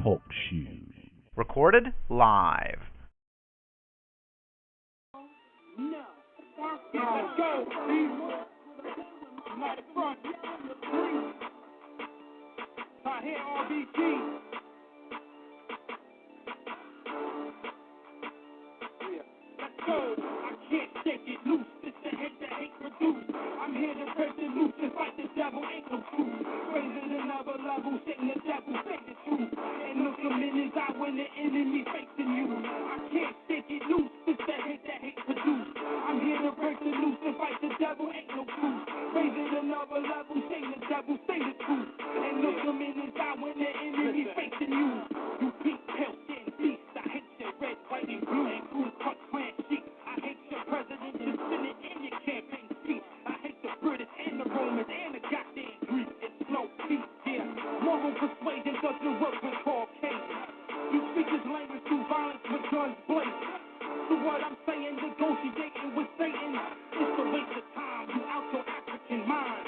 Talk Show. Recorded live. No. Let's go. United Front. I hear RBG. Let's go. I can't shake it loose. It's the hate that hate produce. I'm here to break the loose and fight the devil. Ain't no truth. Raise it another level. Sing the devil. Say the truth. And look him in his eye when the enemy facing you. I can't shake it loose. It's the hate that hate produce. I'm here to break the loose and fight the devil. Ain't no truth. Raise it another level. Sing the devil. Say the truth. And look him in his eye when the enemy facing you. You pink, pale, thin beast. I hate your red, white, and blue. And Ku Klux Klan chic. I hate your president, your senate, and your campaign speech. I hate the British and the Romans and the goddamn Greeks. It's no peace, yeah. Moral persuasion doesn't work with Caucasians. You speak this language through violence with guns blazing. So what I'm saying, negotiating with Satan, it's a waste of time. You out your African mind.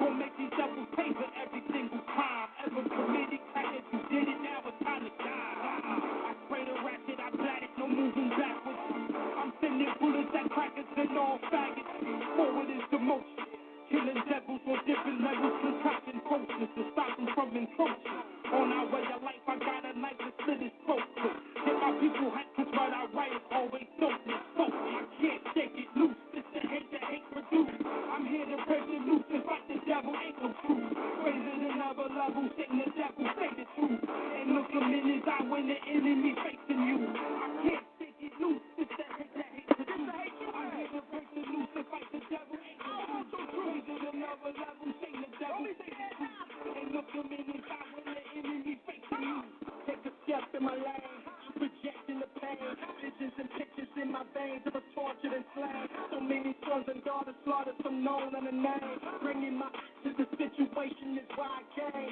Gonna make these devils pay for every single crime ever committed. Crackers, you did it, now it's time to die. I spray the ratchet, I blat it, no moving backwards. I'm sending bullets at crackers and all faggots. Forward is the motion. Killing devils on different levels, concocting potions to stop them from encroaching. On our way of life, I got a knife to slit his throat. Get my people hyped, cause what I write is always dopeness. So I can't shake it loose, it's the hate that hate produce. I'm here to break the loose and fight the devil, ain't no truth. Raise it another level, sing the devil, say the truth. And look him in his eye when the enemy facing you. I can't shake it loose, it's the hate that hate produce. I'm here to break the loose and fight the devil, ain't no truth. Raise it another level, sing the devil, say the truth. And look him in his eye when the enemy facing you. Take a step in my lane, I'm projecting the pain. Visions and pictures in my veins of a tortured and slain. So many sons and daughters slaughtered, some known on the name. Bringing my to the situation is why I came.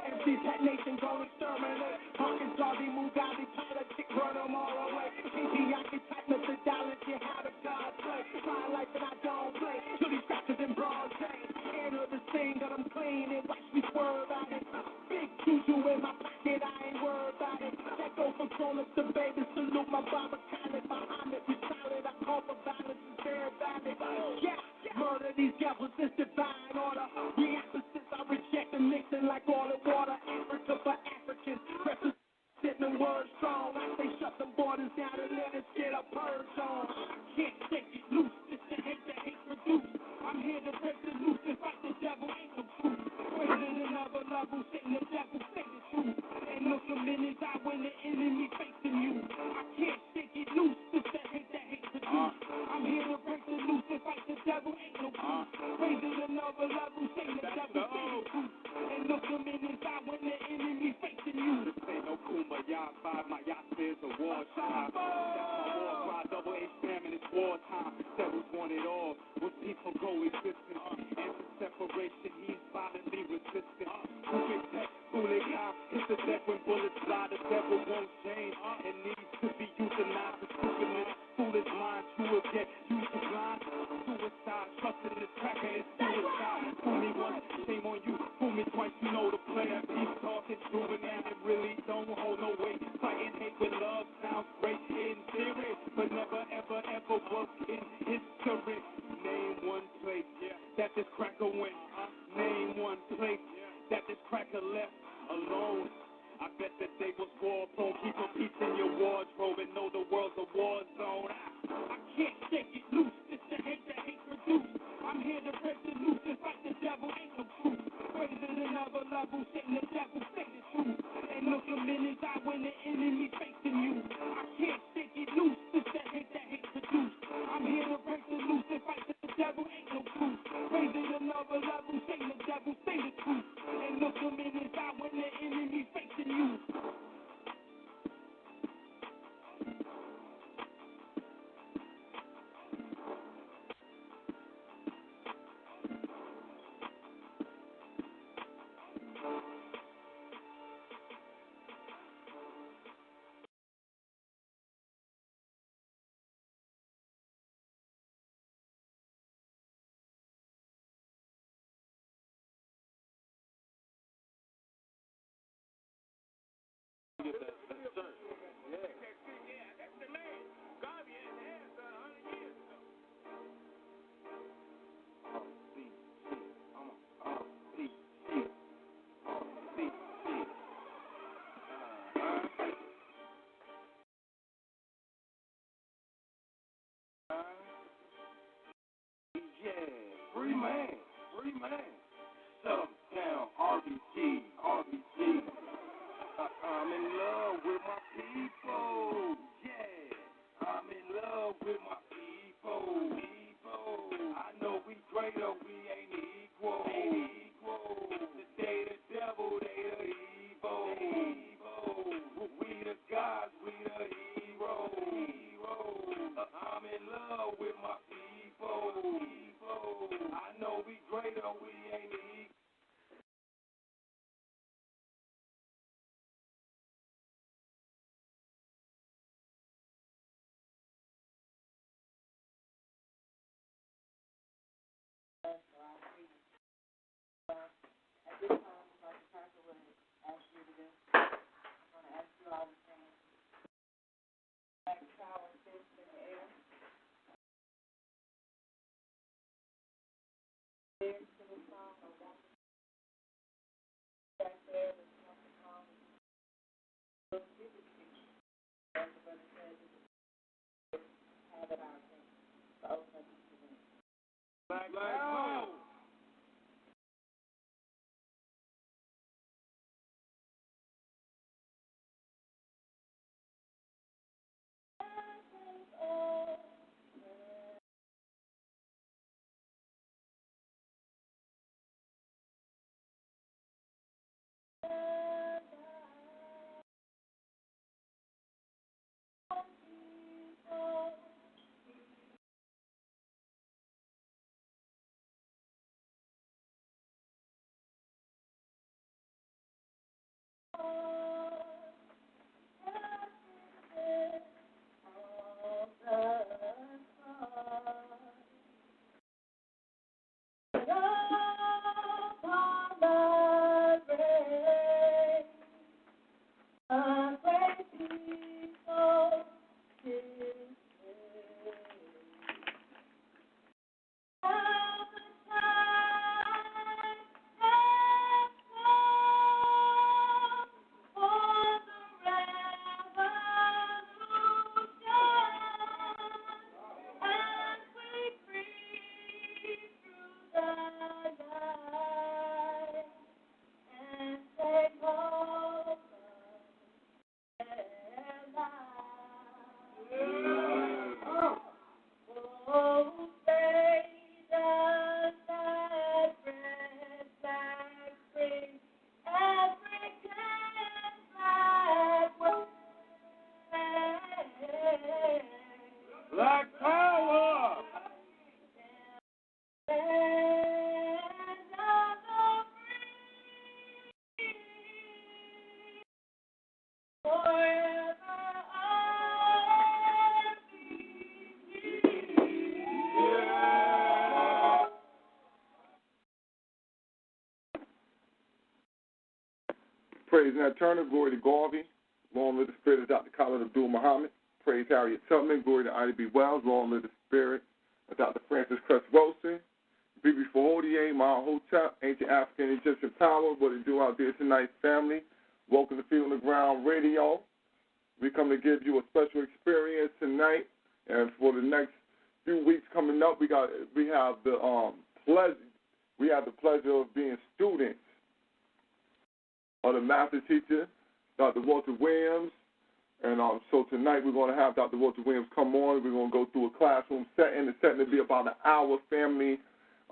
Empty that nation gon' exterminate. Hawkins, Darby, Mugabe, politics, run them all away. Patriarchy type methodology, how the God play. My life and I don't play. To these crackers in broad day. Enter the scene that I'm clean and watch me swerve out it. Big juju in my pocket, I ain't worried about it. That go from grown-ups to babies, salute my Baba Khaled. Muhammad, we solid, I call for violence, is very valid. Yeah, murder these devils is divine order. The opposites I reject and mixing like oil and water. Africa for Africans, representing words strong. I say shut them borders down and let us get a purge on. I can't shake it loose, it's the hate that hate produce. I'm here to break the loose and fight the devil, ain't no truth. Raise it another level, sing the devil, say the truth. And look him in his eye when the enemy facing you. I can't shake it loose, it's the hate that hate produce. I'm here to break the loose and fight the devil, ain't no truth. Raise it another level, sing the devil, say the truth. And look him in his eye when the enemy facing you. This ain't no Kumbaya vibe, my yacht is a war time. That's my war cry, double H famine, it's war time. Devils want it all, with peaceful coexistence. And for separation, he's violently resistant. Who gets that foolish guy? Hit the deck when bullets fly, the devil won't change. It needs to be euthanized, the stupidness, foolish mind, you will get used to blind. Suicide, trusting this cracker is suicide. Fool me once, shame on you, fool me twice, you know the player. He's talking true and that it really don't hold no weight. Fighting hate with love sounds great in theory, but never ever ever work in history. Name one place that this cracker went. Name one place that this cracker left alone. I bet that they was war prone. Keep a piece in your wardrobe and know the world's a war zone. I can't shake it loose. It's the hate that hate produce. I'm here to break the loose and fight the devil. Ain't no truth. Raise it another level. Sing the devil, say the truth. And look him in his eye when the enemy facing you. I can't shake it loose. It's the hate that hate produce. I'm here to break the loose and fight the devil. Ain't no truth. Raise it another level. Sing the devil, say the truth. And look him in his eye when the enemy facing you. yeah. Free man. Stumptown, RBG. I'm in love with my people, yeah. I'm in love with my people. I know we greater, we ain't equal. They the devil, they the evil. We the gods, we the heroes. I'm in love with my people. I know we greater, we ain't equal. Black power. Black power. Praise Nat Turner, glory to Garvey, long live the spirit of Dr. Khalid Abdul Muhammad. Praise Harriet Tubman, glory to Ida B. Wells, long live the spirit of Dr. Francis Cress Wilson. Bibi Fahodier, Ma Hotep, Ancient African Egyptian Power, what it do out there tonight, family. Welcome to Feet on the Ground Radio. We come to give you a special experience tonight, and for the next few weeks coming up, we have the pleasure of being students of the master teacher, Dr. Walter Williams. And so tonight we're going to have Dr. Walter Williams come on. We're going to go through a classroom setting. The setting will be about an hour, family.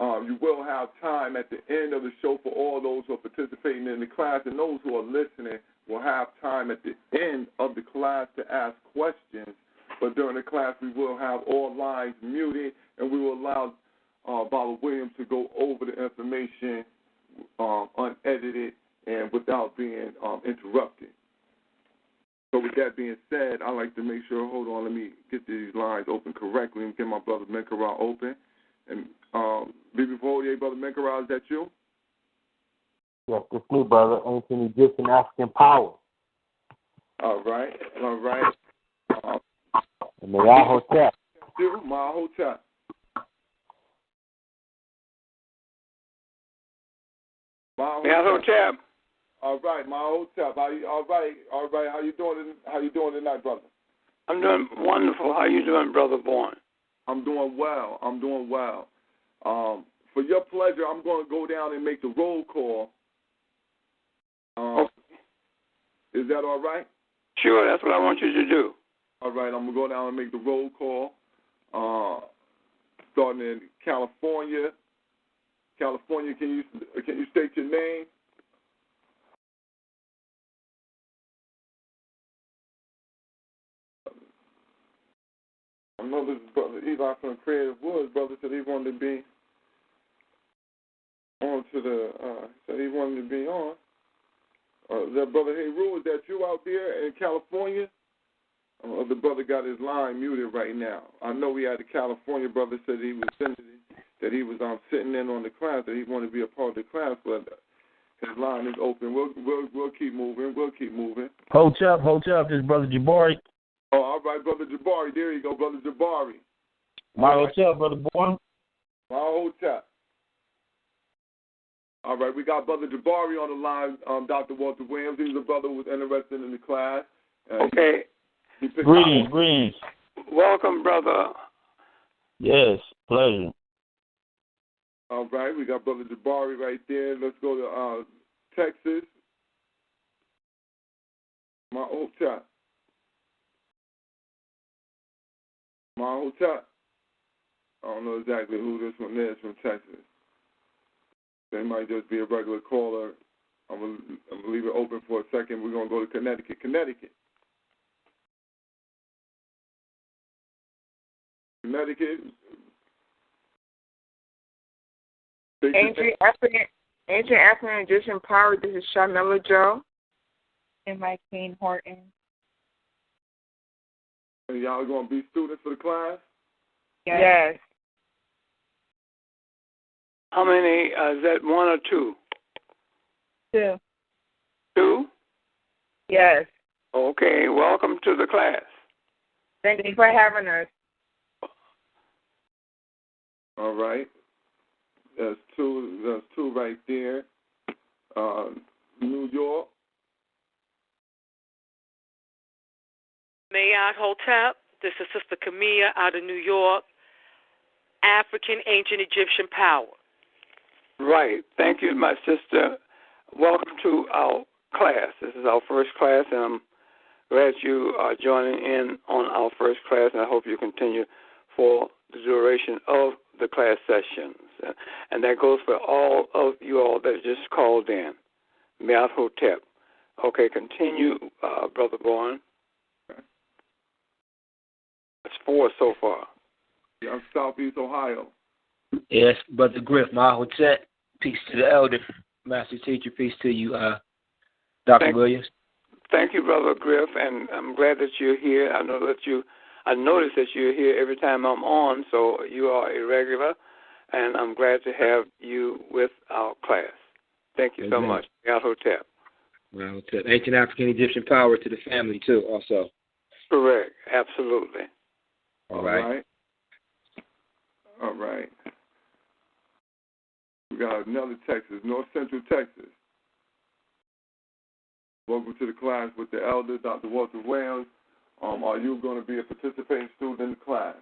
You will have time at the end of the show for all those who are participating in the class, and those who are listening will have time at the end of the class to ask questions. But during the class, we will have all lines muted, and we will allow Baba Williams to go over the information unedited and without being interrupted. So with that being said, I like to make sure, hold on, let me get these lines open correctly and get my brother Menkara open. And before you, brother Menkara, is that you? Yes, it's me, brother. Ancient Egyptian African Power. All right. And Mahotep. Mahotep. Mahotep. All right, Mahotep. All right. How you doing tonight, brother? I'm doing wonderful. How you doing, Brother Bourne? I'm doing well. For your pleasure, I'm going to go down and make the roll call. Is that all right? Sure, that's what I want you to do. All right, I'm going to go down and make the roll call. Starting in California. California, can you state your name? I know this is Brother Eli from Creative Woods. Brother said he wanted to be on to the, said he wanted to be on. Is that Brother Heru? Is that you out there in California? The brother got his line muted right now. I know we had a California brother said he was sitting in on the class, that he wanted to be a part of the class, but his line is open. We'll keep moving. We'll keep moving. Hold up. This is Brother Jabari. Oh, all right, Brother Jabari. There you go, Brother Jabari. My hotel, Brother Boy. My hotel. All right, we got Brother Jabari on the line, Dr. Walter Williams. He's a brother who was interested in the class. Okay. Greetings. Welcome, brother. Yes, pleasure. All right, we got Brother Jabari right there. Let's go to Texas. My hotel. I don't know exactly who this one is from Texas. They might just be a regular caller. I'm going to leave it open for a second. We're going to go to Connecticut. Connecticut. Ancient African Egyptian Power. This is Shamela Joe. And my Queen Horton. And y'all going to be students for the class? Yes. How many? Is that one or two? Two. Two? Yes. Okay, welcome to the class. Thank you for having us. All right. There's two right there. New York. Mayat Hotep. This is Sister Camilla out of New York. African Ancient Egyptian Power. Right. Thank you, my sister. Welcome to our class. This is our first class, and I'm glad you are joining in on our first class, and I hope you continue for the duration of the class sessions. And that goes for all of you all that just called in. Mayat Hotep. Okay, continue, Brother Bourne. That's 4 so far. Yeah, I'm Southeast Ohio. Yes, Brother Griff, my hotel. Peace to the elder, master teacher. Peace to you, Dr. Williams. Thank you, Brother Griff, and I'm glad that you're here. I notice that you're here every time I'm on, so you are a regular, and I'm glad to have you with our class. Thank you so much. Mayat Hotep. Ancient African Egyptian Power to the family, too, also. Correct. Absolutely. All right. We got another Texas, North Central Texas. Welcome to the class with the elder, Dr. Walter Williams. Are you going to be a participating student in the class?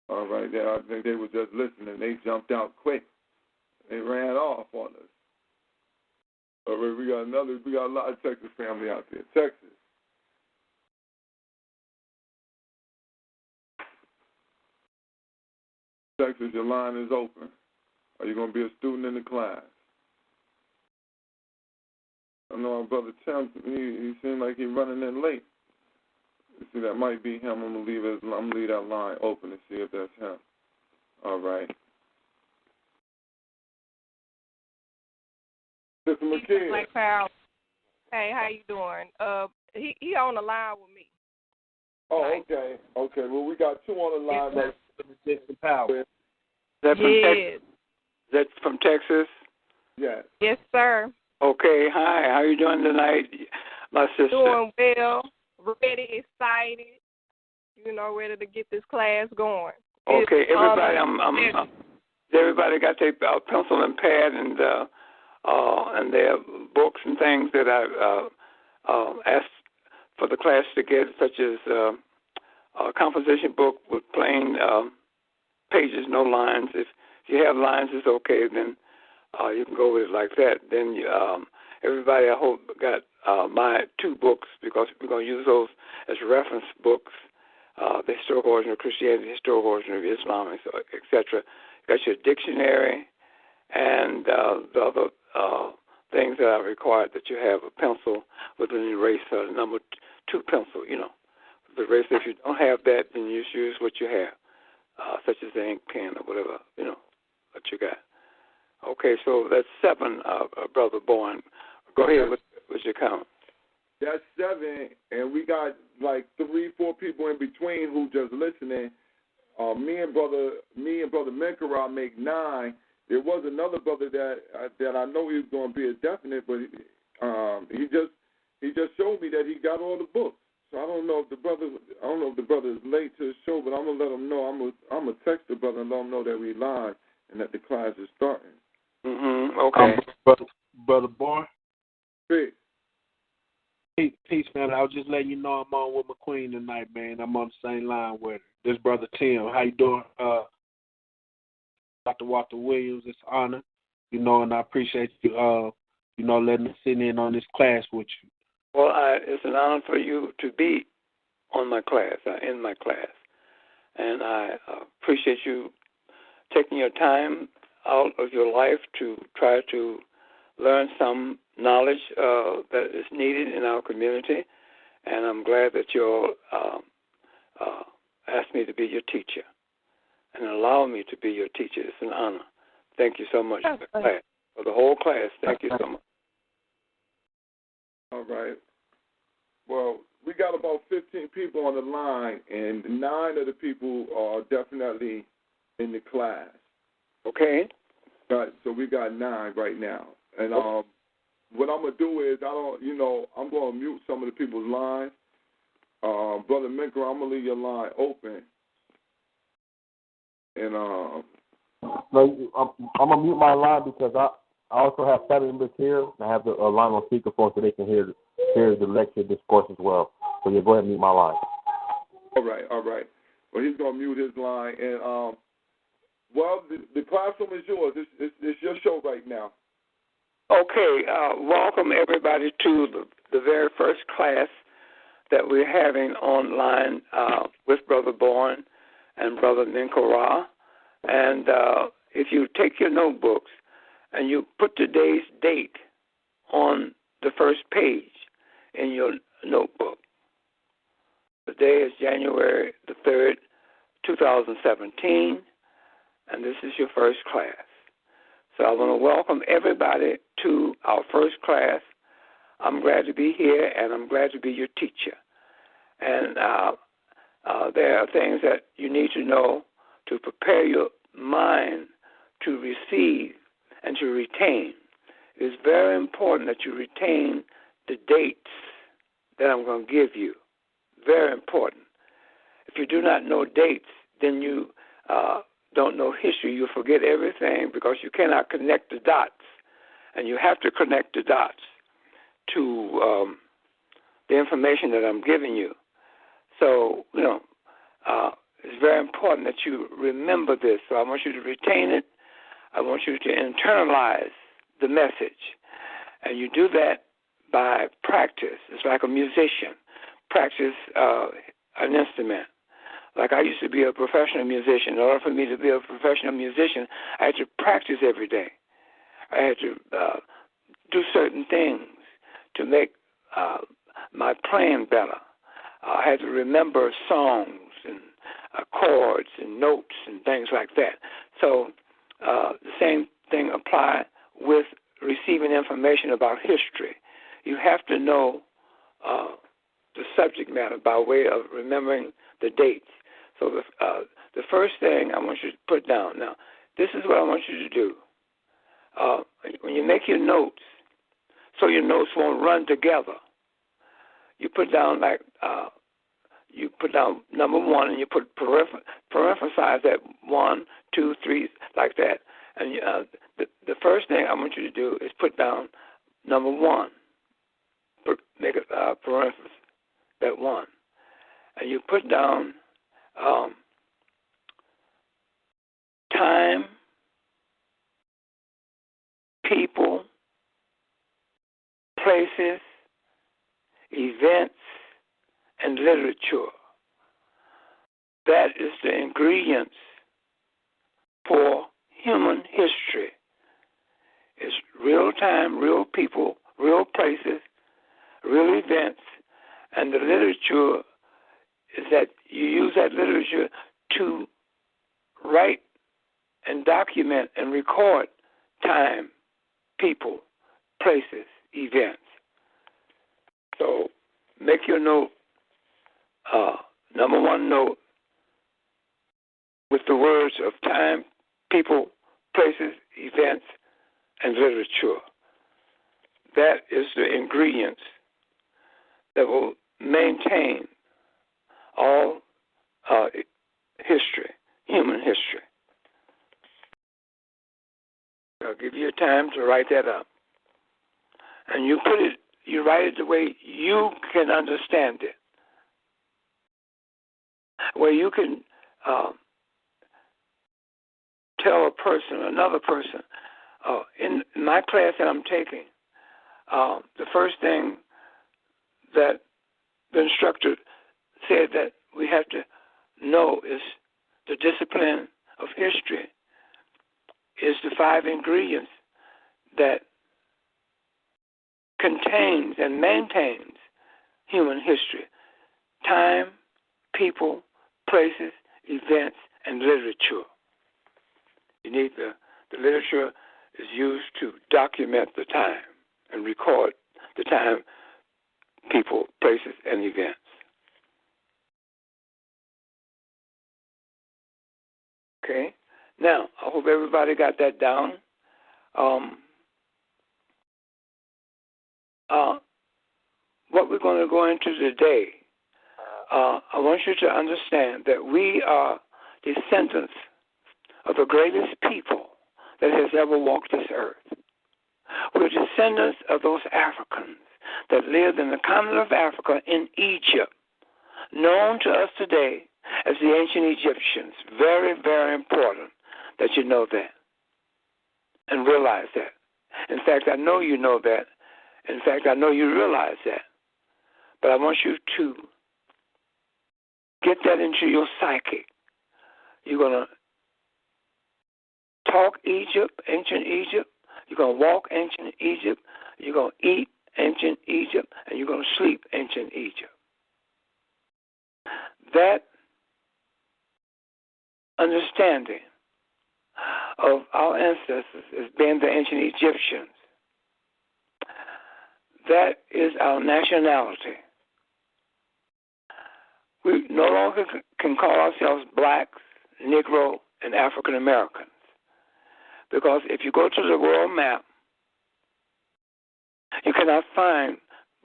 All right, I think they were just listening. They jumped out quick. They ran off on us. All right, we got a lot of Texas family out there. Texas. Texas, your line is open. Are you going to be a student in the class? I know our brother Tim, he seemed like he's running in late. You see, that might be him. I'm going to leave that line open to see if that's him. All right. Sister McKee. Black Power. Hey, how you doing? He on the line with me. Oh, okay. Okay. Well, we got 2 on the line. Yes, Egyptian Power. Is that from Texas? Is that from Texas? Yes. Yes, sir. Okay. Hi. How are you doing tonight, my sister? Doing well. Ready, excited. Ready to get this class going. Okay. Everybody, everybody got their pencil and pad and their books and things that I asked for the class to get, such as a composition book with plain pages, no lines. If you have lines, it's okay. Then you can go with it like that. Then everybody, I hope, got my 2 books, because we're going to use those as reference books. The Historical Origin of Christianity, the Historical Origin of Islam, etc. You got your dictionary and the other things that are required, that you have a pencil with an eraser, number 2 pencil, the eraser. If you don't have that, then you just use what you have, such as the ink pen or whatever, what you got. Okay, so that's 7, Brother Bourne. Go ahead with your count. That's 7, and we got like 3-4 people in between who just listening. Me and brother Menkara make 9. There was another brother that I know he was going to be a definite, but he just showed me that he got all the books. So I don't know if the brother is late to the show, but I'm gonna let him know. I'm gonna text the brother and let him know that we live and that the class is starting. Okay. Brother Bourne. Peace. Peace, man. I was just letting you know I'm on with McQueen tonight, man. I'm on the same line with this brother Tim. How you doing, Dr. Walter Williams? It's an honor, and I appreciate you, letting us sit in on this class with you. Well, it's an honor for you to be on my class, in my class, and I appreciate you taking your time out of your life to try to learn some knowledge that is needed in our community, and I'm glad that you asked me to be your teacher and allow me to be your teacher. It's an honor. Thank you so much for the class, for the whole class. Thank you so much. All right. Well, we got about 15 people on the line, and 9 of the people are definitely in the class. Okay. Right. So we got 9 right now. And what I'm gonna do is I'm gonna mute some of the people's lines. Brother Menkara, I'm gonna leave your line open. And no, I'm gonna mute my line because I also have family members here. And I have the line on speakerphone so they can hear the lecture discourse as well. So yeah, go ahead and mute my line. All right. Well, he's gonna mute his line, and the classroom is yours. It's your show right now. Okay, welcome everybody to the very first class that we're having online with Brother Bourne and Brother Menkara. And if you take your notebooks and you put today's date on the first page in your notebook, the day is January the 3rd, 2017, and this is your first class. So I want to welcome everybody to our first class. I'm glad to be here, and I'm glad to be your teacher. And there are things that you need to know to prepare your mind to receive and to retain. It's very important that you retain the dates that I'm going to give you. Very important. If you do not know dates, then you don't know history. You forget everything because you cannot connect the dots. And you have to connect the dots to the information that I'm giving you. So, it's very important that you remember this. So I want you to retain it. I want you to internalize the message. And you do that by practice. It's like a musician. Practice an instrument. Like I used to be a professional musician. In order for me to be a professional musician, I had to practice every day. I had to do certain things to make my playing better. I had to remember songs and chords and notes and things like that. So the same thing applies with receiving information about history. You have to know the subject matter by way of remembering the dates. So the first thing I want you to put down. Now, this is what I want you to do. When you make your notes, so your notes won't run together, you put down number 1 and you put parenthesize that 1, 2, 3 like that. And the first thing I want you to do is put down number 1. Make a parenthesis. put down time, people, places, events, and literature. That is the ingredients for human history. It's real time, real people, real places, real events, and the literature is that you use that literature to write and document and record time, people, places, events. So make your note, number one note, with the words of time, people, places, events, and literature. That is the ingredients that will maintain all history, human history. I'll give you time to write that up. And you write it the way you can understand it, where you can tell another person. In my class that I'm taking, the first thing that the instructor said that we have to know is the discipline of history is the 5 ingredients that contains and maintains human history: time, people, places, events, and literature. You need the literature is used to document the time and record the time, people, places, and events. Okay? Now, I hope everybody got that down. What we're going to go into today, I want you to understand that we are descendants of the greatest people that has ever walked this earth. We're descendants of those Africans that lived in the continent of Africa in Egypt, known to us today as the ancient Egyptians. Very, very important that you know that and realize that. In fact, I know you know that. In fact, I know you realize that. But I want you to get that into your psyche. You're going to talk Egypt, ancient Egypt. You're going to walk ancient Egypt. You're going to eat ancient Egypt. And you're going to sleep ancient Egypt. That understanding of our ancestors as being the ancient Egyptians, that is our nationality. We no longer can call ourselves blacks, Negro, and African Americans. Because if you go to the world map, you cannot find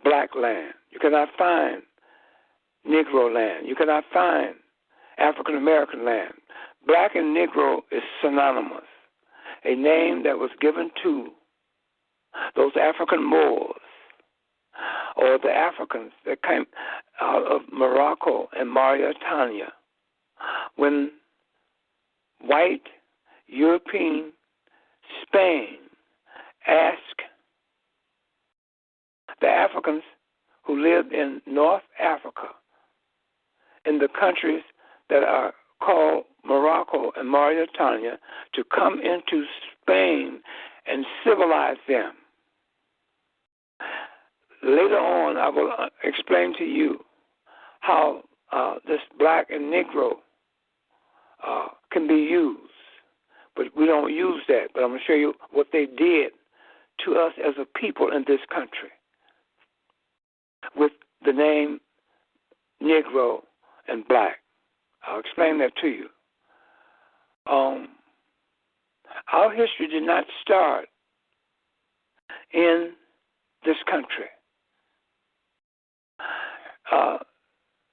black land. You cannot find Negro land. You cannot find African American land. Black and Negro is synonymous, a name that was given to those African Moors or the Africans that came out of Morocco and Mauritania when white European Spain asked the Africans who lived in North Africa, in the countries that are called Morocco and Mauritania, to come into Spain and civilize them. Later on, I will explain to you how this black and Negro can be used. But we don't use that. But I'm going to show you what they did to us as a people in this country with the name Negro and black. I'll explain that to you. Our history did not start in this country.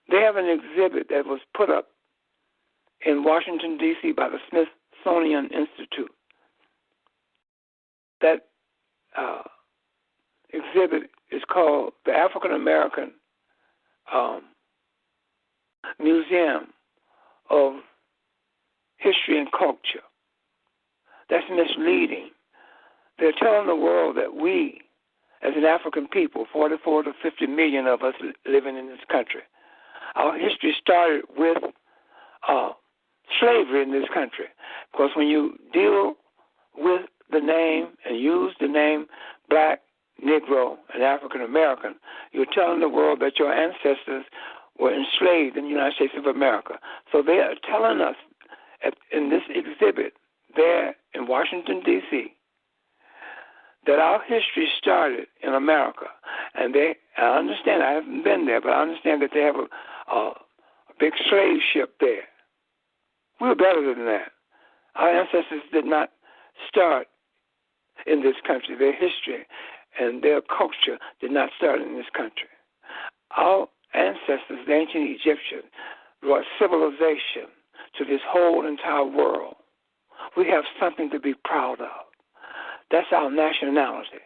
They have an exhibit that was put up in Washington, D.C. by the Smithsonian Institute. That exhibit is called the African American museum of history and culture. That's misleading. They're telling the world that we, as an African people, 44 to 50 million of us living in this country, our history started with slavery in this country. Because when you deal with the name and use the name Black, Negro, and African American, you're telling the world that your ancestors were enslaved in the United States of America. So they are telling us in this exhibit there in Washington, D.C., that our history started in America. And I understand, I haven't been there, but I understand that they have a big slave ship there. We're better than that. Our ancestors did not start in this country. Their history and their culture did not start in this country. Our ancestors, the ancient Egyptians, brought civilization to this whole entire world. We have something to be proud of. That's our nationality.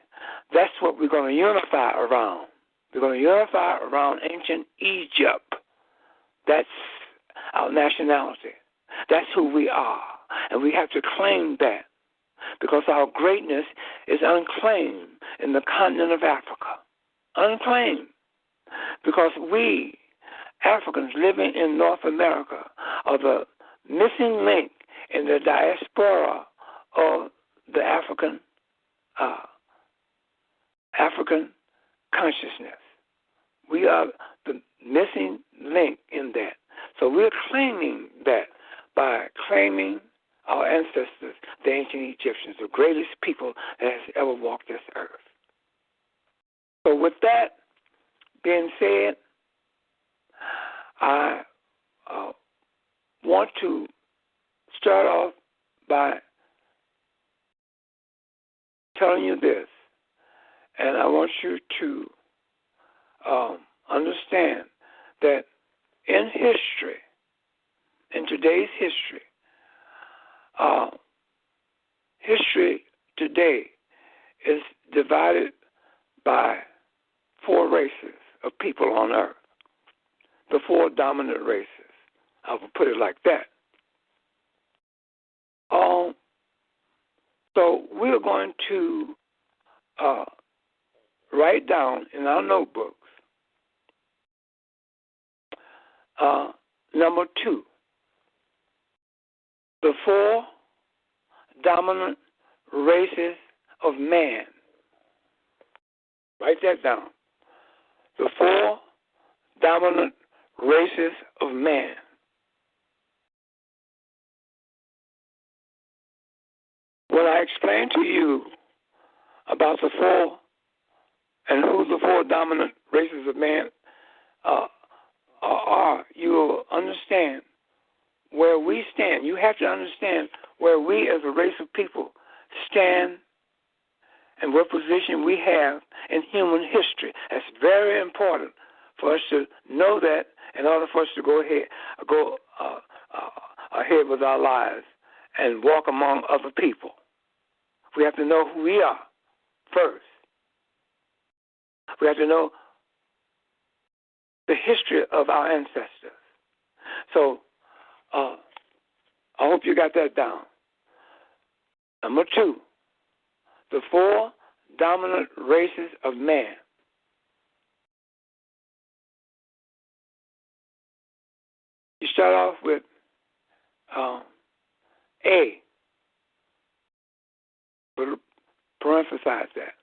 That's what we're going to unify around. We're going to unify around ancient Egypt. That's our nationality. That's who we are. And we have to claim that, because our greatness is unclaimed in the continent of Africa. Unclaimed. Because we, Africans living in North America, are the missing link in the diaspora of the African consciousness. We are the missing link in that. So we're claiming that by claiming our ancestors, the ancient Egyptians, the greatest people that has ever walked this earth. So with that being said, I want to start off by telling you this, and I want you to understand that in history, in today's history, history today is divided by 4 races of people on earth, the 4 dominant races. I will put it like that. So we're going to write down in our notebooks number 2, the 4 dominant races of man. Write that down. The 4 dominant races of man. When I explain to you about the 4 and who the 4 dominant races of man are, you will understand where we stand. You have to understand where we as a race of people stand and what position we have in human history. That's very important for us to know that in order for us to go ahead with our lives and walk among other people. We have to know who we are first. We have to know the history of our ancestors. So I hope you got that down. Number 2, the 4 dominant races of man. You start off with A. Parenthesize that.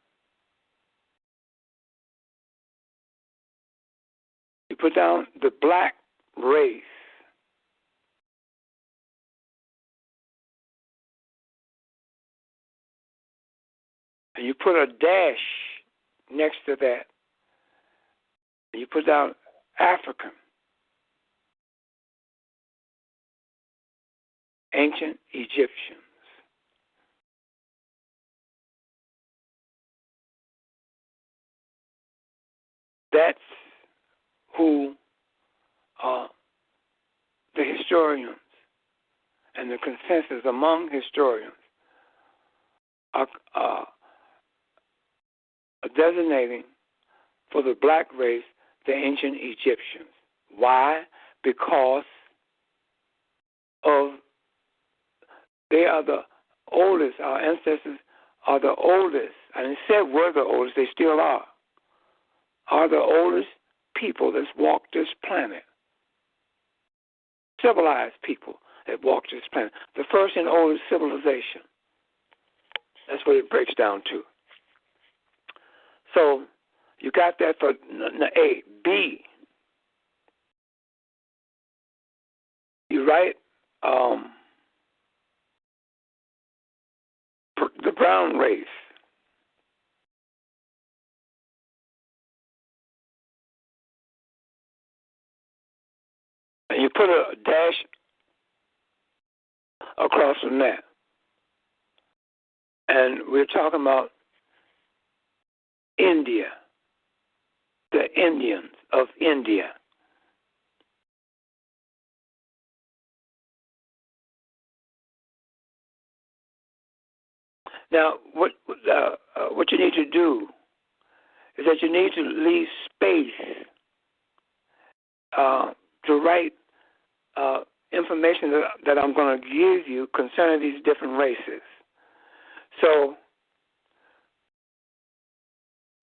You put down the black race. And you put a dash next to that. And you put down African. Ancient Egyptians. That's who the historians and the consensus among historians are designating for the black race the ancient Egyptians. Why? because of they are the oldest. Our ancestors are the oldest. I didn't say were the oldest. They still are. Are the oldest people that's walked this planet. Civilized people that walked this planet. The first and oldest civilization. That's what it breaks down to. So you got that for A. B. You write the brown race. And you put a dash across from that. And we're talking about India, the Indians of India. Now, what you need to do is that you need to leave space to write information that I'm going to give you concerning these different races. So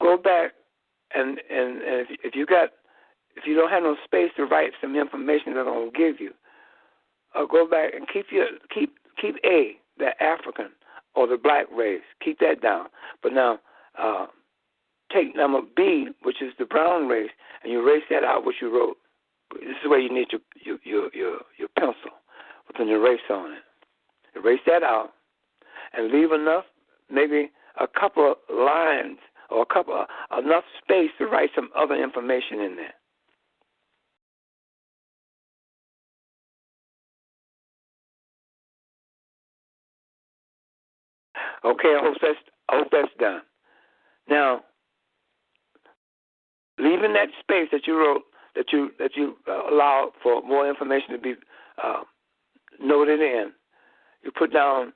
go back and if you don't have no space to write some information that I'm going to give you, go back and keep A, the African or the black race. Keep that down. But now take number B, which is the brown race, and you erase that out, what you wrote. This is where you need your pencil with an erase on it. Erase that out and leave enough, maybe a couple of lines or enough space to write some other information in there. Okay, I hope that's done. Now, leaving that space that you wrote, that you allowed for more information to be noted in, you put down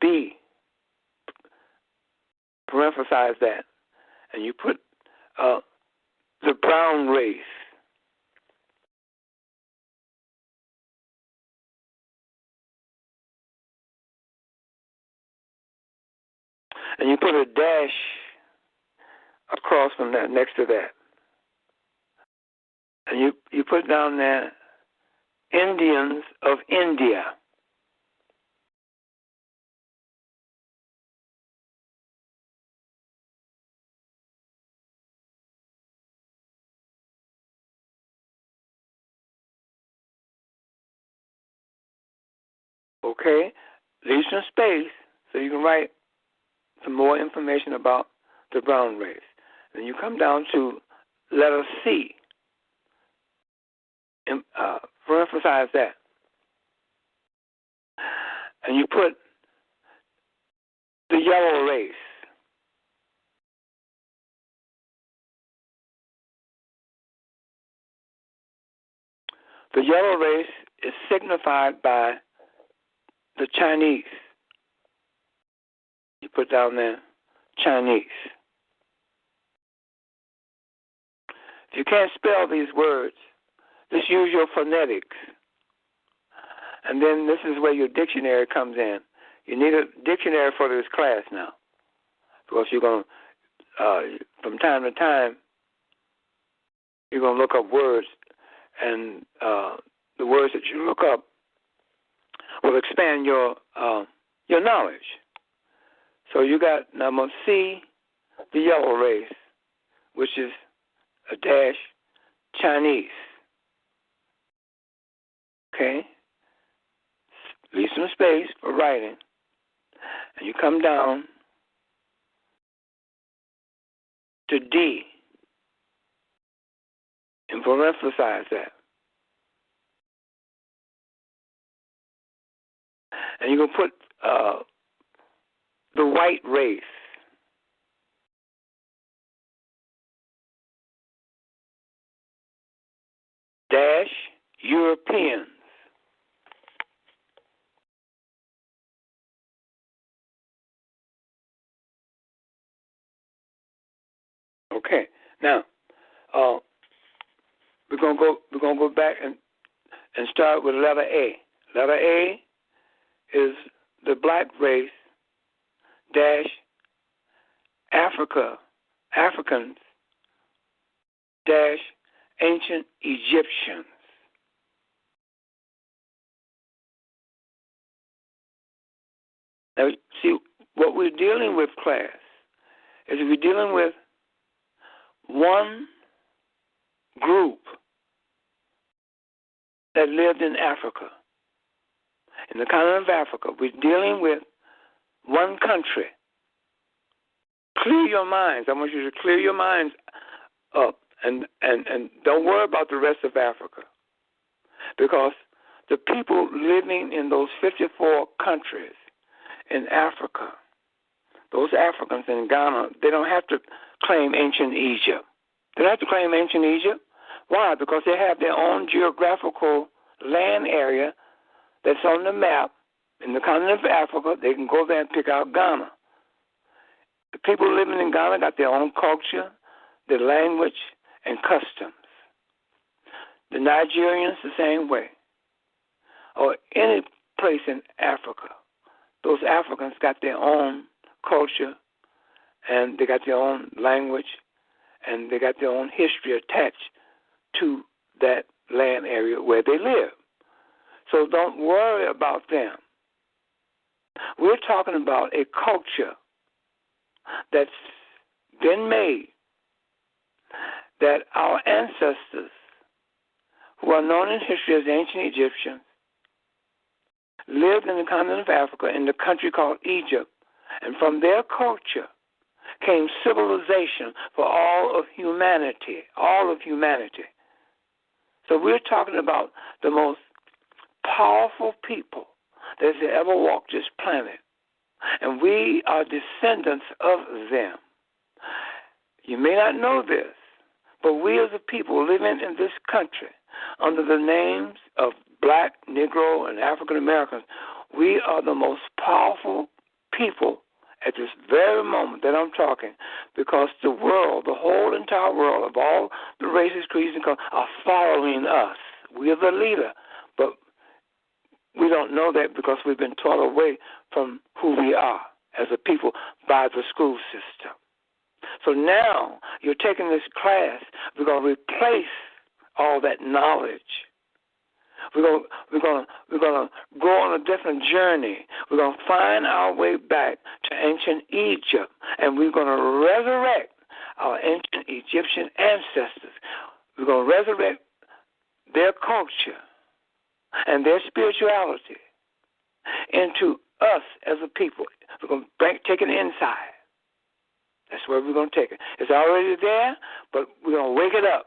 B, parenthesize that, and you put the brown race. And you put a dash across from that, next to that. And you put down there, Indians of India. Okay? Leave some space so you can write some more information about the brown race. Then you come down to letter C. Emphasize that. And you put the yellow race. The yellow race is signified by the Chinese. You put down there Chinese. If you can't spell these words, just use your phonetics. And then this is where your dictionary comes in. You need a dictionary for this class now, because you're going to, from time to time, you're going to look up words, and the words that you look up will expand your knowledge. So you got number C, the yellow race, which is a dash Chinese. Okay? Leave some space for writing. And you come down to D and emphasize that. And you're going to put the white race. Dash Europeans. Okay. Now, we're gonna go back and and start with letter A. Letter A is the black race dash Africans dash ancient Egyptians. Now, see, what we're dealing with, class, is we're dealing with one group that lived in Africa, in the continent of Africa. We're dealing with one country. Clear your minds. I want you to clear your minds up and don't worry about the rest of Africa, because the people living in those 54 countries in Africa, those Africans in Ghana, they don't have to claim ancient Egypt. They don't have to claim ancient Egypt. Why? Because they have their own geographical land area that's on the map in the continent of Africa. They can go there and pick out Ghana. The people living in Ghana got their own culture, their language, and customs. The Nigerians the same way. Or any place in Africa, those Africans got their own culture, and they got their own language, and they got their own history attached to that land area where they live. So don't worry about them. We're talking about a culture that's been made, that our ancestors, who are known in history as ancient Egyptians, lived in the continent of Africa in the country called Egypt. And from their culture came civilization for all of humanity, all of humanity. So we're talking about the most powerful people that has ever walked this planet. And we are descendants of them. You may not know this, but we as a people living in this country under the names of Black, Negro, and African Americans, we are the most powerful people at this very moment that I'm talking, because the world, the whole entire world of all the races, creeds, and colors are following us. We are the leader, but we don't know that because we've been taught away from who we are as a people by the school system. So now you're taking this class. We're going to replace all that knowledge. We're going to go on a different journey. We're going to find our way back to ancient Egypt, and we're going to resurrect our ancient Egyptian ancestors. We're going to resurrect their culture and their spirituality into us as a people. We're going to take it inside. That's where we're going to take it. It's already there, but we're going to wake it up.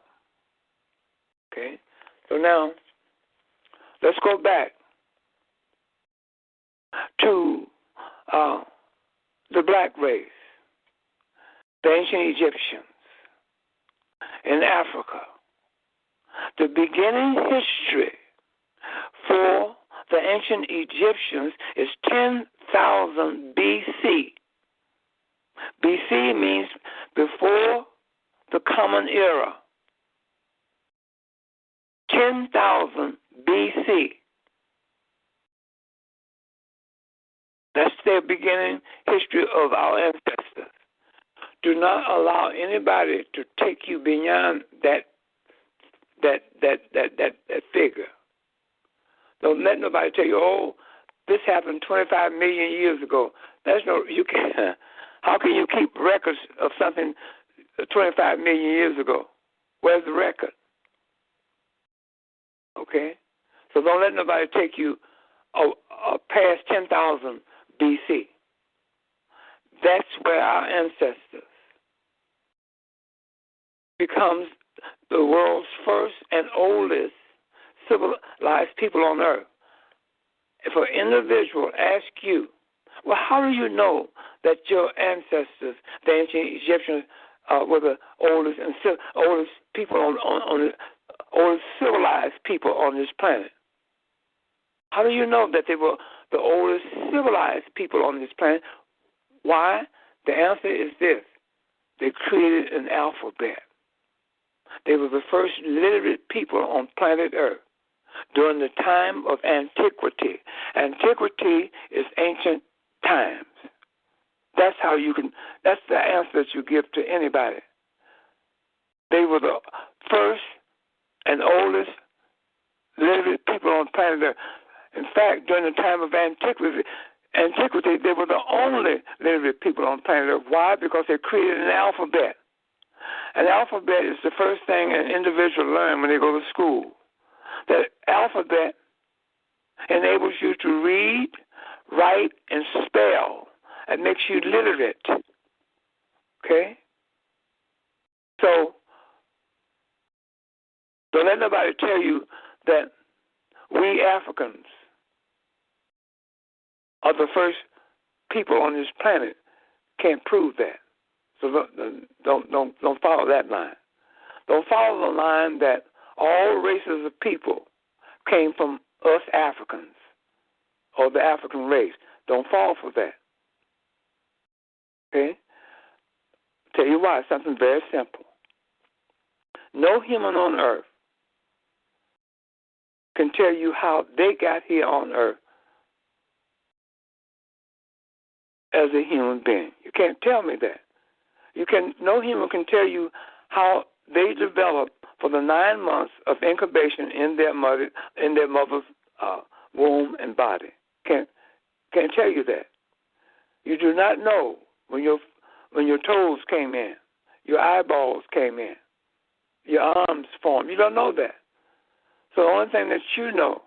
Okay? So now, let's go back to the black race, the ancient Egyptians in Africa. The beginning history for the ancient Egyptians is 10,000 B.C. B.C. means before the Common Era. 10,000 B.C. That's their beginning history of our ancestors. Do not allow anybody to take you beyond that figure. Don't let nobody tell you, oh, this happened 25 million years ago. You can't. How can you keep records of something 25 million years ago? Where's the record? Okay? So don't let nobody take you past 10,000 B.C. That's where our ancestors becomes the world's first and oldest civilized people on earth. If an individual asks you, well, how do you know that your ancestors, the ancient Egyptians, were the oldest people oldest civilized people on this planet? How do you know that they were the oldest civilized people on this planet? Why? The answer is this. They created an alphabet. They were the first literate people on planet Earth. during the time of antiquity. Antiquity is ancient times. That's how you can, that's the answer that you give to anybody. They were the first and oldest living people on planet Earth. In fact, during the time of antiquity, they were the only living people on planet Earth. Why? Because they created an alphabet. An alphabet is the first thing an individual learns when they go to school. That alphabet enables you to read, write, and spell. It makes you literate. Okay? So, don't let nobody tell you that we Africans are the first people on this planet. Can't prove that. So don't follow that line. Don't follow the line that all races of people came from us Africans or the African race. Don't fall for that. Okay? Tell you why. Something very simple. No human on earth can tell you how they got here on earth as a human being. You can't tell me that. No human can tell you how they developed for the 9 months of incubation in their mother's womb and body. Can't tell you that. You do not know when your toes came in, your eyeballs came in, your arms formed. You don't know that. So the only thing that you know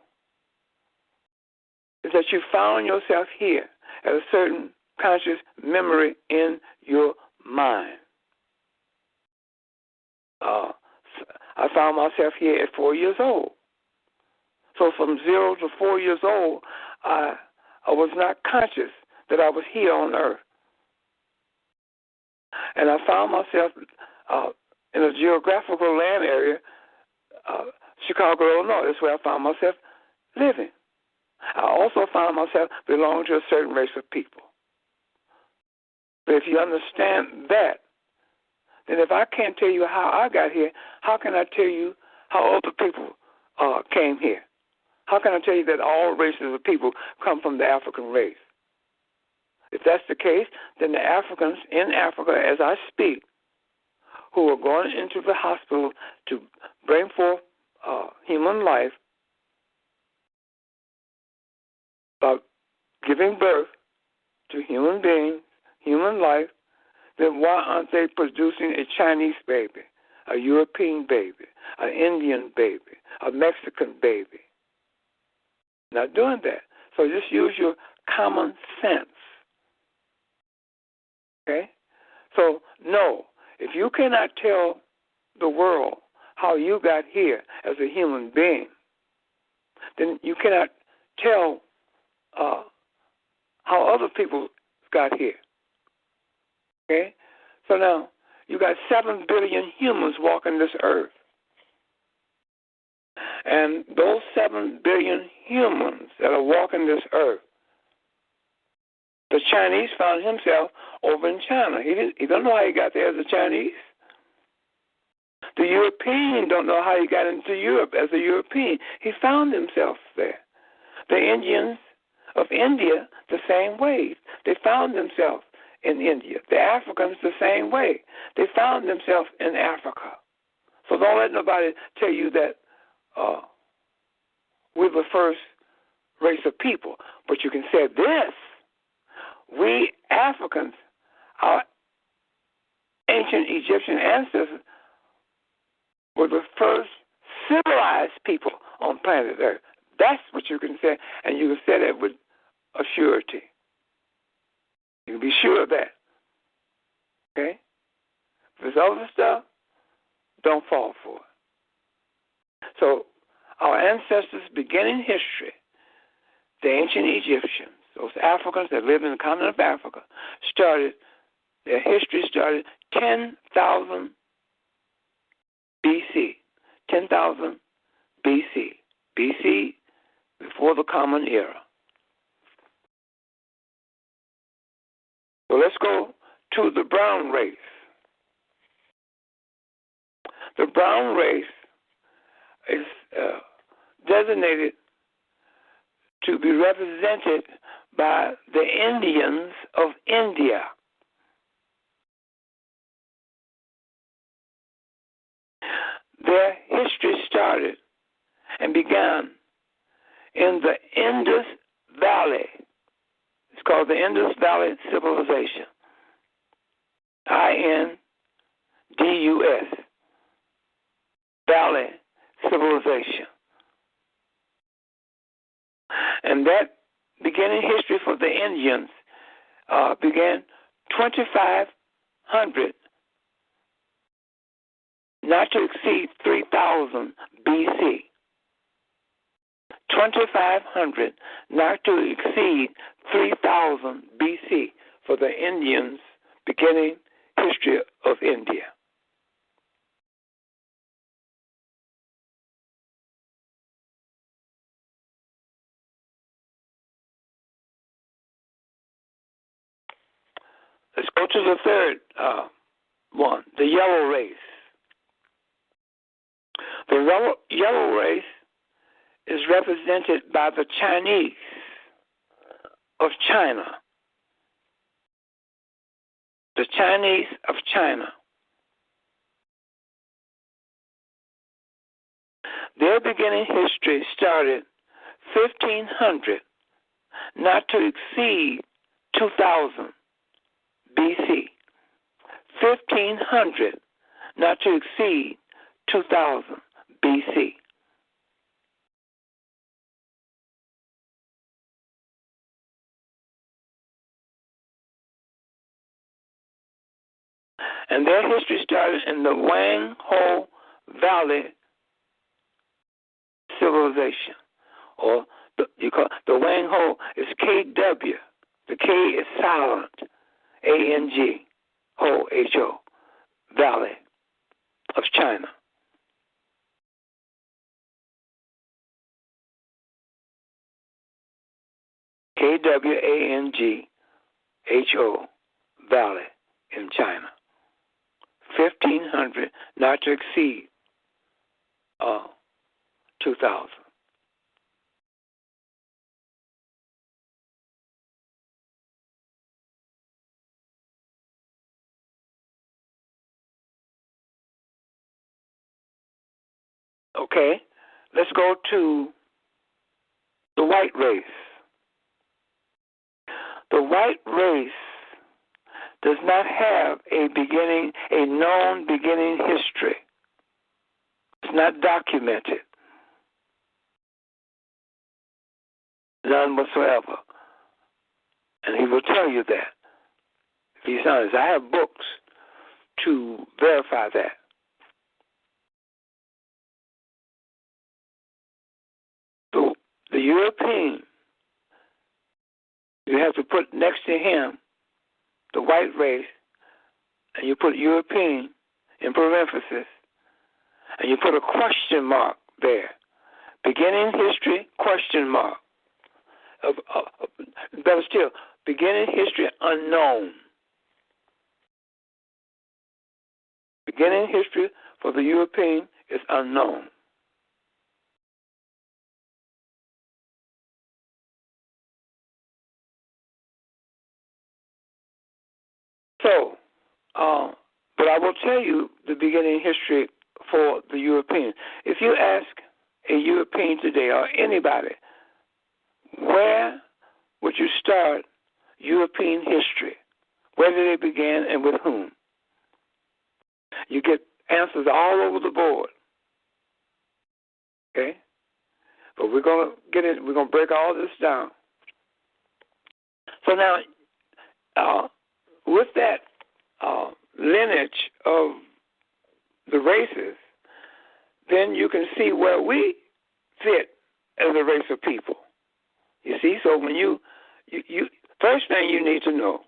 is that you found yourself here at a certain conscious memory in your mind. I found myself here at 4 years old. So from 0 to 4 years old, I was not conscious that I was here on earth. And I found myself in a geographical land area, Chicago, Illinois. That's where I found myself living. I also found myself belonging to a certain race of people. But if you understand that, then if I can't tell you how I got here, how can I tell you how other people came here? How can I tell you that all races of people come from the African race? If that's the case, then the Africans in Africa, as I speak, who are going into the hospital to bring forth human life by giving birth to human beings, human life, then why aren't they producing a Chinese baby, a European baby, an Indian baby, a Mexican baby? Not doing that. So just use your common sense. Okay? So, no, if you cannot tell the world how you got here as a human being, then you cannot tell how other people got here. Okay? So now, you got 7 billion humans walking this earth. And those 7 billion humans that are walking this earth, the Chinese found himself over in China. He don't know how he got there as a Chinese. The European don't know how he got into Europe as a European. He found himself there. The Indians of India, the same way. They found themselves in India. The Africans, the same way. They found themselves in Africa. So don't let nobody tell you that we're the first race of people. But you can say this. We Africans, our ancient Egyptian ancestors, were the first civilized people on planet Earth. That's what you can say, and you can say that with a surety. You can be sure of that. Okay? If there's other stuff, don't fall for it. So our ancestors, beginning history, the ancient Egyptians, those Africans that lived in the continent of Africa, their history started 10,000 BC. 10,000 BC. BC, before the Common Era. So let's go to the brown race. The brown race is designated to be represented by the Indians of India. Their history started and began in the Indus Valley. It's called the Indus Valley Civilization. INDUS, Valley Civilization. And that beginning history for the Indians began 2500, not to exceed 3000 BC. 2500, not to exceed 3000 BC for the Indians' beginning history of India. Let's go to the third one, the yellow race. The yellow race is represented by the Chinese of China. The Chinese of China. Their beginning history started 1500, not to exceed 2000 BC. 1500, not to exceed 2000 BC. And their history started in the Wang Ho Valley civilization, or the Wang Ho is KW. The K is silent, ANG, Ho, HO, Valley of China. KWANG, HO, Valley in China. 1500, not to exceed 2000. Okay, let's go to the white race. The white race does not have a known beginning history. It's not documented. None whatsoever. And he will tell you that. If he's honest, I have books to verify that. The European, you have to put next to him the white race, and you put European in parentheses, and you put a question mark there. Beginning history, question mark. Better still, beginning history unknown. Beginning history for the European is unknown. So, but I will tell you the beginning history for the European. If you ask a European today or anybody, where would you start European history? Where did they begin and with whom? You get answers all over the board. Okay? But we're going to break all this down. So now, with that lineage of the races, then you can see where we fit as a race of people. You see, so when you first thing you need to know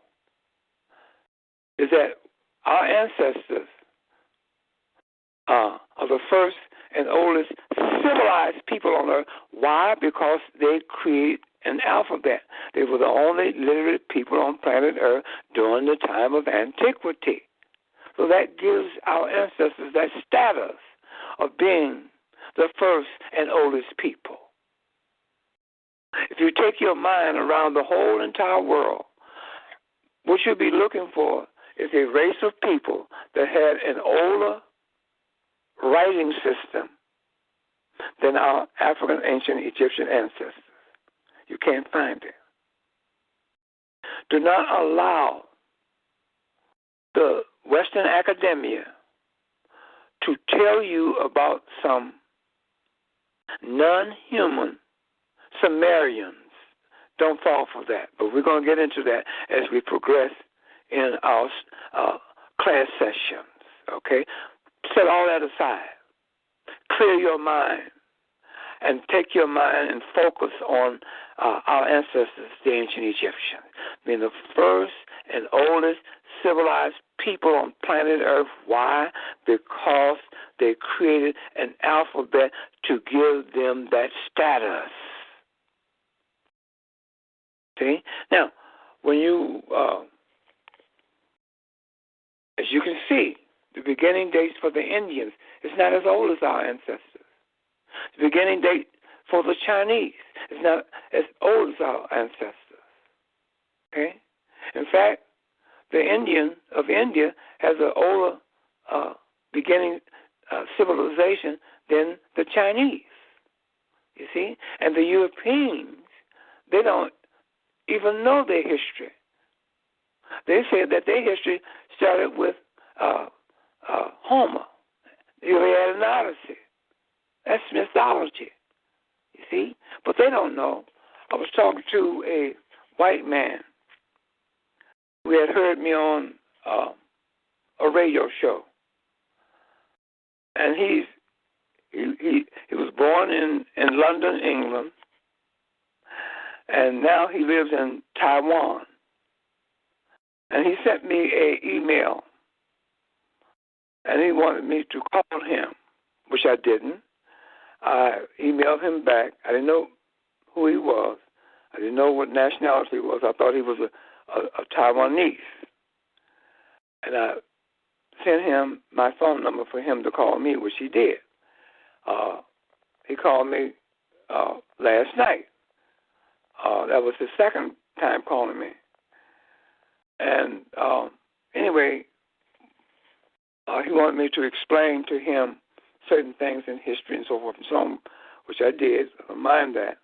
is that our ancestors are the first and oldest civilized people on earth. Why? Because they created an alphabet. They were the only literate people on planet Earth during the time of antiquity. So that gives our ancestors that status of being the first and oldest people. If you take your mind around the whole entire world, what you'll be looking for is a race of people that had an older writing system than our African ancient Egyptian ancestors. You can't find it. Do not allow the Western academia to tell you about some non-human Sumerians. Don't fall for that. But we're going to get into that as we progress in our class sessions. Okay? Set all that aside. Clear your mind and take your mind and focus on our ancestors, the ancient Egyptians, being the first and oldest civilized people on planet Earth. Why? Because they created an alphabet to give them that status. See? Now, when you, as you can see, the beginning dates for the Indians is not as old as our ancestors. The beginning date for the Chinese is not as old as our ancestors. Okay? In fact, the Indian of India has an older beginning civilization than the Chinese. You see? And the Europeans, they don't even know their history. They say that their history started with Homer, the Iliad and Odyssey. That's mythology, you see? But they don't know. I was talking to a white man who had heard me on a radio show. And he was born in London, England, and now he lives in Taiwan. And he sent me an email, and he wanted me to call him, which I didn't. I emailed him back. I didn't know who he was. I didn't know what nationality he was. I thought he was a Taiwanese. And I sent him my phone number for him to call me, which he did. He called me last night. That was his second time calling me. And anyway, he wanted me to explain to him certain things in history and so forth and so on, which I did. I don't mind that.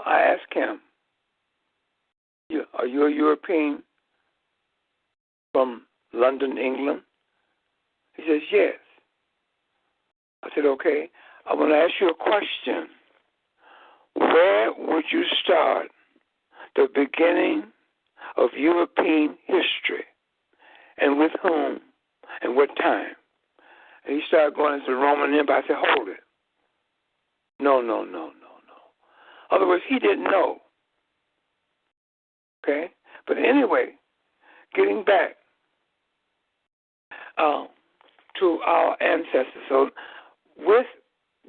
I asked him, are you a European from London, England? He says, yes. I said, okay, I want to ask you a question. Where would you start the beginning of European history, and with whom, and what time? And he started going into the Roman Empire. I said, hold it. No. In other words, he didn't know. Okay? But anyway, getting back to our ancestors. So with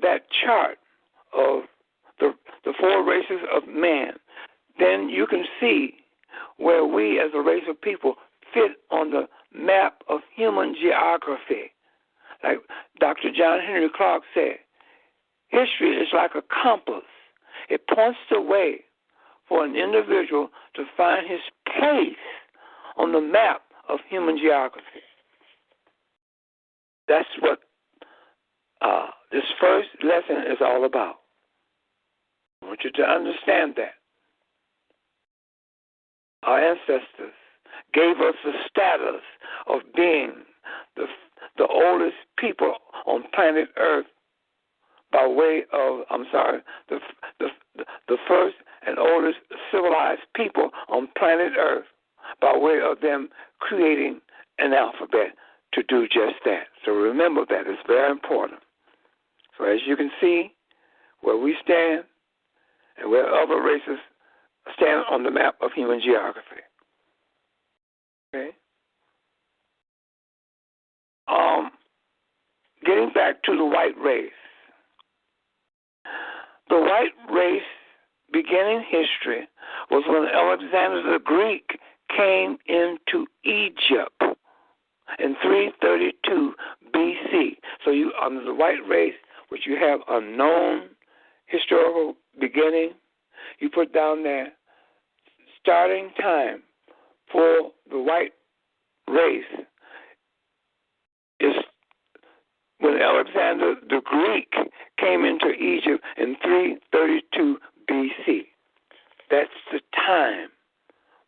that chart of the four races of man, then you can see where we as a race of people fit on the map of human geography. Like Dr. John Henry Clark said, history is like a compass. It points the way for an individual to find his place on the map of human geography. That's what this first lesson is all about. I want you to understand that. Our ancestors gave us the status of being the oldest people on planet Earth by way of, the first and oldest civilized people on planet Earth by way of them creating an alphabet to do just that. So remember that. It's very important. So as you can see, where we stand and where other races stand on the map of human geography. Okay? Getting back to the white race. The white race beginning history was when Alexander the Greek came into Egypt in 332 BC. So you, under the white race, which you have a known historical beginning, you put down there starting time for the white race is when Alexander the Greek came into Egypt in 332 BC. That's the time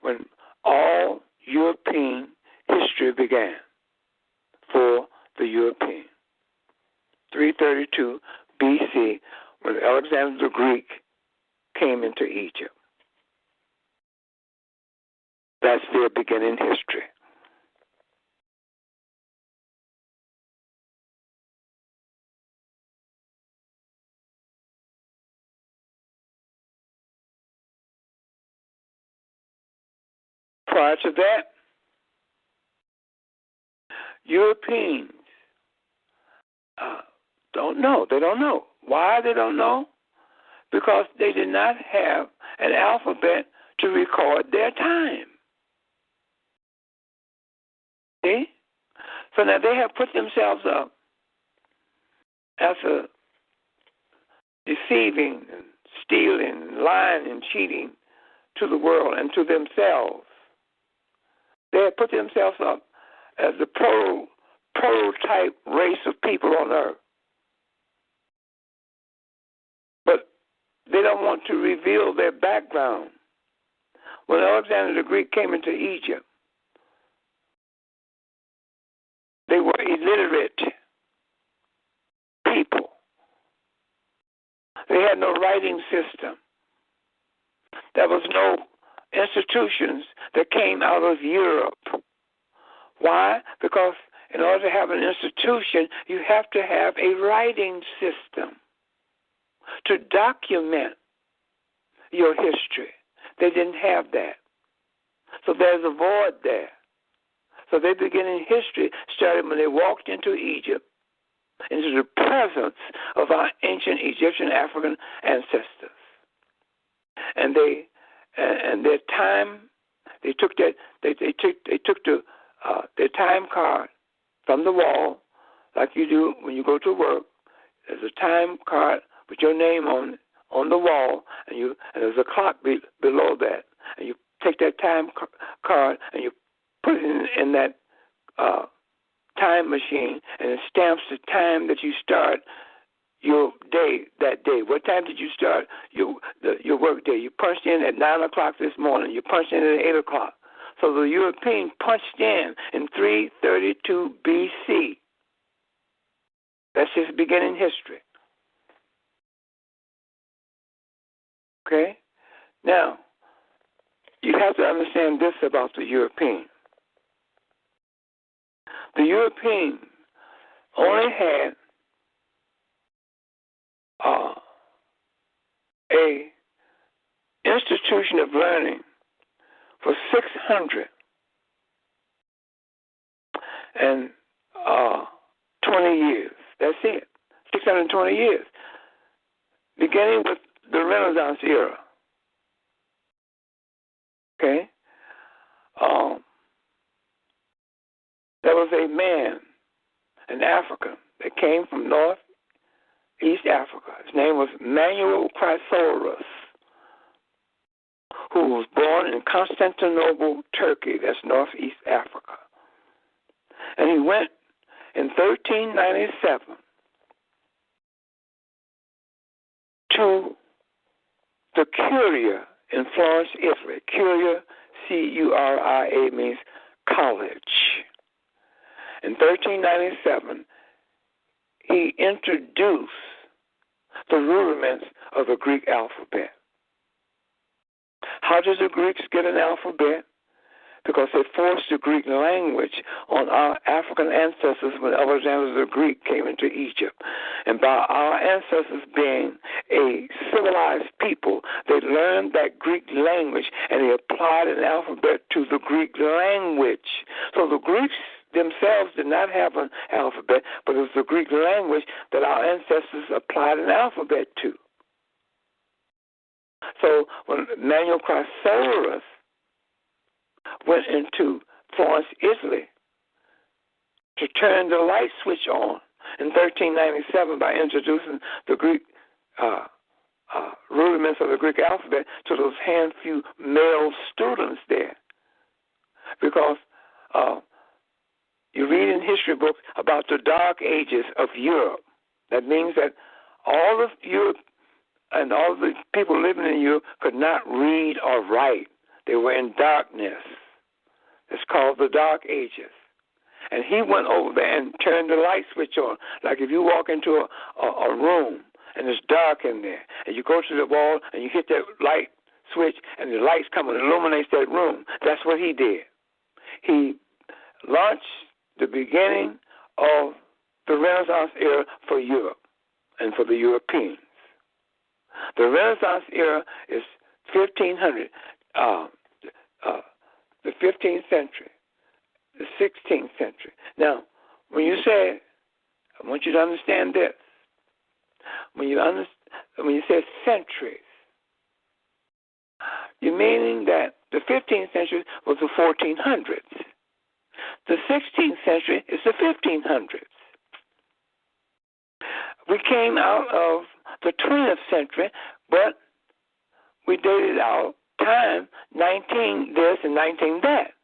when all European history began for the European. 332 BC, when Alexander the Greek came into Egypt. That's their beginning history. Prior to that, Europeans don't know. They don't know. Why they don't know? Because they did not have an alphabet to record their time. See? So now they have put themselves up as a deceiving, and stealing, lying, and cheating to the world and to themselves. They have put themselves up as the prototype race of people on earth. But they don't want to reveal their background. When Alexander the Greek came into Egypt, they were illiterate people. They had no writing system. There was no institutions that came out of Europe. Why? Because in order to have an institution, you have to have a writing system to document your history. They didn't have that. So there's a void there. So their beginning history started when they walked into Egypt, into the presence of our ancient Egyptian African ancestors. And their time, they took their time card from the wall, like you do when you go to work. There's a time card with your name on the wall, and there's a clock below that, and you take that time card and you put it in that time machine, and it stamps the time that you start your day that day. What time did you start your work day? You punched in at 9 o'clock this morning. You punched in at 8 o'clock. So the European punched in 332 BC. That's his beginning history. Okay? Now, you have to understand this about the European. The European only had a institution of learning for 620 years. That's it. 620 years. Beginning with the Renaissance era. Okay? There was a man, an African, that came from Northeast Africa. His name was Manuel Chrysaorus, who was born in Constantinople, Turkey. That's Northeast Africa. And he went in 1397 to the Curia in Florence, Italy. Curia, C-U-R-I-A, means college. In 1397, he introduced the rudiments of the Greek alphabet. How did the Greeks get an alphabet? Because they forced the Greek language on our African ancestors when Alexander the Greek came into Egypt. And by our ancestors being a civilized people, they learned that Greek language and they applied an alphabet to the Greek language. So the Greeks themselves did not have an alphabet, but it was the Greek language that our ancestors applied an alphabet to. So when Manuel Chrysaorus went into Florence, Italy, to turn the light switch on in 1397 by introducing the Greek rudiments of the Greek alphabet to those few male students there. Because you read in history books about the dark ages of Europe. That means that all of Europe and all of the people living in Europe could not read or write. They were in darkness. It's called the Dark Ages. And he went over there and turned the light switch on. Like if you walk into a room and it's dark in there, and you go to the wall and you hit that light switch and the lights come and illuminates that room. That's what he did. He launched the beginning of the Renaissance era for Europe and for the Europeans. The Renaissance era is 1500, the 15th century, the 16th century. Now, when you say, I want you to understand this. When you say centuries, you're meaning that the 15th century was the 1400s. The 16th century is the 1500s. We came out of the 20th century, but we dated our time 19 this and 19 that.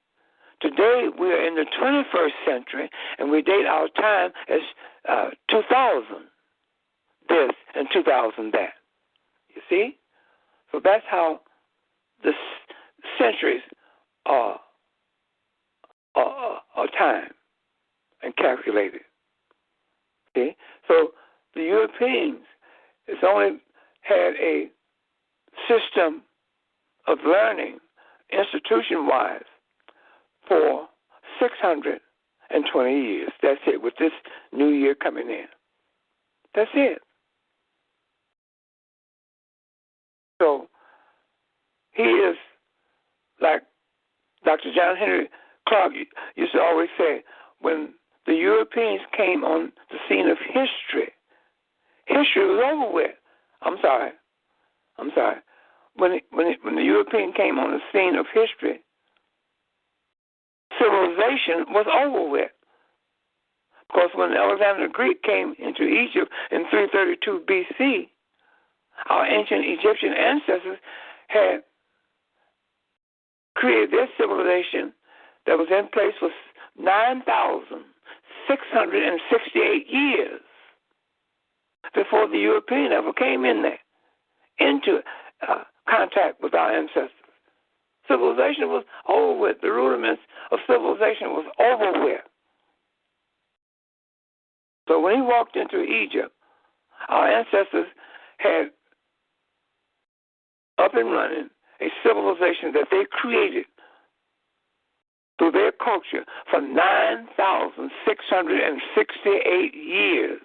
Today we are in the 21st century, and we date our time as 2000 this and 2000 that. You see? So that's how the centuries are time and calculated. See? So the Europeans has only had a system of learning, institution-wise, for 620 years. That's it, with this new year coming in. That's it. So he is like Dr. John Henry Clark used to always say, when the Europeans came on the scene of history was over with. I'm sorry. When the European came on the scene of history, civilization was over with. Because when Alexander the Greek came into Egypt in 332 BC, our ancient Egyptian ancestors had created their civilization that was in place for 9,668 years before the European ever came in there into contact with our ancestors. Civilization was over with. The rudiments of civilization was over with. So when he walked into Egypt, our ancestors had up and running a civilization that they created through their culture for 9,668 years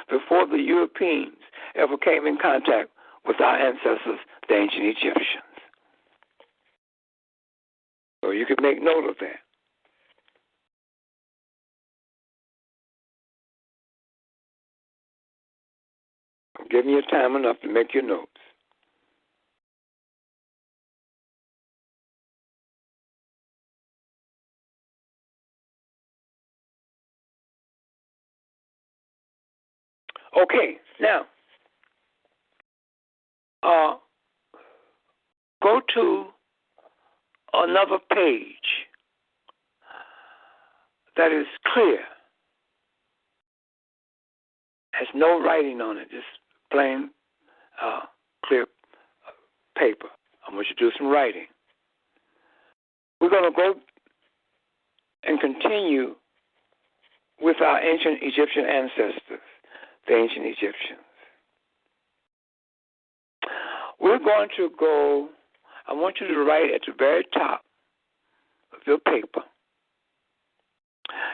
before the Europeans ever came in contact with our ancestors, the ancient Egyptians. So you can make note of that. I'm giving you time enough to make your notes. Okay, now, go to another page that is clear, has no writing on it, just plain clear paper. I want you to do some writing. We're going to go and continue with our ancient Egyptian ancestors, the ancient Egyptians. We're going to go, I want you to write at the very top of your paper.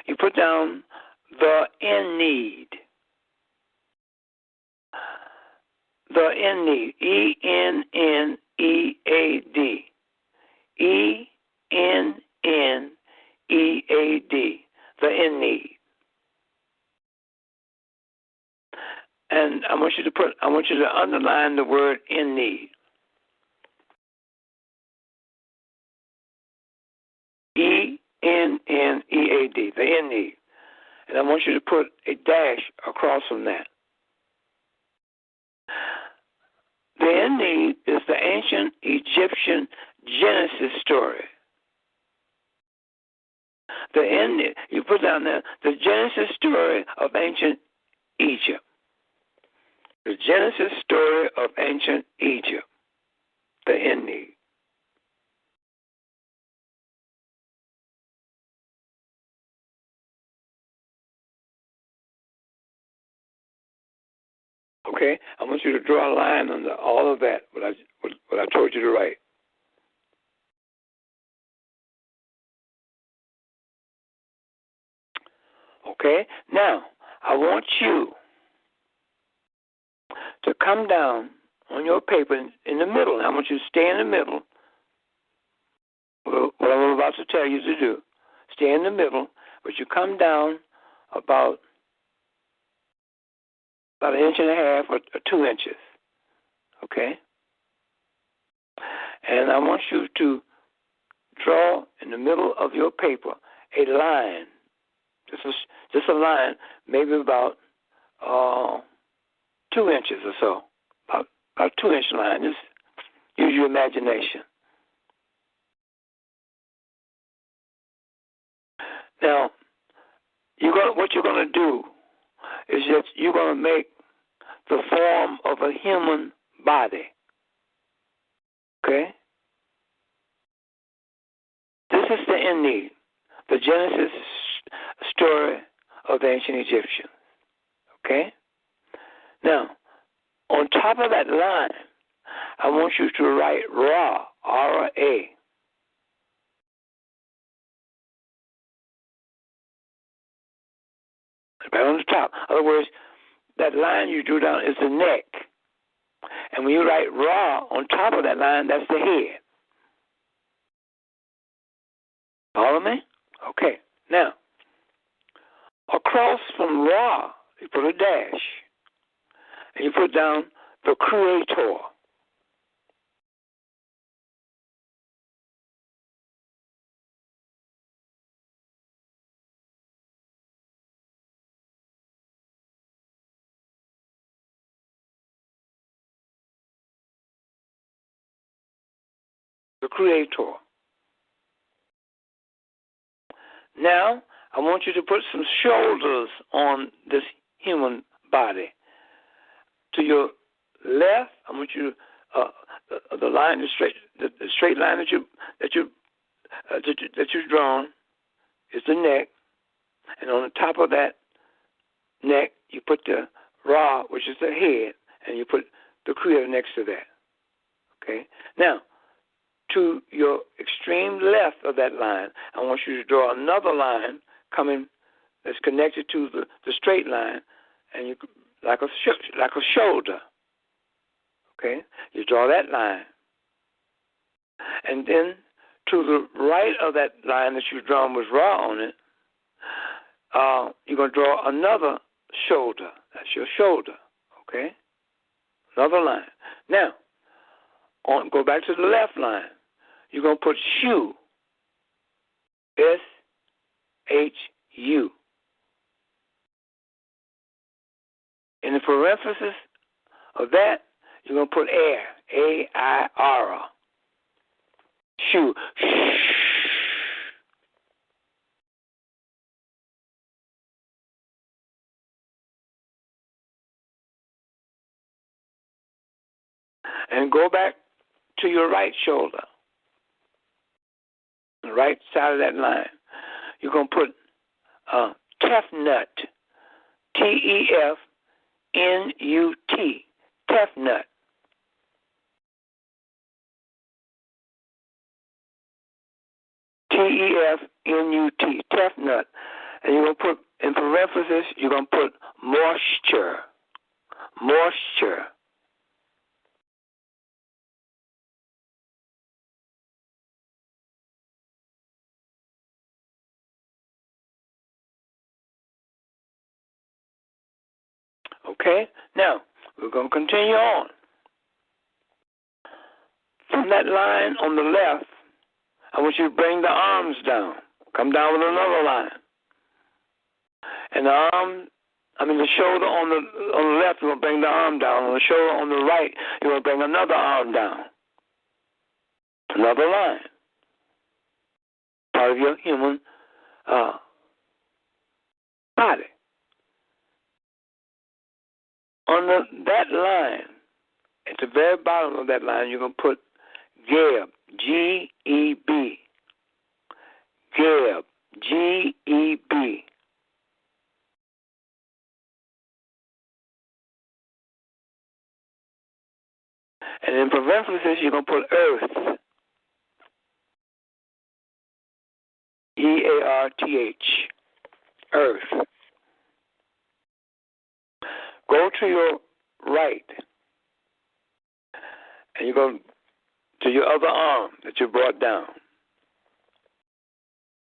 You put down the in need. The in need. E-N-N-E-A-D. E-N-N-E-A-D. The in need. And I want you to underline the word in need. E-N-N-E-A-D, the in need. and I want you to put a dash across from that. The in need is the ancient Egyptian Genesis story. The in need, you put down there, the Genesis story of ancient Egypt. The Genesis story of ancient Egypt. The in need. Okay, I want you to draw a line under all of that, what I told you to write. Okay, now I want you to come down on your paper in the middle. I want you to stay in the middle. What I'm about to tell you to do, stay in the middle, but you come down about an inch and a half or 2 inches, okay? And I want you to draw in the middle of your paper a line, just a line, maybe about 2 inches or so, about a 2-inch line. Just use your imagination. Now, what you're going to do is that you're going to make the form of a human body. Okay? This is the in need, the Genesis story of the ancient Egyptians. Okay? Now, on top of that line, I want you to write Ra, R-A. Right on the top. In other words, that line you drew down is the neck. And when you write Ra on top of that line, that's the head. Follow me? Okay. Now, across from Ra, you put a dash. And you put down the Creator. The Creator. Now, I want you to put some shoulders on this human body. To your left, I want you the line, the straight line that you've drawn is the neck, and on the top of that neck, you put the Ra, which is the head, and you put the Creator next to that. Okay. Now, to your extreme left of that line, I want you to draw another line coming that's connected to the straight line, and you like a shoulder. Okay, you draw that line, and then to the right of that line that you've drawn with Ra on it, you're going to draw another shoulder. That's your shoulder. Okay, another line. Now, go back to the left line. You're going to put Shu, S-H-U. In the parenthesis of that, you're going to put air, A-I-R. Shu. And go back to your right shoulder, the right side of that line. You're going to put Tefnut, T-E-F-N-U-T, Tefnut. T-E-F-N-U-T, Tefnut. And you're going to put, in parenthesis, you're going to put moisture. Moisture. Okay? Now, we're going to continue on. From that line on the left, I want you to bring the arms down. Come down with another line. And the shoulder on the left, you're going to bring the arm down. On the shoulder on the right, you're going to bring another arm down. Another line. Part of your human body. On that line, at the very bottom of that line, you're going to put Geb, G-E-B. Geb, G-E-B. And in parentheses, you're going to put Earth. E-A-R-T-H. Earth. Go to your right. And you go to your other arm that you brought down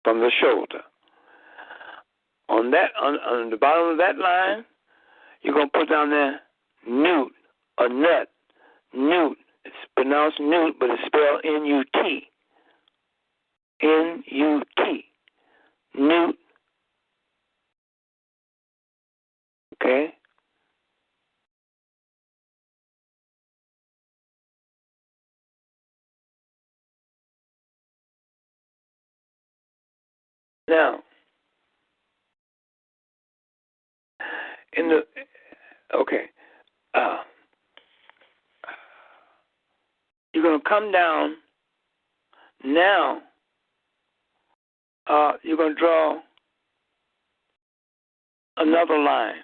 from the shoulder. On the bottom of that line, you're going to put down there Newt or Nut. Newt. It's pronounced Newt, but it's spelled N-U-T. N-U-T. Newt. Okay? Now, you're going to come down. Now, you're going to draw another line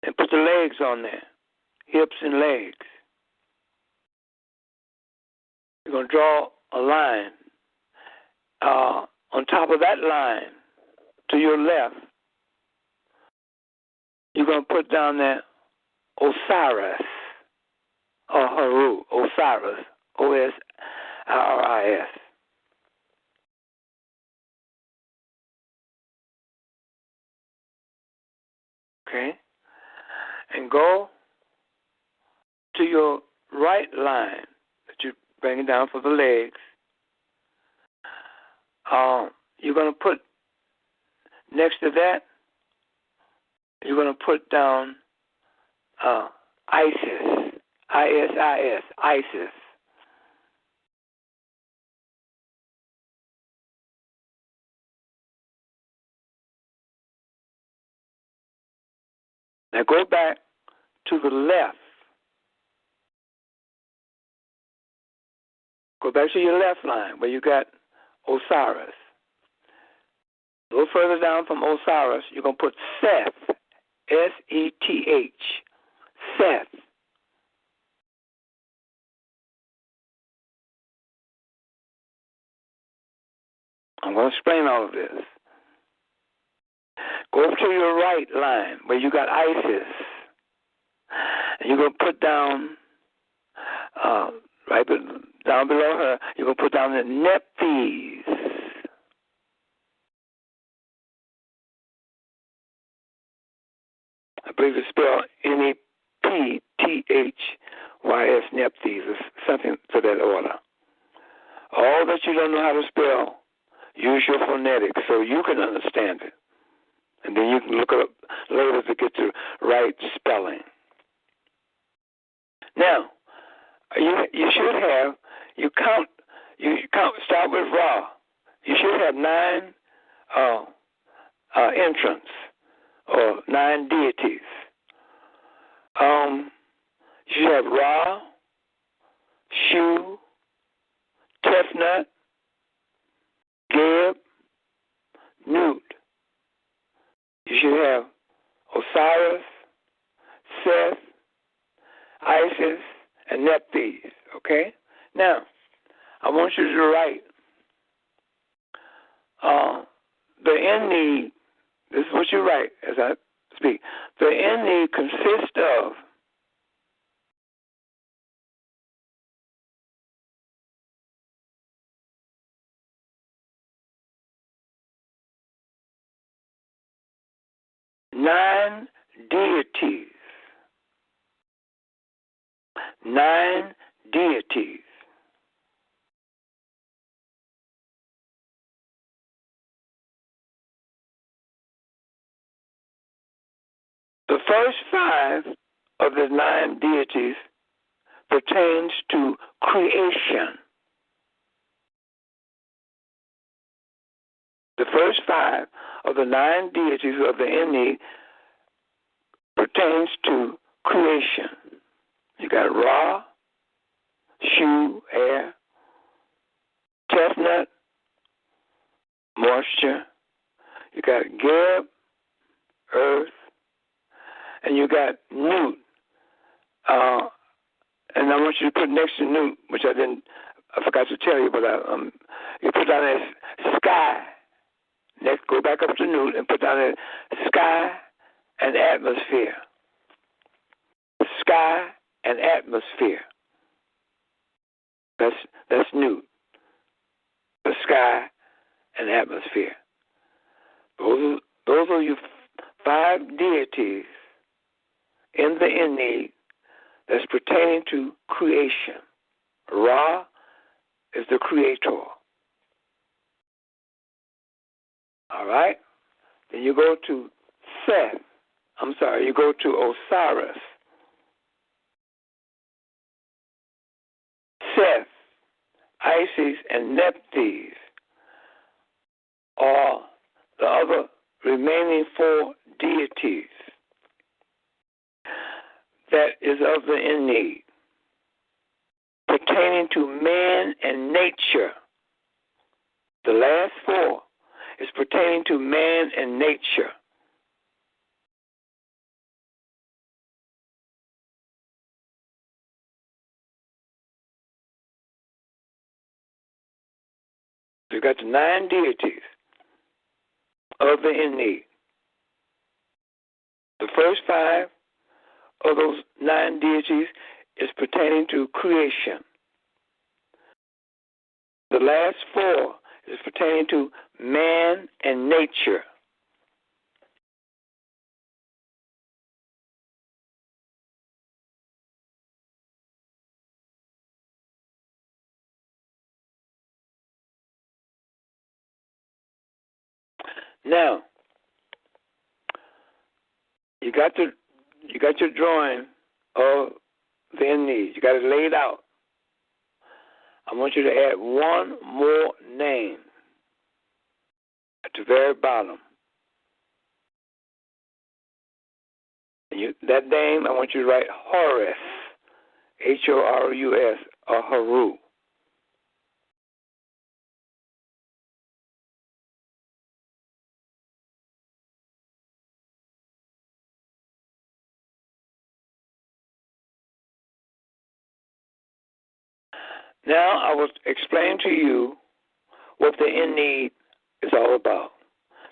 and put the legs on there, hips and legs. You're going to draw a line. On top of that line, to your left, you're going to put down there Osiris, or Haru, Osiris, O-S-I-R-I-S. Okay? And go to your right line that you bring it down for the legs. You're going to put, next to that, you're going to put down Isis, I-S-I-S, Isis. Now go back to the left. Go back to your left line where you got Osiris. A little further down from Osiris, you're going to put Seth, S-E-T-H, Seth. I'm going to explain all of this. Go to your right line where you got Isis. And you're going to put down, right down below her, you're going to put down the Nephthys. I believe it's spelled N-E-P-T-H-Y-S, Nephthys, or something to that order. All that you don't know how to spell, use your phonetics so you can understand it. And then you can look it up later to get the right spelling. Now, you should have, start with Ra. You should have 9 entrants or 9 deities. You should have Ra, Shu, Tefnut, Geb, Nut. You should have Osiris, Seth, Isis, and Nephthys. Okay? Now, I want you to write the N-need. This is what you write as I speak. The N-need consists of nine deities. 9 deities. first 5 of the 9 deities pertains to creation. The first 5 of the 9 deities of the Inni pertains to creation. You got Ra, Shu, air, Tefnut, moisture. You got Geb, earth, and you got Nut. And I want you to put next to Nut, which I forgot to tell you, but you put down as sky. Next, go back up to Nut and put down as sky and atmosphere. Sky and atmosphere. That's Nut. The sky and atmosphere. Those are your 5 deities in the Inni that's pertaining to creation. Ra is the creator. All right? Then you go to Seth. You go to Osiris. Seth, Isis, and Nephthys are the other remaining 4 deities that is of the Inni, pertaining to man and nature. The last 4 is pertaining to man and nature. You've got the 9 deities of the Inni. The first 5 of those 9 deities is pertaining to creation. The last 4 is pertaining to man and nature. Now, you got your drawing of the Inni. You got it laid out. I want you to add one more name at the very bottom. And that name, I want you to write Horus, Horus, or Haru. Now I will explain to you what the Inni is all about.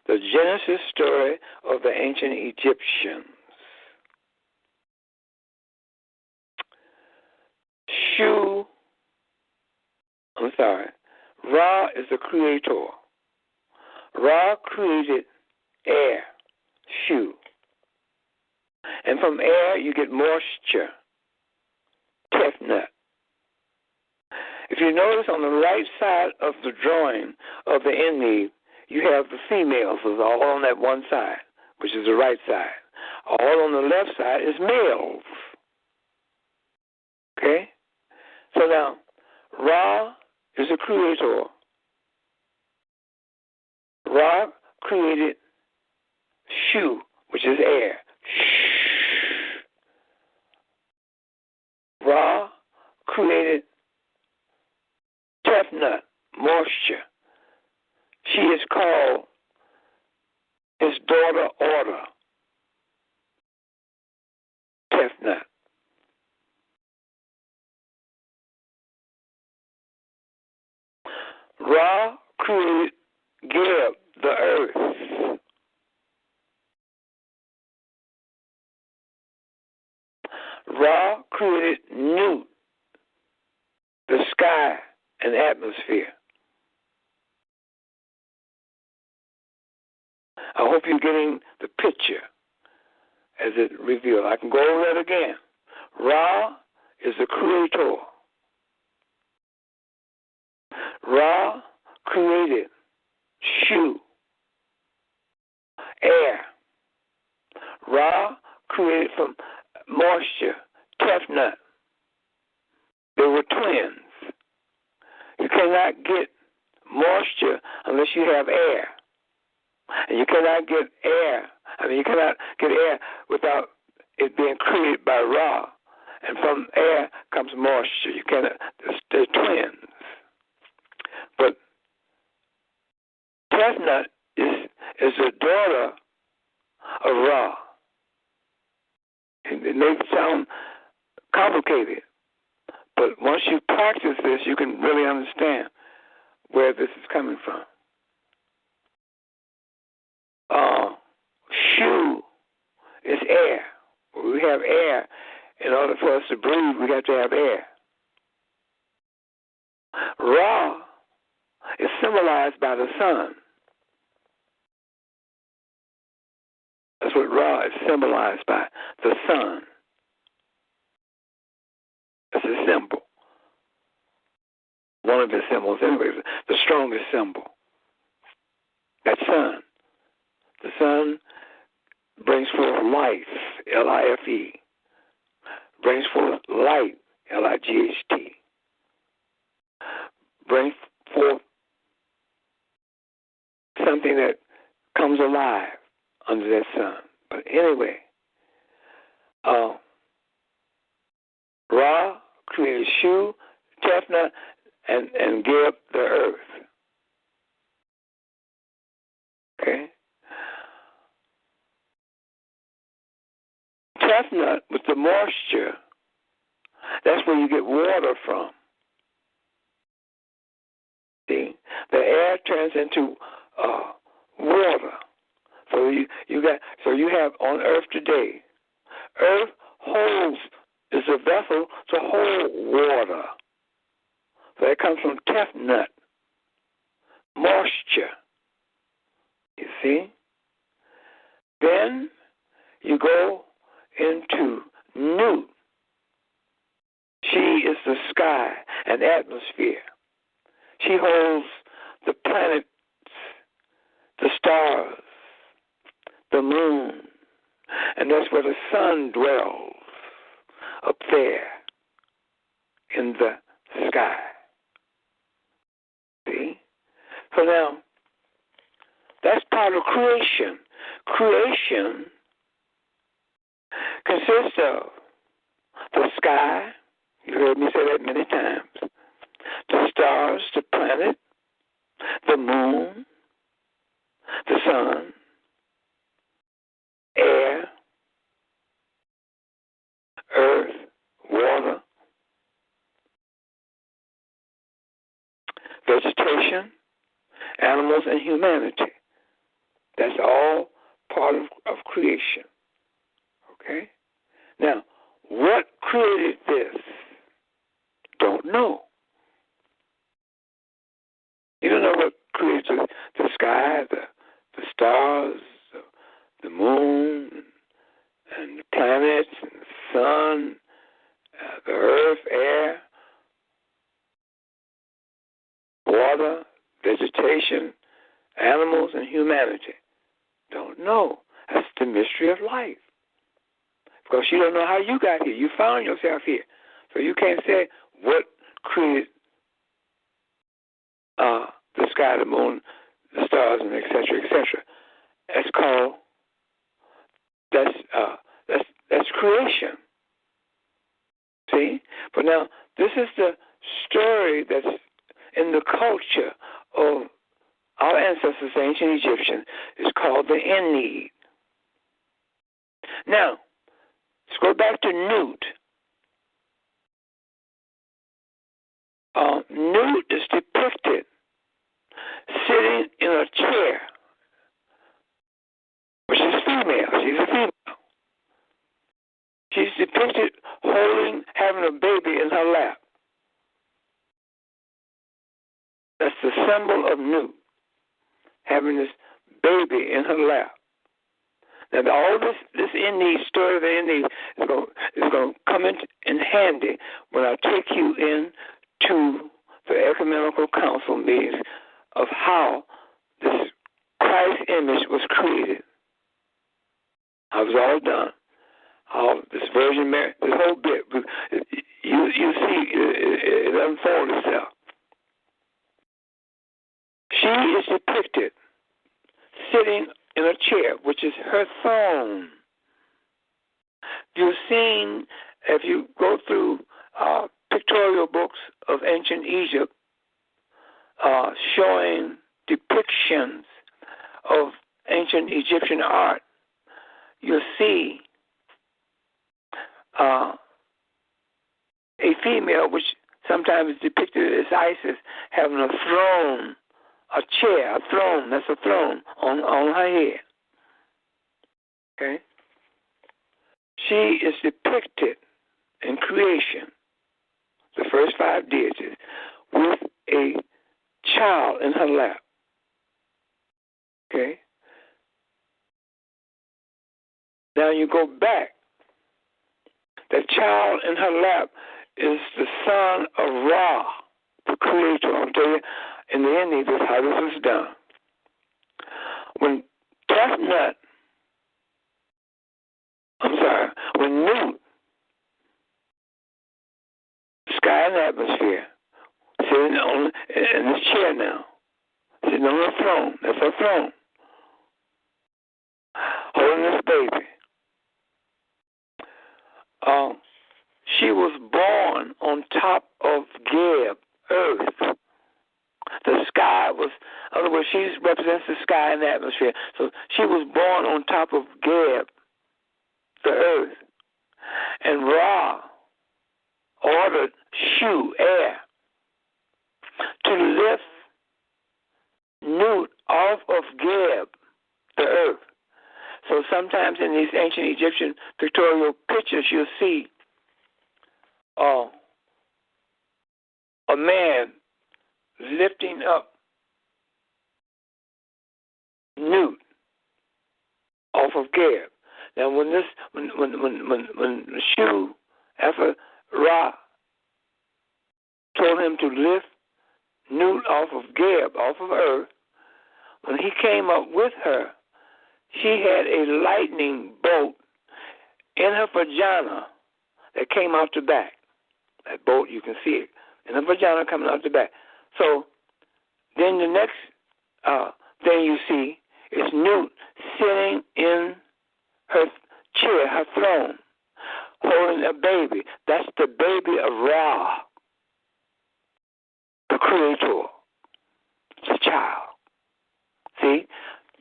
The Genesis story of the ancient Egyptians. Ra is the creator. Ra created air, Shu. And from air you get moisture, Tefnut. If you notice on the right side of the drawing of the Inni, you have the females all on that one side, which is the right side. All on the left side is males. Okay? So now, Ra is a creator. Ra created Shu, which is air. Ra created Tefnut, moisture. She is called his daughter Order, Tefnut. Ra created Geb, the earth. Ra created Nut, the sky and atmosphere. I hope you're getting the picture as it revealed. I can go over that again. Ra is the creator. Ra created Shu, air. Ra created from moisture, Tefnut. They were twins. You cannot get moisture unless you have air. And you cannot get air. You cannot get air without it being created by Ra. And from air comes moisture. You cannot. They're twins. But Tefnut is the daughter of Ra. It may sound complicated, but once you practice this, you can really understand where this is coming from. Shu is air. We have air. In order for us to breathe, we got to have air. Ra is symbolized by the sun. That's what Ra is symbolized by, the sun. That's a symbol. One of the symbols, anyway, the strongest symbol. That sun. The sun brings forth life, L-I-F-E. Brings forth light, L-I-G-H-T. Brings forth something that comes alive under that sun. But anyway, Ra created Shu, Tefnut, and gave up the earth. Okay? Tefnut, with the moisture, that's where you get water from. See? The air turns into water. So you have on earth today, earth is a vessel to hold water. So it comes from Tefnut, moisture. You see? Then you go into Nut. She is the sky and atmosphere. She holds the planets, the stars, the moon, and that's where the sun dwells, up there in the sky. See? So now, that's part of creation. Creation consists of the sky, you heard me say that many times, the stars, the planet, the moon, the sun, air, earth, water, vegetation, animals, and humanity. That's all part of creation. Okay? Now, what created this? Don't know. You don't know what created the sky, the stars, the moon, and the planets, and the sun, the earth, air, water, vegetation, animals, and humanity. Don't know. That's the mystery of life. Because you don't know how you got here. You found yourself here. So you can't say what created the sky, the moon, the stars, and et cetera, et cetera. That's called, that's creation. See? But now, this is the story that's in the culture of our ancestors, the ancient Egyptians. It's called the Ennead. Now, let's go back to Nut. Nut is depicted sitting in a chair, which is female. She's a female. She's depicted having a baby in her lap. That's the symbol of Nut, having this baby in her lap. Now, all this Ennead story of the Ennead is going to come in handy when I take you into the Ecumenical Council meetings of how Christ image was created. How it was all done. this Virgin Mary, this whole bit. You see, it unfolds itself. She is depicted sitting in a chair, which is her throne. You've seen, if you go through pictorial books of ancient Egypt, showing depictions of ancient Egyptian art, you'll see a female, which sometimes is depicted as Isis, having a throne, a chair, a throne. That's a throne on her head. Okay? She is depicted in creation, the first 5 deities, with a child in her lap. Okay? Now you go back. The child in her lap is the son of Ra, the creator. I'll tell you, in the ending, this is how this was done. When Newt, sky and atmosphere, sitting in this chair now, sitting on her throne, that's her throne, holding this baby. She was born on top of Geb, earth. The sky was, in other words, she represents the sky and the atmosphere. So she was born on top of Geb, the earth. And Ra ordered Shu, air, to lift Nut off of Geb, the earth. So sometimes in these ancient Egyptian pictorial pictures, you'll see a man lifting up Nut off of Geb. Now, when Shu, after Ra told him to lift Nut off of Geb, off of earth, when he came up with her, she had a lightning bolt in her vagina that came out the back. That bolt, you can see it in her vagina coming out the back. So then the next thing you see is Nut sitting in her chair, her throne, holding a baby. That's the baby of Ra, the creator, the child. See?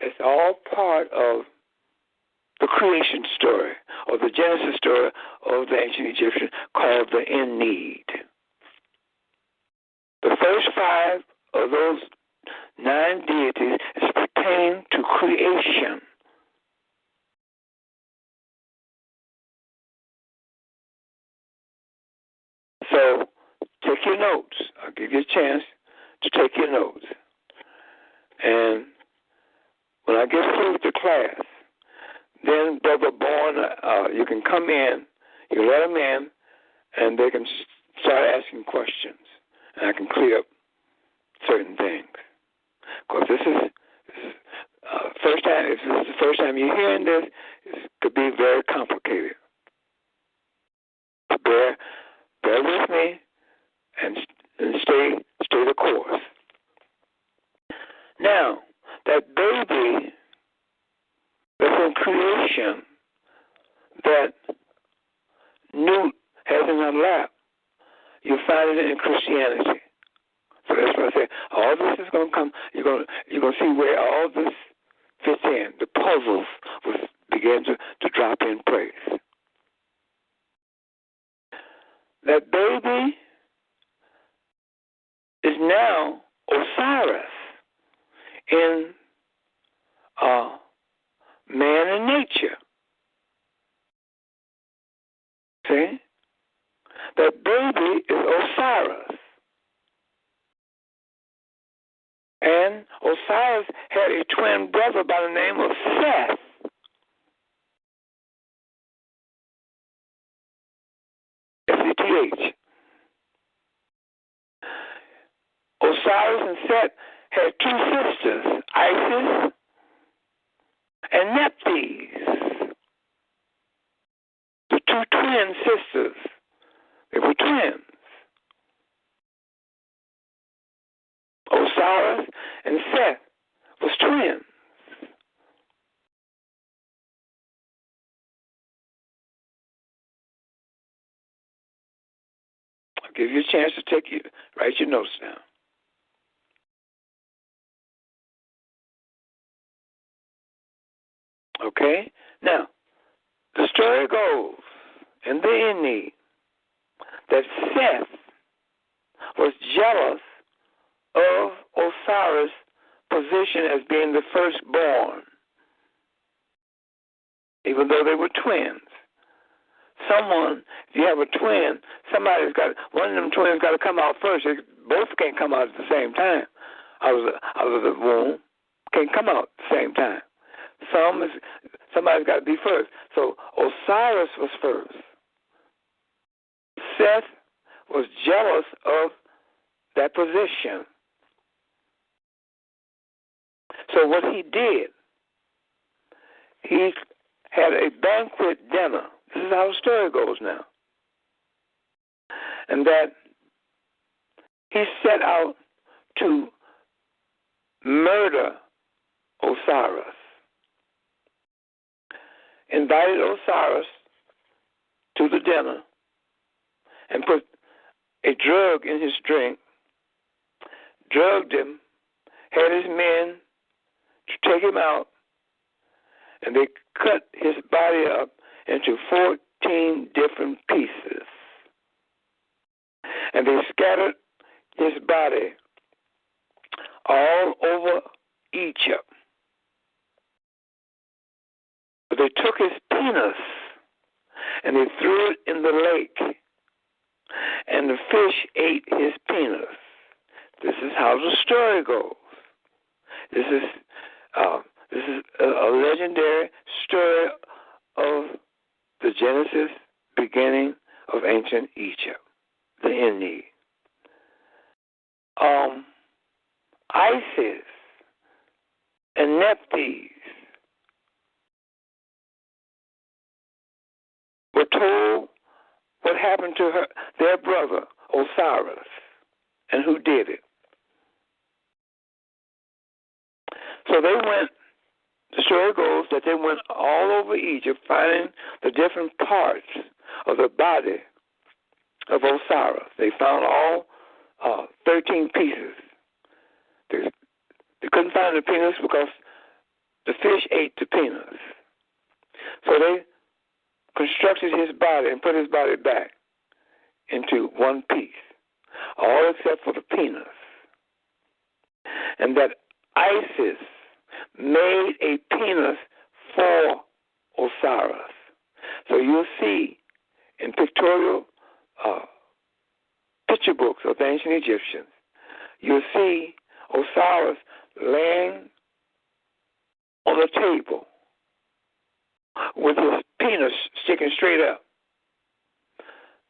It's all part of the creation story, or the Genesis story of the ancient Egyptian, called the Ennead. The first 5 of those 9 deities is pertaining to creation. So take your notes. I'll give you a chance to take your notes. And when I get through with the class, then Brother Bourne, you can come in, you let them in, and they can start asking questions. And I can clear up certain things. Because this is first time. If this is the first time you're hearing this, it could be very complicated. Bear with me and stay the course. Now, that baby that's in creation that Nut has in her lap, you find it in Christianity. So that's why I say all this is going to come. You're going to see where all this fits in. The puzzles will begin to drop in place. That baby is now Osiris in man and nature. See? That baby is Osiris. And Osiris had a twin brother by the name of Seth. S-E-T-H. Osiris and Seth had 2 sisters, Isis and Nephthys. two twin sisters. They were twins. Osiris and Seth was twins. I'll give you a chance to write your notes down. Okay? Now, the story goes in the Ennead that Seth was jealous of Osiris' position as being the firstborn, even though they were twins. If you have a twin, one of them twins got to come out first. Both can't come out at the same time out of the womb. Can't come out at the same time. Somebody's got to be first. So Osiris was first. Seth was jealous of that position. So what he did, he had a banquet dinner. This is how the story goes now. And that he set out to murder Osiris. Invited Osiris to the dinner and put a drug in his drink, drugged him, had his men to take him out, and they cut his body up into 14 different pieces. And they scattered his body all over Egypt. But they took his penis and they threw it in the lake, and the fish ate his penis. This is how the story goes. This is a legendary story of the Genesis beginning of ancient Egypt, the Ennead. Isis and Nephthys were told what happened to their brother Osiris and who did it. So they went. The story goes that they went all over Egypt finding the different parts of the body of Osiris. They found all 13 pieces. They couldn't find the penis because the fish ate the penis. So they constructed his body and put his body back into one piece, all except for the penis. And that Isis made a penis for Osiris. So you'll see in pictorial picture books of the ancient Egyptians, you'll see Osiris laying on a table with his penis sticking straight up.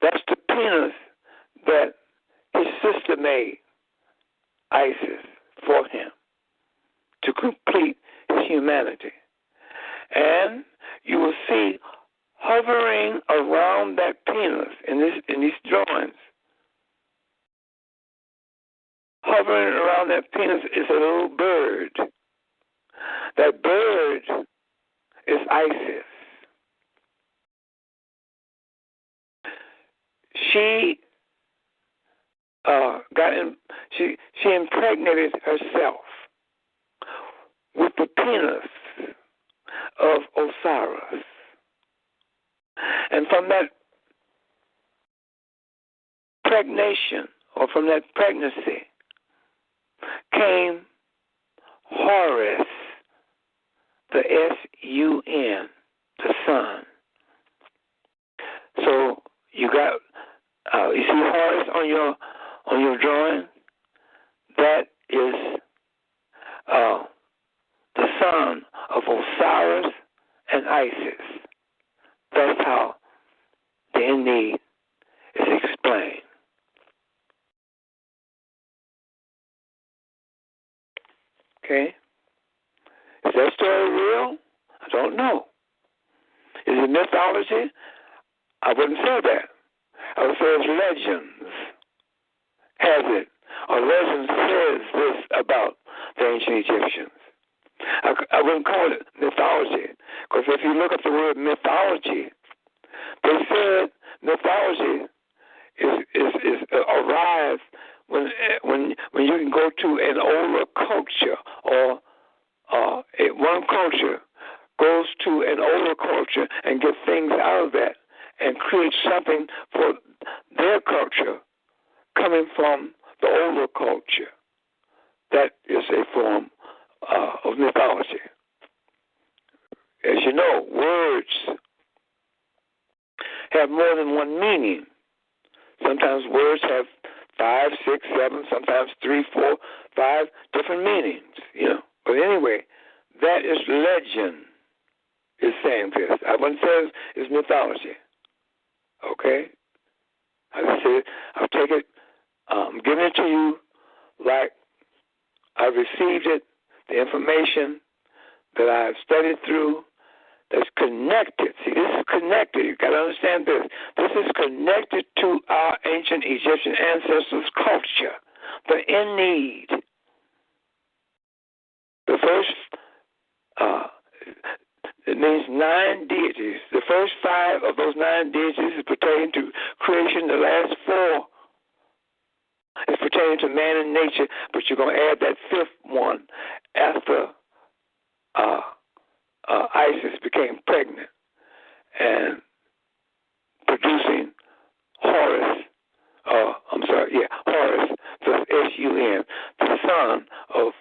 That's the penis that his sister made, Isis, for him to complete his humanity. And you will see hovering around that penis in these drawings, hovering around that penis is a little bird. That bird is Isis. She she impregnated herself with the penis of Osiris. And from that pregnation, or from that pregnancy, came Horus, the S-U-N, the sun. So you got, you see Horus on your drawing? That is the son of Osiris and Isis. That's how the Ennead is explained. Okay? Is that story real? I don't know. Is it mythology? I wouldn't say that. I would say it's legends. Has it? Or legend says this about the ancient Egyptians. I wouldn't call it mythology, because if you look up the word mythology, they said mythology is arrives when you can go to an older culture, or one culture goes to an older culture and get things out of that and create something for their culture coming from the older culture. That is a form of mythology. As you know, words have more than one meaning. Sometimes words have 5, 6, 7, sometimes 3, 4, 5 different meanings, But anyway, that is legend is saying this. I wouldn't say it's mythology. Okay? I said, I'll take it, giving it to you like I received it, the information that I've studied through, that's connected. See, this is connected. You've got to understand this. This is connected to our ancient Egyptian ancestors' culture. They're in need. The first, it means 9 deities. The first 5 of those 9 deities is pertaining to creation. The last 4 is pertaining to man and nature, but you're going to add that 5th one after Isis became pregnant and producing Horus, Horus, the S-U-N, the son of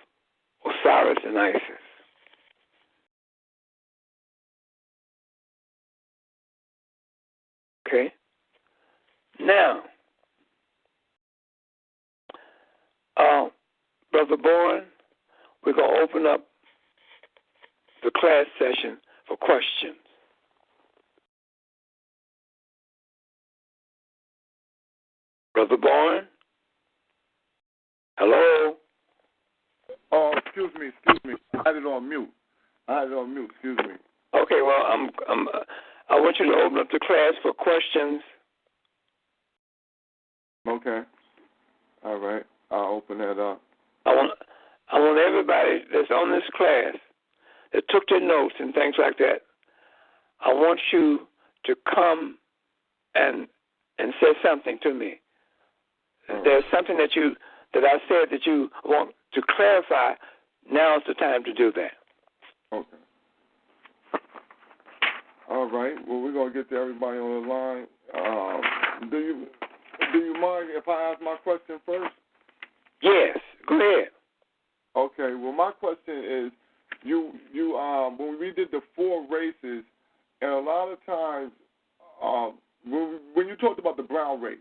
Osiris and Isis. Okay? Now, Brother Bourne, we're going to open up the class session for questions. Brother Bourne? Hello? Oh, excuse me. I had it on mute. Excuse me. Okay, well, I want you to open up the class for questions. Okay. All right. I'll open that up. I want everybody that's on this class that took their notes and things like that, I want you to come and say something to me. There's something that I said that you want to clarify. Now's the time to do that. Okay. All right. Well, we're gonna get to everybody on the line. Do you mind if I ask my question first? Yes. Go ahead. Okay. Well, my question is, you when we did the 4 races, and a lot of times when you talked about the brown race,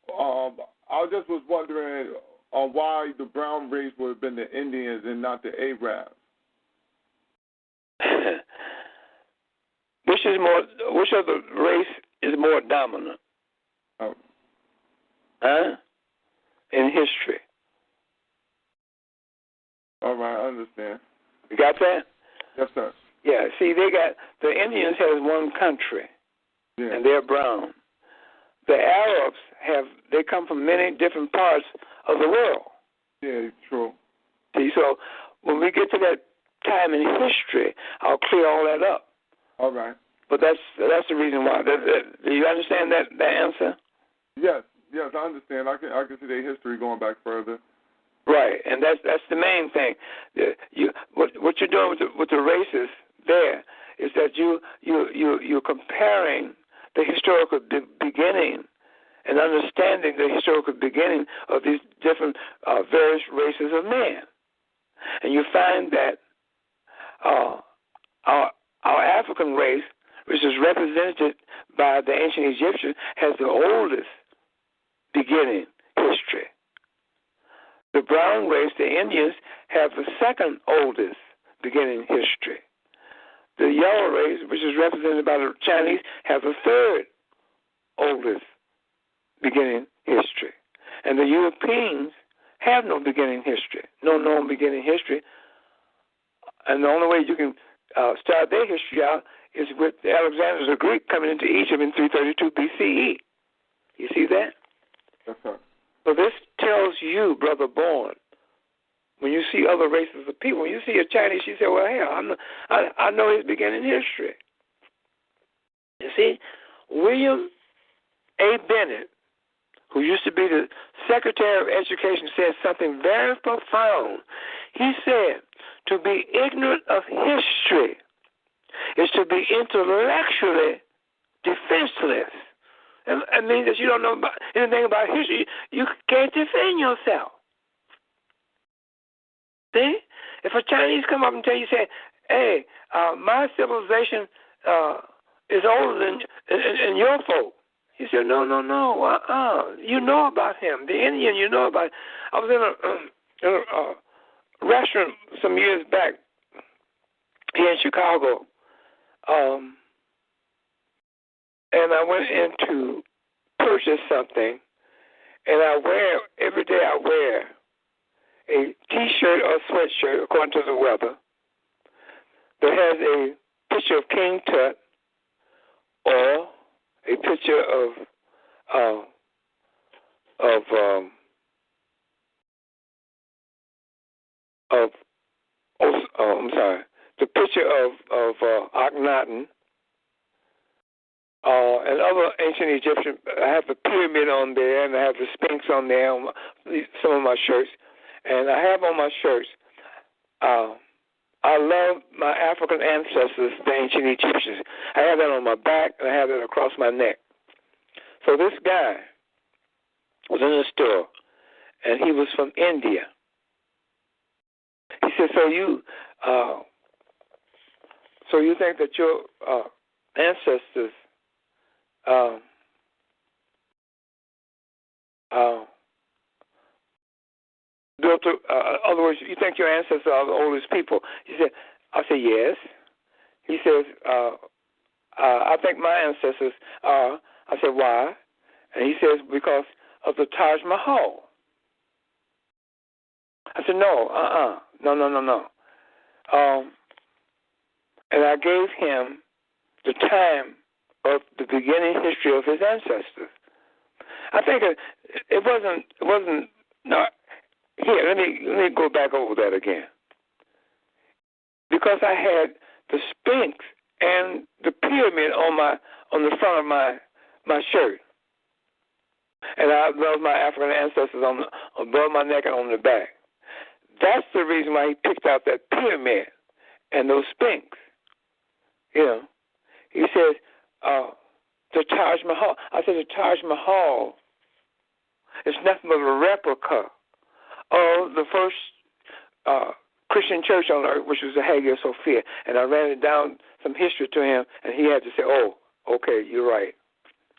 I just was wondering why the brown race would have been the Indians and not the Arabs. Which of the race is more dominant? In history. All right, I understand. You got that? Yes, sir. Yeah, see, the Indians has one country, and they're brown. The Arabs they come from many different parts of the world. Yeah, true. See, so when we get to that time in history, I'll clear all that up. All right. But that's the reason why. Do you understand that answer? Yes, I understand. I can see their history going back further. Right, and that's the main thing. What you're doing with the races there is that you're comparing the historical beginning and understanding the historical beginning of these different various races of man, and you find that our African race, which is represented by the ancient Egyptian, has the oldest beginning history. The brown race, the Indians, have the second oldest beginning history. The yellow race, which is represented by the Chinese, have the third oldest beginning history. And the Europeans have no beginning history, no known beginning history. And the only way you can start their history out is with Alexander the Greek coming into Egypt in 332 BCE. You see that? Yes, sir. So this tells you, Brother Bourne, when you see other races of people, when you see a Chinese, you say, well, hell, I know his beginning history. You see, William A. Bennett, who used to be the Secretary of Education, said something very profound. He said, to be ignorant of history is to be intellectually defenseless. And it means that you don't know anything about history. You can't defend yourself. See? If a Chinese come up and tell you, say, hey, my civilization is older than your folk. He said, no. You know about him. The Indian, you know about him. I was in a restaurant some years back here in Chicago, and I went in to purchase something, and every day I wear a T-shirt or sweatshirt according to the weather that has a picture of King Tut or a picture the picture of Akhenaten and other ancient Egyptian. I have the pyramid on there, and I have the Sphinx on there on some of my shirts. And I have on my shirts, I love my African ancestors, the ancient Egyptians. I have that on my back, and I have that across my neck. So this guy was in the store, and he was from India. He said, so you think that your ancestors built, in other words, you think your ancestors are the oldest people? He said, I said, yes. He says, I think my ancestors are. I said, why? And he says, because of the Taj Mahal. I said, no. And I gave him the time of the beginning history of his ancestors. I think it wasn't. No. Here, let me go back over that again. Because I had the Sphinx and the pyramid on the front of my shirt, and I love my African ancestors above my neck and on the back. That's the reason why he picked out that pyramid and those Sphinx. You know, he says the Taj Mahal. I said the Taj Mahal is nothing but a replica of the first Christian church on earth, which was the Hagia Sophia. And I ran it down some history to him, and he had to say, oh, okay, you're right.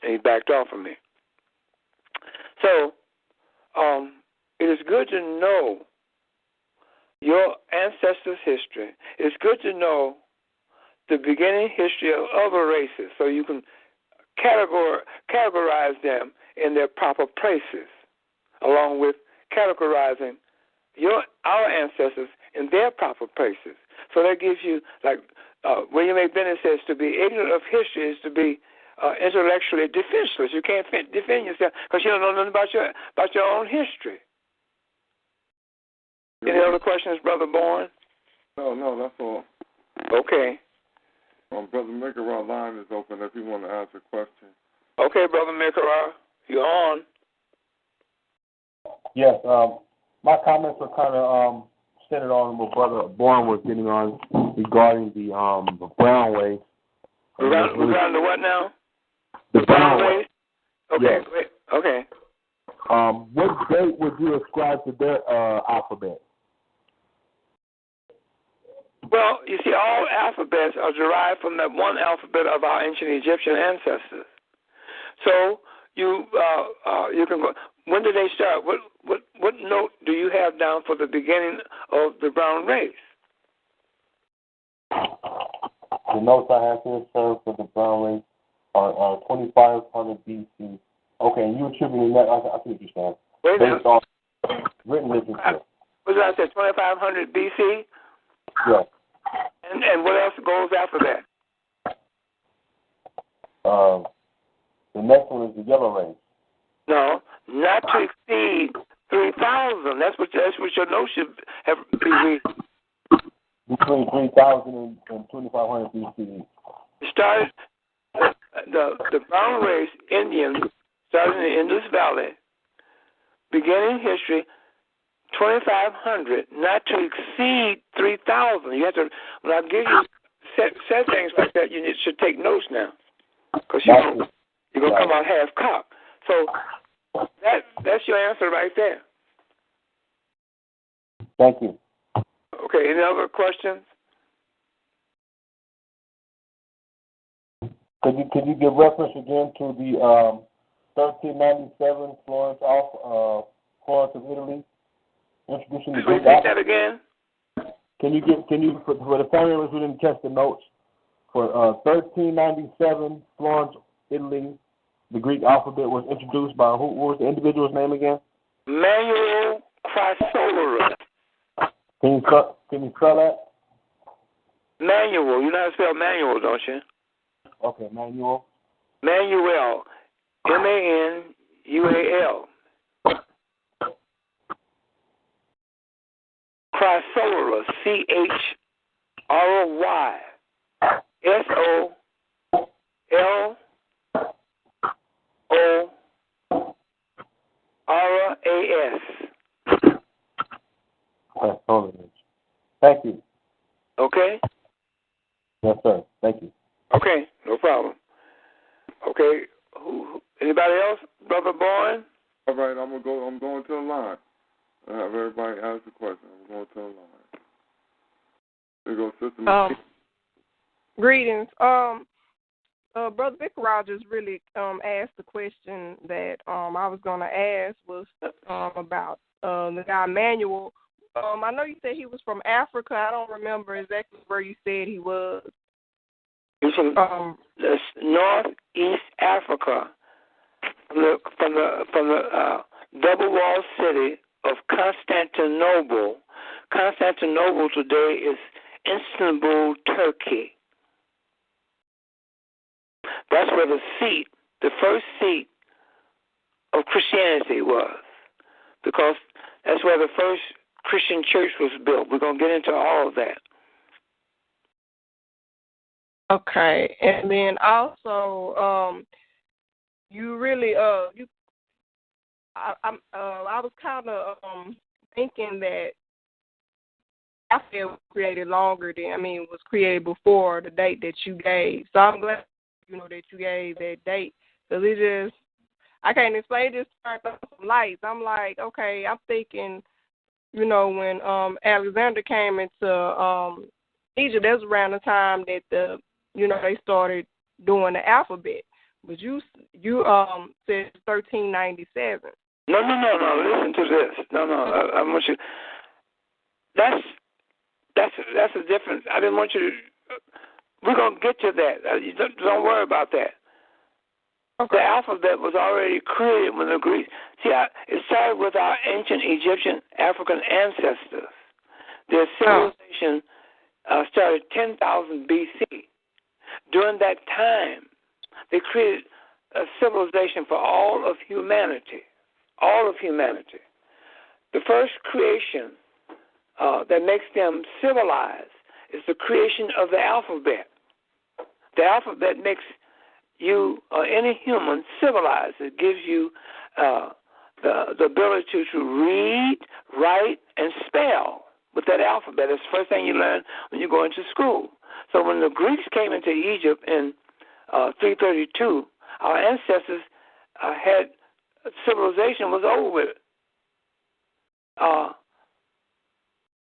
And he backed off of me. So it is good to know your ancestors' history. It's good to know the beginning history of other races so you can categorize them in their proper places, along with categorizing our ancestors in their proper places. So that gives you, like William A. Bennett says, to be ignorant of history is to be intellectually defenseless. You can't defend yourself because you don't know nothing about your own history. Any other questions, Brother Bourne? No, that's all. Okay. Brother Mikara, line is open if you want to ask a question. Okay, Brother Mikara, you're on. Yes, my comments are kind of centered on what Brother Bourne was getting on regarding the Brown Way. Regarding the what now? The Brown Way? Okay, yes. Great. Okay. What date would you ascribe to their alphabet? Well, you see, all alphabets are derived from that one alphabet of our ancient Egyptian ancestors. So you can go. When did they start? What note do you have down for the beginning of the Brown race? The notes I have here, sir, for the Brown race are 2500 BC. Okay, and you attributing that? I see what you're saying. Wait a minute. Written literature. What did I say? 2500 BC. Yes. And what else goes after that? The next one is the yellow race. No, not to exceed 3,000. That's what your note should have be. Between 3,000 and 2,500 BCE. Started the brown race Indians started in the Indus Valley, beginning history 2,500, not to exceed 3,000. You have to. When I give you set things like that, you should take notes now, because you're gonna come out half cocked. So that's your answer right there. Thank you. Okay. Any other questions? Could you give reference again to the 1397 Florence of Italy, introducing the Greek alphabet? Repeat that again. Can you for the family members who didn't catch the notes, for 1397 Florence, Italy, the Greek alphabet was introduced by who? What was the individual's name again? Manuel Chrysalis. Can you spell that? Manuel. You know how to spell manual, don't you? Okay, Manuel. Manuel. Manual. Chrysalis. CHROY. SOLORAS. Thank you. Okay? Yes, sir. Thank you. Okay, no problem. Okay, anybody else? Brother Bourne? All right, I'm going to the line. I have everybody ask a question. I'm going to the line. There you go, Sister. Greetings. Brother Vicar Rogers really asked the question that I was going to ask was about the guy Manuel. I know you said he was from Africa. I don't remember exactly where you said he was. He's from northeast Africa, from the double-walled city of Constantinople. Constantinople today is Istanbul, Turkey. That's where the first seat of Christianity was, because that's where the first Christian church was built. We're going to get into all of that. Okay, and then also, you really, I was kind of thinking that alphabet was created was created before the date that you gave. So I'm glad that you gave that date, because I can't explain, it just turned on some lights. I'm like, okay, I'm thinking, when Alexander came into Egypt, that's around the time that they started doing the alphabet. But you said 1397. No. Listen to this. No. I want you. That's a difference. I didn't want you to. We're gonna get to that. Don't worry about that. Okay. The alphabet was already created when the Greeks. It started with our ancient Egyptian African ancestors. Their civilization started 10,000 BC. During that time, they created a civilization for all of humanity. All of humanity. The first creation that makes them civilized is the creation of the alphabet. The alphabet makes you or any human civilized. It gives you the ability to read, write, and spell with that alphabet. It's the first thing you learn when you go into school. So when the Greeks came into Egypt in 332, our ancestors had civilization was over with.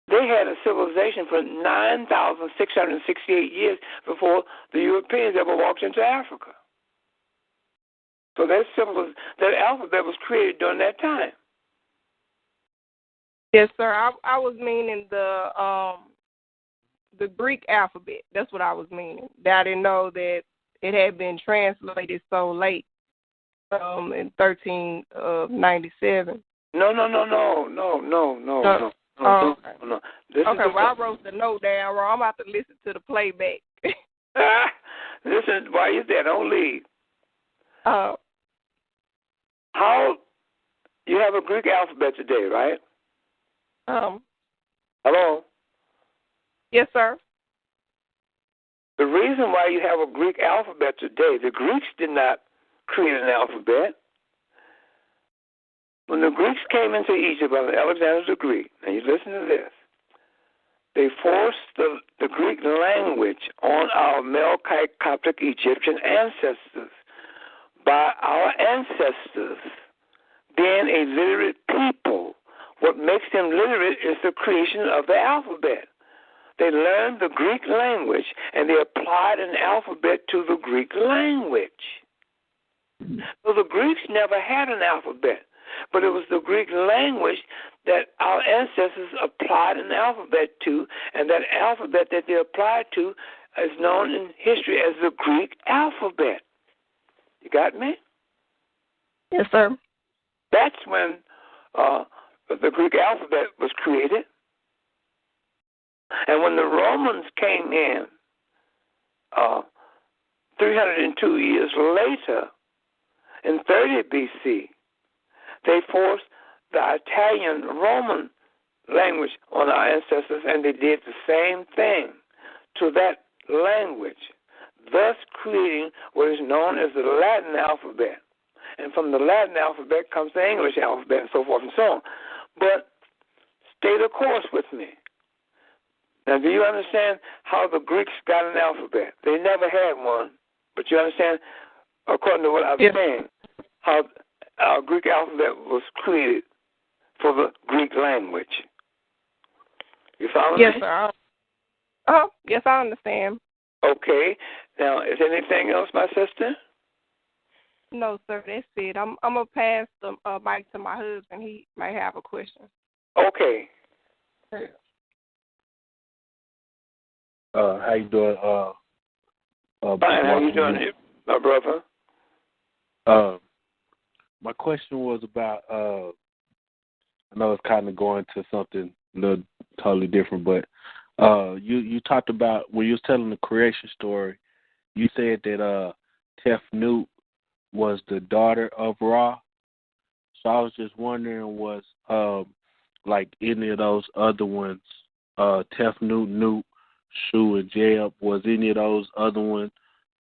They had a civilization for 9,668 years before the Europeans ever walked into Africa. So that alphabet was created during that time. Yes, sir. I was meaning the Greek alphabet. That's what I was meaning. I didn't know that it had been translated so late, in 1397. No. Okay, well, I wrote the note down wrong. I'm about to listen to the playback. Listen, while you're there, don't leave. Oh. How you have a Greek alphabet today, right? Hello? Yes, sir. The reason why you have a Greek alphabet today, the Greeks did not create an alphabet. When the Greeks came into Egypt under Alexander the Greek, now you listen to this, they forced the Greek language on our Melkite Coptic Egyptian ancestors. By our ancestors being a literate people, what makes them literate is the creation of the alphabet. They learned the Greek language, and they applied an alphabet to the Greek language. So the Greeks never had an alphabet, but it was the Greek language that our ancestors applied an alphabet to, and that alphabet that they applied to is known in history as the Greek alphabet. You got me? Yes, sir. That's when the Greek alphabet was created. And when the Romans came in 302 years later, in 30 BC, they forced the Italian Roman language on our ancestors, and they did the same thing to that language, thus creating what is known as the Latin alphabet. And from the Latin alphabet comes the English alphabet, and so forth and so on. But stay the course with me. Now, do you understand how the Greeks got an alphabet? They never had one. But you understand, according to what I'm saying, how our Greek alphabet was created for the Greek language. You follow me? Yes, sir. Yes, I understand. Okay. Now, is there anything else, my sister? No, sir, that's it. I'm going to pass the mic to my husband. He might have a question. Okay. How you doing? Fine. How you doing, my brother? My question was about, I know it's kind of going to something a little totally different, but you talked about, when you was telling the creation story, you said that Tefnut was the daughter of Ra. So I was just wondering, was like any of those other ones, Tefnut, Nut, Shu, and Jeb, was any of those other ones,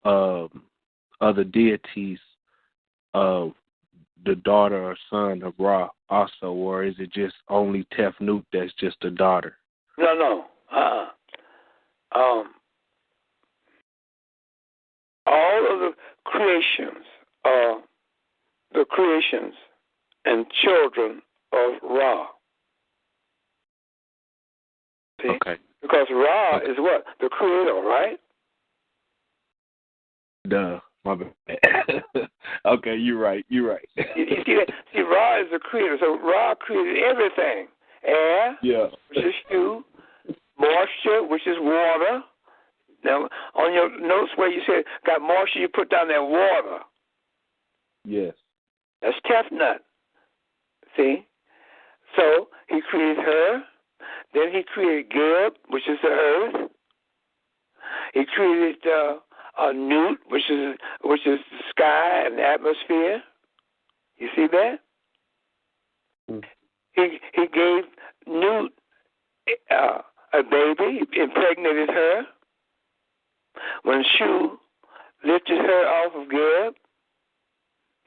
other deities of the daughter or son of Ra also, or is it just only Tefnut that's just a daughter? No. All of the creations are the creations and children of Ra. See? Okay. Because Ra is what? The creator, right? Duh. My bad. Okay, you're right. You see that? See, Ra is the creator. So Ra created everything. Air, which is dew, moisture, which is water. Now, on your notes where you said got moisture, you put down there water. Yes. That's Tefnut. See? So he created her. Then he created Geb, which is the earth. He created Nut, which is the sky and the atmosphere. You see that? He gave Nut a baby, impregnated her. When Shu lifted her off of Geb,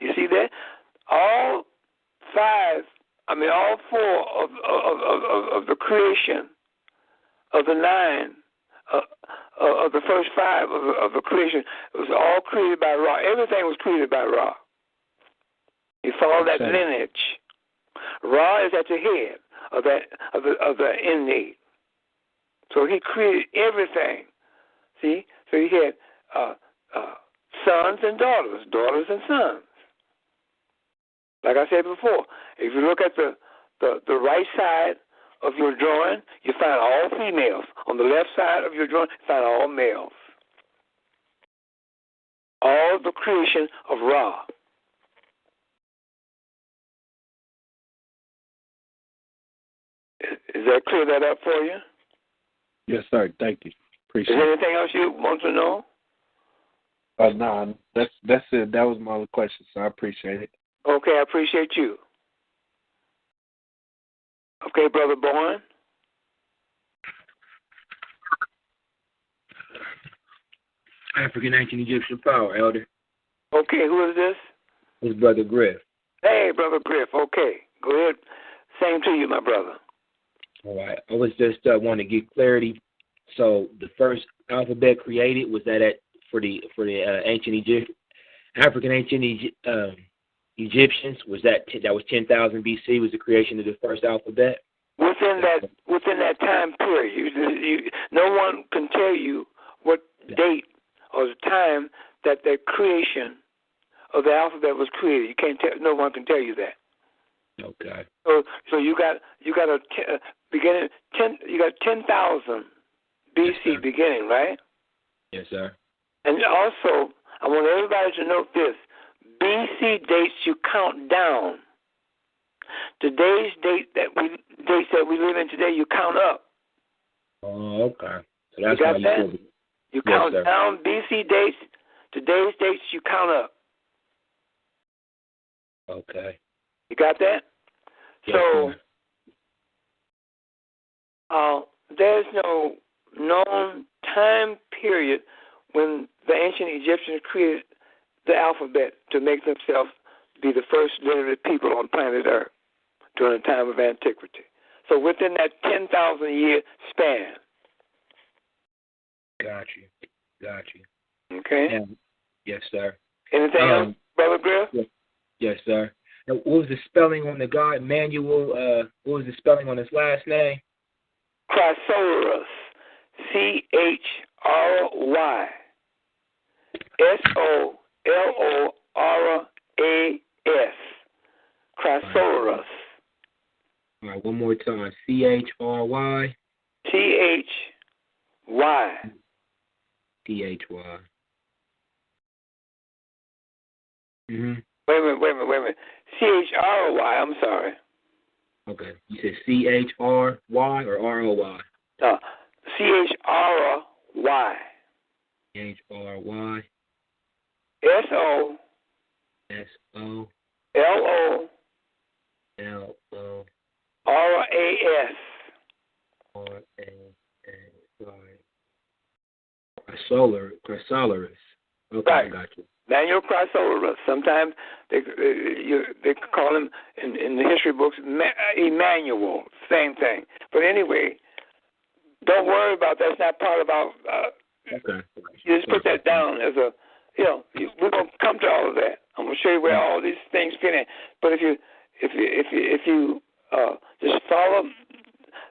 you see that? All four of the creation of the nine, of the first five of the creation, it was all created by Ra. Everything was created by Ra. You follow that lineage. Ra is at the head of the innate. So he created everything. See? So he had sons and daughters and sons. Like I said before, if you look at the right side of your drawing, you find all females. On the left side of your drawing, you find all males. All the creation of Ra. Is that clear that up for you? Yes, sir. Thank you. Appreciate Is there anything else you want to know? No, that's it. That was my other question, so I appreciate it. Okay, I appreciate you. Okay, Brother Bourne. African Ancient Egyptian Power, Elder. Okay, who is this? It's Brother Griff. Hey, Brother Griff. Okay, go ahead. Same to you, my brother. All right. I was just wanting to get clarity. So the first alphabet created, was that for the ancient Egypt, African ancient Egyptians? Was that was 10,000 BC? Was the creation of the first alphabet? Within that time period, no one can tell you what date or the time that the creation of the alphabet was created. You can't tell. No one can tell you that. Okay. So you got a beginning 10. You got 10,000 BC yes, beginning, right? Yes, sir. And also, I want everybody to note this: BC dates you count down. Today's dates that we live in today, you count up. Oh, okay. So that's you got how that? You count down BC dates. Today's dates you count up. Okay. You got that? Yes, so there's no known time period when the ancient Egyptians created the alphabet to make themselves be the first literate people on planet Earth during the time of antiquity. So within that 10,000 year span. Got you. Okay. And, yes, sir. Anything else, Brother Griff? Yes, sir. Now, what was the spelling on the guy, Manuel? What was the spelling on his last name? Chrysaorus. Chry. Solorus. Chrysaorus. All right, one more time. Chry. Thy. Thy. Mm-hmm. Wait a minute. Chry. I'm sorry. Okay. You said Chry or ROY? Chry. Chry. SO. LO. Chrysaorus. Okay, right. I got you. Manuel Chrysaorus. Sometimes they call him in the history books Emmanuel. Same thing. But anyway, don't worry about that. It's not part of our. Okay. You just put that down as a. We're gonna come to all of that. I'm gonna show you where all these things fit in. But if you just follow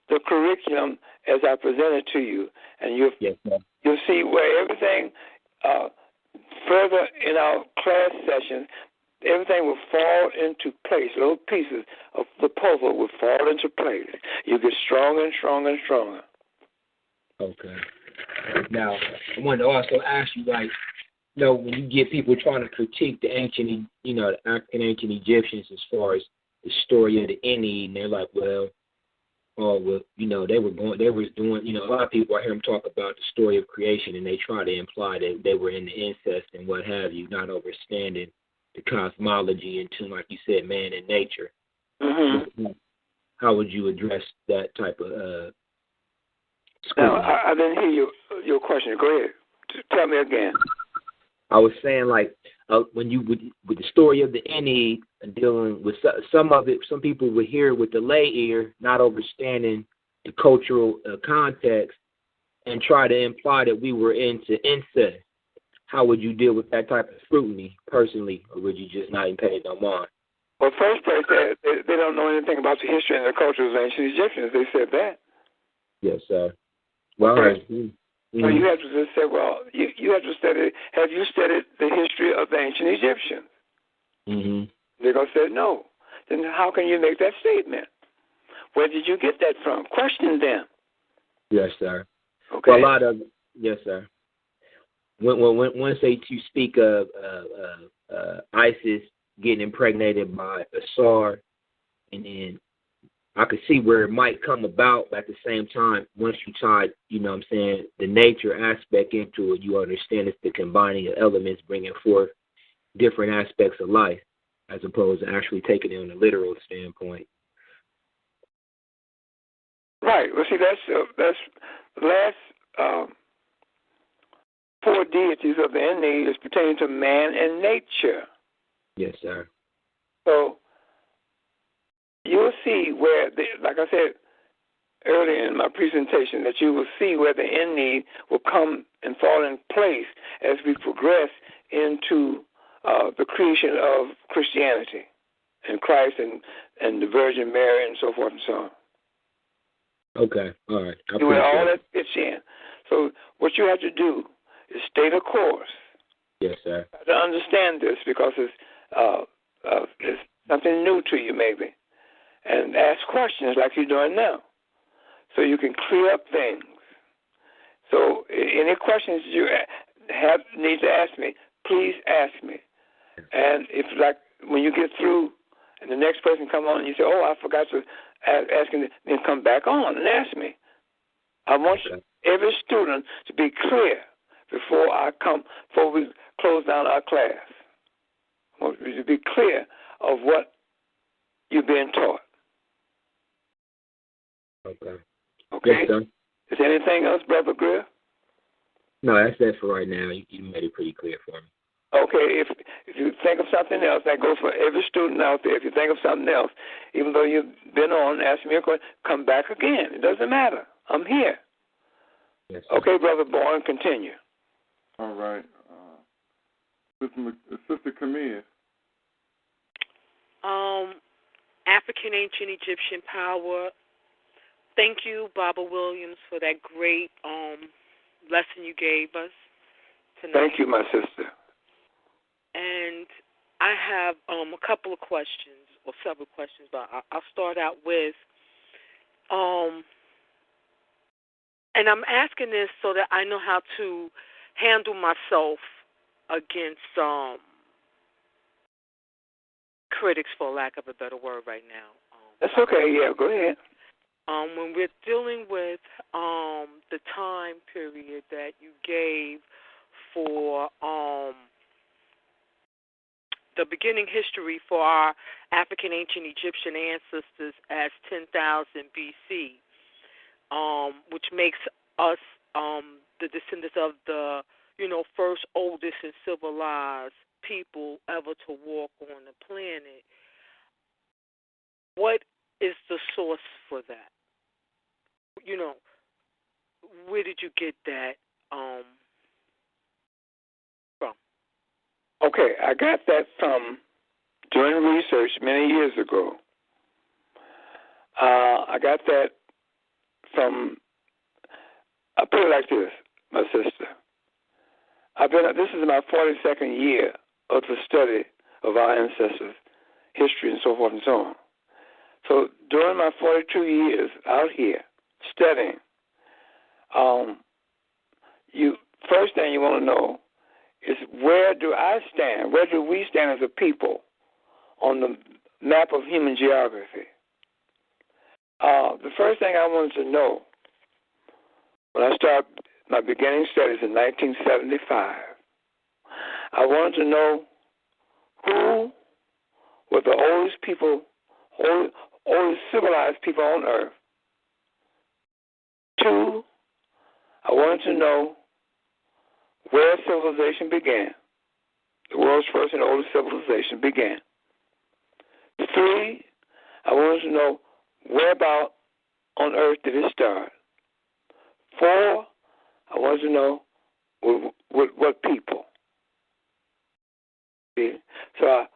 the curriculum as I presented to you, and you'll see where everything further in our class sessions, everything will fall into place. Little pieces of the puzzle will fall into place. You get stronger and stronger and stronger. Okay. Now, I wanted to also ask you, when you get people trying to critique the ancient, the African ancient Egyptians as far as the story of the Ennead, and they're like, they were doing, a lot of people I hear them talk about the story of creation, and they try to imply that they were in the incest and what have you, not understanding the cosmology into, like you said, man and nature. Mm-hmm. How would you address that type of Now, I didn't hear your question. Go ahead. Tell me again. I was saying, when you with the story of the Ennead, dealing with some of it, some people would hear it with the lay ear, not understanding the cultural context, and try to imply that we were into incest. How would you deal with that type of scrutiny personally, or would you just not even pay it no mind? Well, first place, they don't know anything about the history and the culture of the ancient Egyptians. They said that. Yes, sir. Well, okay. So you have to just say, you have to study. Have you studied the history of the ancient Egyptians? Mm-hmm. They're going to say no. Then how can you make that statement? Where did you get that from? Question them. Yes, sir. Okay. Well, yes, sir. Once you speak of ISIS getting impregnated by Assar, and then I could see where it might come about. But at the same time, once you tie, you know what I'm saying, the nature aspect into it, you understand it's the combining of elements bringing forth different aspects of life as opposed to actually taking it on a literal standpoint. Right. Well, see, that's the last 4 deities of the Ennead is pertaining to man and nature. Yes, sir. So you'll see where, like I said earlier in my presentation, that you will see where the Ennead will come and fall in place as we progress into the creation of Christianity and Christ and the Virgin Mary and so forth and so on. Okay, all right. Where all that fits in. So what you have to do is stay the course. Yes, sir. To understand this, because it's something new to you maybe, and ask questions like you're doing now, so you can clear up things. So any questions you need to ask me, please ask me. And if, like, when you get through and the next person come on and you say, oh, I forgot to ask him, then come back on and ask me. I want every student to be clear before we close down our class. I want you to be clear of what you're being taught. Okay. Okay. Yes, sir. Is there anything else, Brother Griff? No, that's it for right now. You made it pretty clear for me. Okay, if you think of something else, that goes for every student out there. If you think of something else, even though you've been on, ask me a question, come back again. It doesn't matter. I'm here. Yes, sir. Okay, Brother Bourne, continue. All right. Sister Camille. African Ancient Egyptian Power. Thank you, Baba Williams, for that great lesson you gave us tonight. Thank you, my sister. And I have a couple of questions, or several questions, but I'll start out with, and I'm asking this so that I know how to handle myself against critics, for lack of a better word, right now. That's okay. Yeah, go ahead. When we're dealing with the time period that you gave for the beginning history for our African ancient Egyptian ancestors as 10,000 BC, which makes us the descendants of the, first oldest and civilized people ever to walk on the planet. What is the source for that? Where did you get that from? Okay, I got that from doing research many years ago. I got that from, I'll put it like this, my sister. This is my 42nd year of the study of our ancestors' history and so forth and so on. So during my 42 years out here studying, first thing you want to know is, where do I stand? Where do we stand as a people on the map of human geography? The first thing I wanted to know when I started my beginning studies in 1975, I wanted to know who were the oldest people, oldest civilized people on earth. 2, I wanted to know where civilization began. The world's first and oldest civilization began. 3, I wanted to know where about on earth did it start. 4, I wanted to know what people. See? So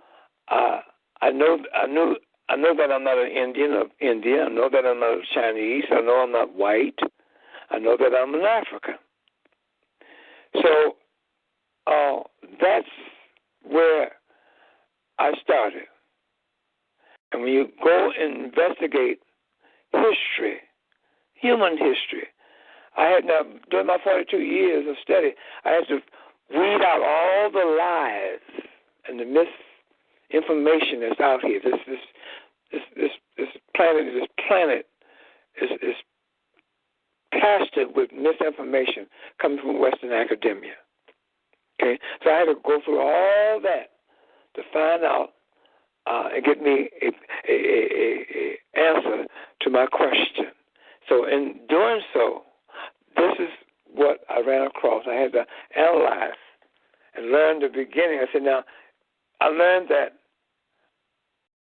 I know that I'm not an Indian of India. I know that I'm not Chinese. I know I'm not white. I know that I'm an African. So that's where I started. And when you go and investigate history, human history, during my 42 years of study, I had to weed out all the lies and the misinformation that's out here. This planet is plastered with misinformation coming from Western academia. Okay, so I had to go through all that to find out and get me a answer to my question. So in doing so, this is what I ran across. I had to analyze and learn the beginning. I said, now, I learned that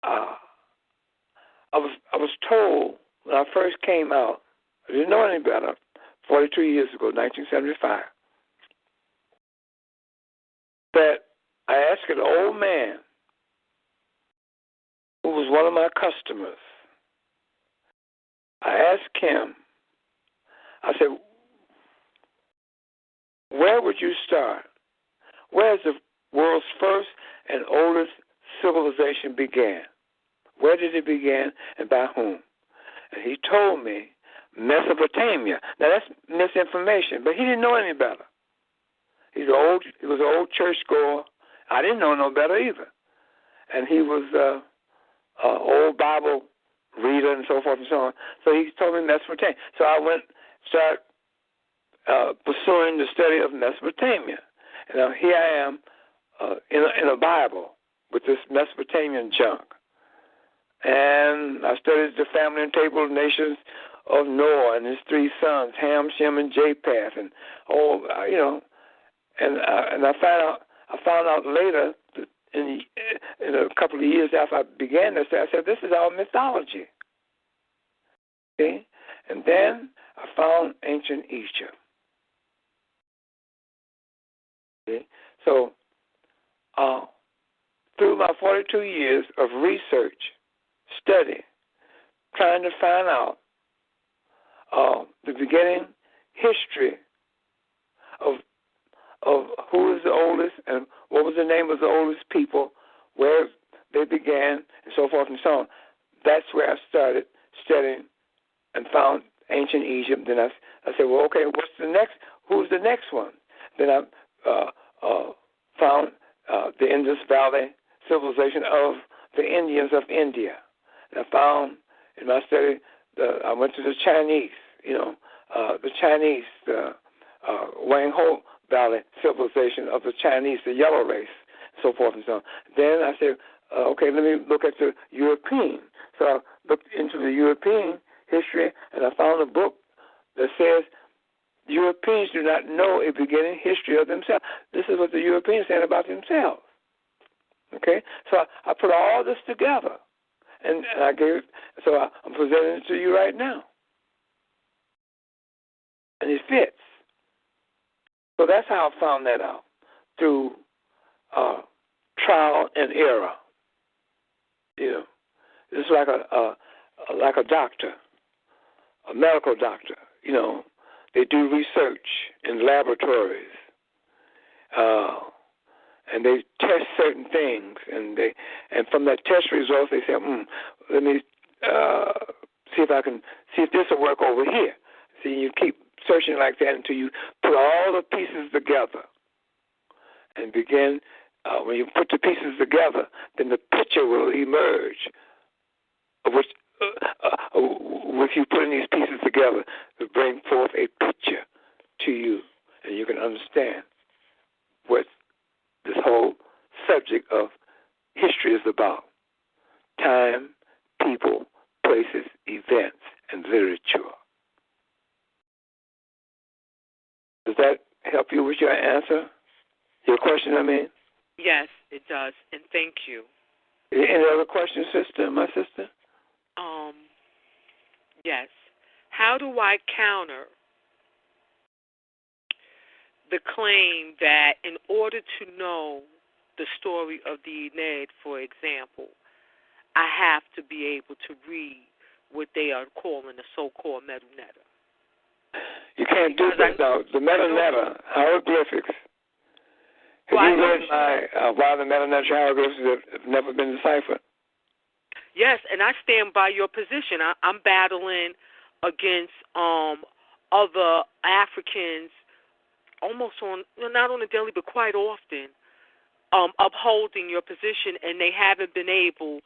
I was told when I first came out, I didn't know any better, 42 years ago, 1975, that I asked an old man who was one of my customers. I asked him, I said, where would you start? Where is the world's first and oldest civilization began? Where did it begin and by whom? And he told me Mesopotamia. Now that's misinformation, but he didn't know any better. He was an old churchgoer. I didn't know no better either. And he was an old Bible reader and so forth and so on. So he told me Mesopotamia. So I started pursuing the study of Mesopotamia. And now here I am in a Bible with this Mesopotamian junk. And I studied the family and table of nations of Noah and his 3 sons, Ham, Shem, and Japheth, and and I found out later that in a couple of years after I began this, I said, this is all mythology. Okay? And then I found ancient Egypt. Okay? So through my 42 years of research, study, trying to find out the beginning history of who is the oldest and what was the name of the oldest people, where they began, and so forth and so on. That's where I started studying and found ancient Egypt. Then I said, well, okay, what's the next? Who's the next one? Then I found the Indus Valley civilization of the Indians of India. And I found in my study, I went to the Chinese, the Chinese, the Wang Ho Valley civilization of the Chinese, the yellow race, so forth and so on. Then I said, okay, let me look at the European. So I looked into the European history, and I found a book that says Europeans do not know a beginning history of themselves. This is what the Europeans said about themselves. Okay? So I put all this together, and I gave it, so I'm presenting it to you right now. And it fits. So that's how I found that out, through trial and error. It's like a doctor, a medical doctor. They do research in laboratories, and they test certain things, and from that test results they say, let me see if this will work over here. See, you keep searching like that until you put all the pieces together and begin. When you put the pieces together, then the picture will emerge, which with you putting these pieces together to bring forth a picture to you, and you can understand what this whole subject of history is about. Time, people, places, events, and literature. Does that help you with your answer? Your question, I mean? Yes, it does, and thank you. Any other questions, my sister? Yes. How do I counter the claim that in order to know the story of the Aeneid, for example, I have to be able to read what they are calling the so-called metanetta? You can't do that, though. The metanetta, hieroglyphics. Have you read why the metanetta hieroglyphics have never been deciphered? Yes, and I stand by your position. I'm battling against other Africans almost not on a daily, but quite often, upholding your position, and they haven't been able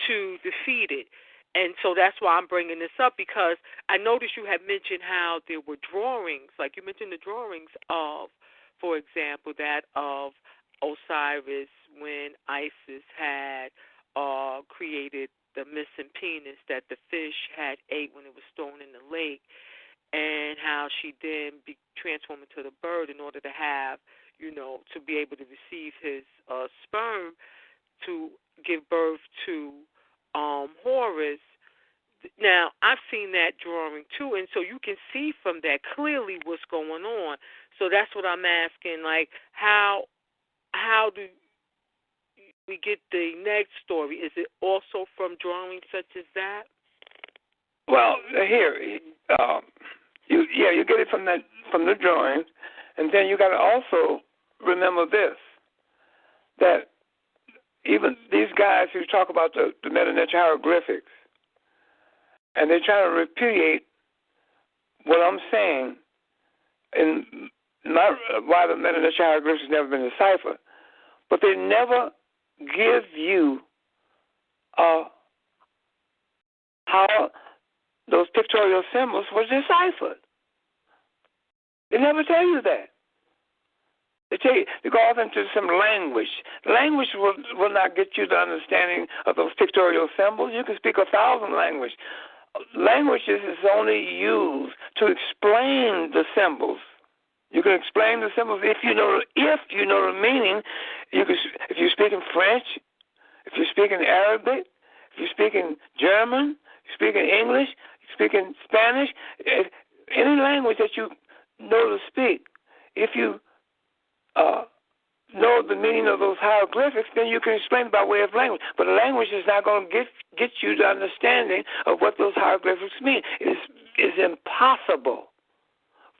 to defeat it. And so that's why I'm bringing this up, because I noticed you had mentioned how there were drawings, like you mentioned the drawings of, for example, that of Osiris when Isis had created the missing penis that the fish had ate when it was thrown in the lake, and how she then be transformed into the bird in order to have, to be able to receive his sperm to give birth to Horus. Now, I've seen that drawing too, and so you can see from that clearly what's going on. So that's what I'm asking, like, how do we get the next story? Is it also from drawings such as that? Well, here, you get it from the drawings, and then you got to also remember this, that even these guys who talk about the Medu Neter hieroglyphics, and they try to repudiate what I'm saying, and why the Medu Neter hieroglyphics has never been deciphered, but they never give you how those pictorial symbols were deciphered. They never tell you that. They go off into some language. Language will not get you the understanding of those pictorial symbols. You can speak 1,000 languages. Languages is only used to explain the symbols. You can explain the symbols if you know the meaning. If you're speaking French, if you're speaking Arabic, if you're speaking German, you're speaking English, you're speaking Spanish, any language that you know to speak, if you know the meaning of those hieroglyphics, then you can explain it by way of language. But the language is not going to get you the understanding of what those hieroglyphics mean. It is impossible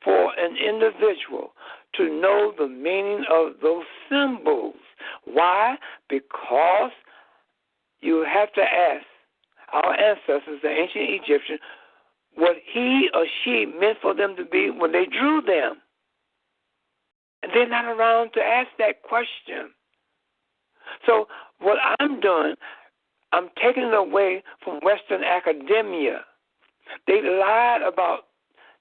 for an individual to know the meaning of those symbols. Why? Because you have to ask our ancestors, the ancient Egyptians, what he or she meant for them to be when they drew them. And they're not around to ask that question. So what I'm doing, I'm taking it away from Western academia. They lied about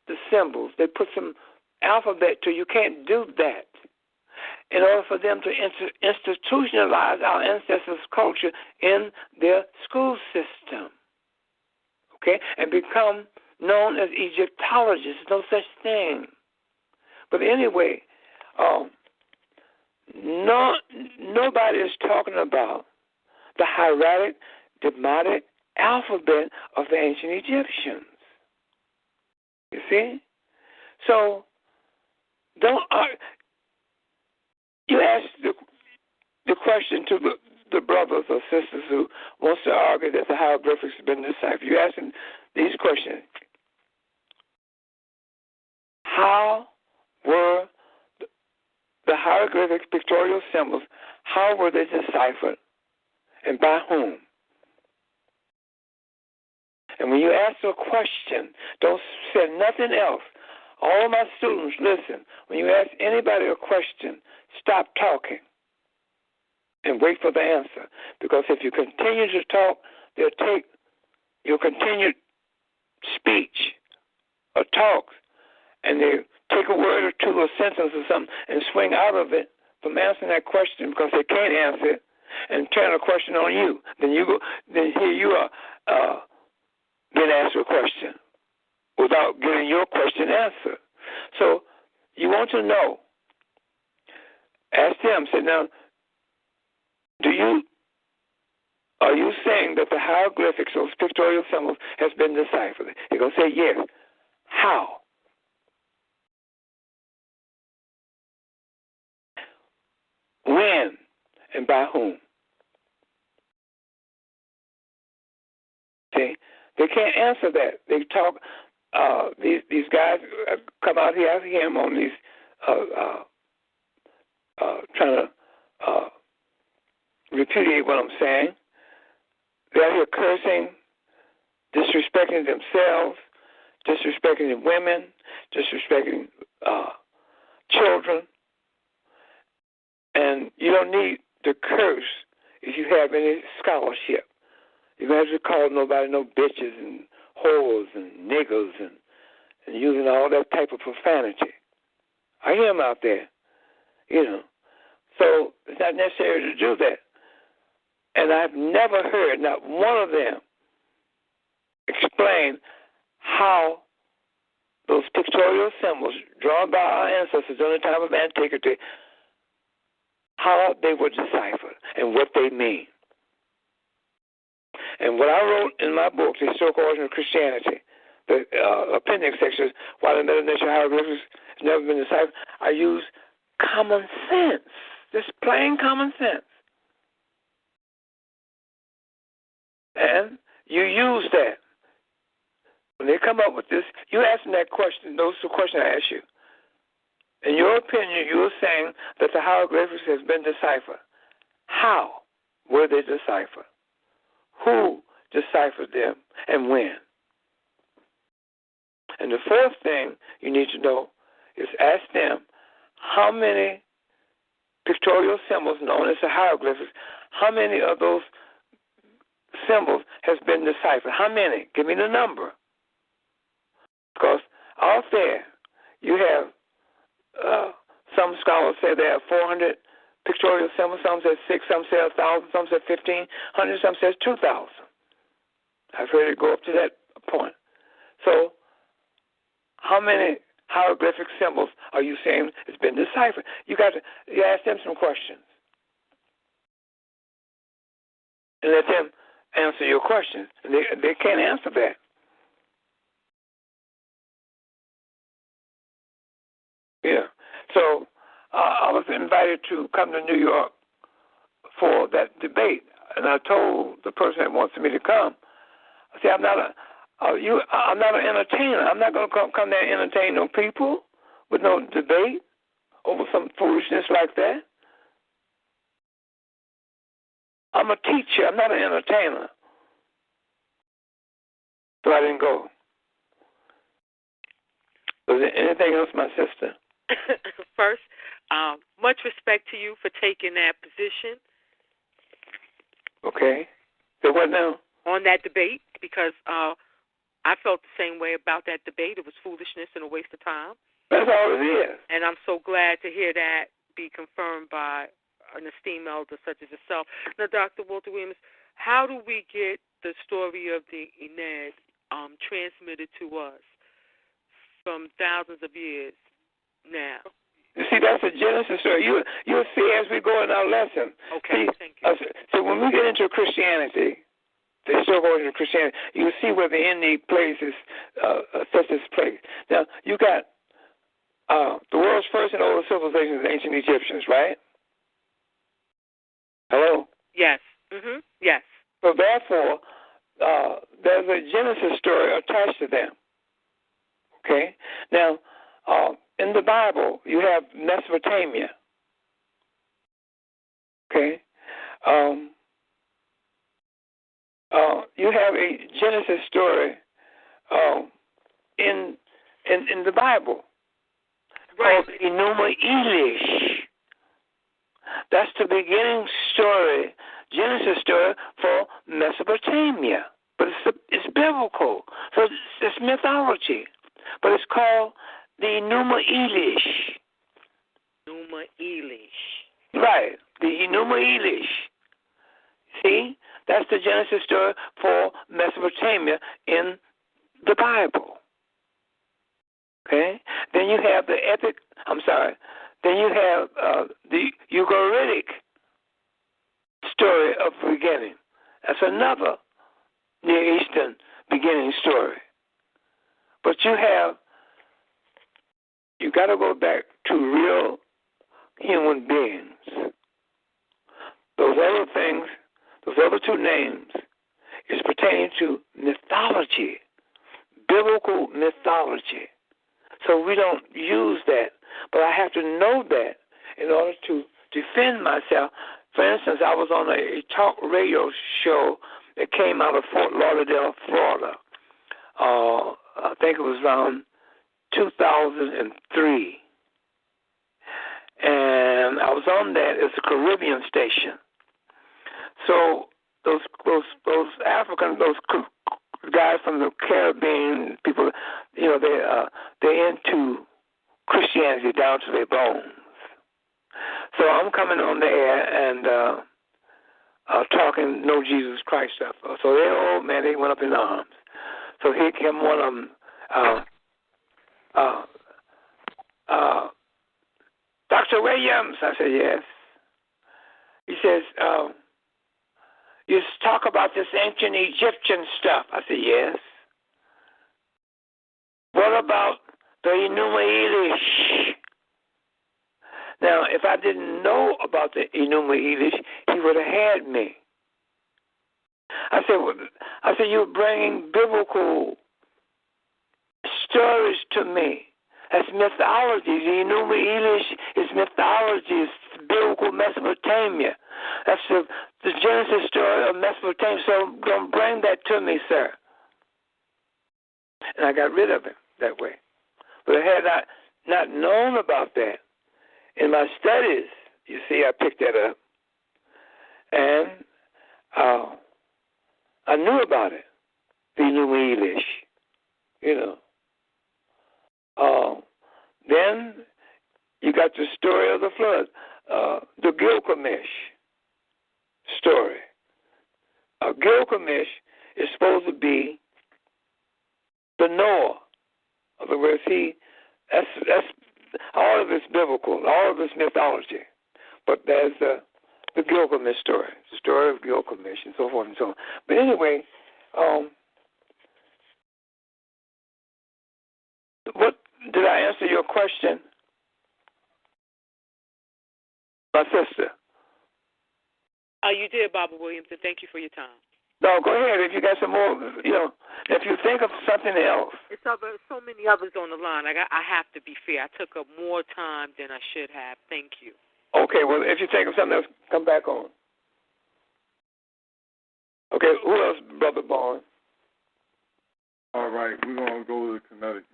the symbols. They put some alphabet to you. Can't do that. In order for them to institutionalize our ancestors' culture in their school system, okay, and become known as Egyptologists. No such thing. But anyway, nobody is talking about the hieratic, demotic alphabet of the ancient Egyptians. You see? So, you ask the question to the brothers or sisters who wants to argue that the hieroglyphics have been deciphered. You ask them these questions. How were the hieroglyphic pictorial symbols, how were they deciphered and by whom? And when you ask a question, don't say nothing else. All my students, listen, when you ask anybody a question, stop talking and wait for the answer. Because if you continue to talk, they'll take your continued speech or talk, and they take a word or two or sentence or something and swing out of it from answering that question because they can't answer it and turn a question on you. Then here you are being asked a question without getting your question answered. So you want to know. Ask them, say, now, are you saying that the hieroglyphics, those pictorial symbols, has been deciphered? They're going to say yes. How? When and by whom? See, they can't answer that. They talk. These guys come out here. I hear them on these trying to repudiate what I'm saying. They're out here cursing, disrespecting themselves, disrespecting women, disrespecting children. And you don't need to curse if you have any scholarship. You don't have to call nobody no bitches and whores and niggers and using all that type of profanity. I hear them out there, you know. So it's not necessary to do that. And I've never heard, not one of them, explain how those pictorial symbols drawn by our ancestors during the time of antiquity, how they were deciphered and what they mean. And what I wrote in my book, The Historical Origin of Christianity, the appendix section, why the Melanesian hieroglyphics has never been deciphered, I use common sense, just plain common sense. And you use that. When they come up with this, you ask them that question, those two questions I asked you. In your opinion, you're saying that the hieroglyphics has been deciphered. How were they deciphered? Who deciphered them and when? And the fourth thing you need to know is ask them how many pictorial symbols known as the hieroglyphics, how many of those symbols has been deciphered? How many? Give me the number. Because out there, you have some scholars say there are 400 pictorial symbols. Some say 6, some say 1,000, some say 1,500, some say 2,000. I've heard it go up to that point. So, how many hieroglyphic symbols are you saying has been deciphered? You ask them some questions and let them answer your questions. They can't answer that. Yeah. So I was invited to come to New York for that debate, and I told the person that wants me to come, I said, I'm not an entertainer. I'm not going to come there and entertain no people with no debate over some foolishness like that. I'm a teacher. I'm not an entertainer. So I didn't go. Was there anything else, my sister? First, much respect to you for taking that position. Okay. So what now? On that debate, because I felt the same way about that debate. It was foolishness and a waste of time. That's all it is. And I'm so glad to hear that be confirmed by an esteemed elder such as yourself. Now, Dr. Walter Williams, how do we get the story of the Ened transmitted to us from thousands of years now? You see, that's a Genesis story. You'll see as we go in our lesson. Okay, thank you. So when we get into Christianity, the historical origin of Christianity, you'll see where the Ened plays such as place. Now, you got the world's first and oldest civilization is the ancient Egyptians, right? Hello? Yes. Mm-hmm. Yes. So therefore, there's a Genesis story attached to them. Okay? Now, in the Bible, you have Mesopotamia. Okay? You have a Genesis story in the Bible called Enuma Elish. That's the beginning story, Genesis story for Mesopotamia. But it's biblical, so it's mythology. But it's called the Enuma Elish. Enuma Elish. Right, the Enuma Elish. See, that's the Genesis story for Mesopotamia in the Bible. Okay? Then you have Then you have the Ugaritic story of the beginning. That's another Near Eastern beginning story. But you got to go back to real human beings. Those other things, those other two names, is pertaining to mythology, biblical mythology. So we don't use that. But I have to know that in order to defend myself. For instance, I was on a talk radio show that came out of Fort Lauderdale, Florida. I think it was around 2003. And I was on that. It's a Caribbean station. So Africans, those guys from the Caribbean people, they're into Christianity down to their bones. So I'm coming on the air and talking no Jesus Christ stuff. So they're old man, they went up in arms. So here came one of them. Dr. Williams, I said, yes. He says, you talk about this ancient Egyptian stuff. I said, yes. What about the Enuma Elish? Now, if I didn't know about the Enuma Elish, he would have had me. I said, you're bringing biblical stories to me. That's mythology. The Enuma Elish is mythology. It's biblical Mesopotamia. That's the Genesis story of Mesopotamia. So don't bring that to me, sir. And I got rid of him that way. But had I not known about that in my studies, you see, I picked that up. And I knew about it, the Enuma Elish, Then you got the story of the flood, the Gilgamesh story. Gilgamesh is supposed to be the Noah. In other words, that's all of it's biblical, all of it's mythology. But there's the Gilgamesh story, the story of Gilgamesh, and so forth and so on. But anyway, what did I answer your question, my sister? You did, Barbara Williams, and thank you for your time. No, go ahead. If you got some more, if you think of something else. It's so many others on the line. I have to be fair. I took up more time than I should have. Thank you. Okay, well, if you think of something else, come back on. Okay, who else, Brother Barnes? All right, we're going to go to Connecticut.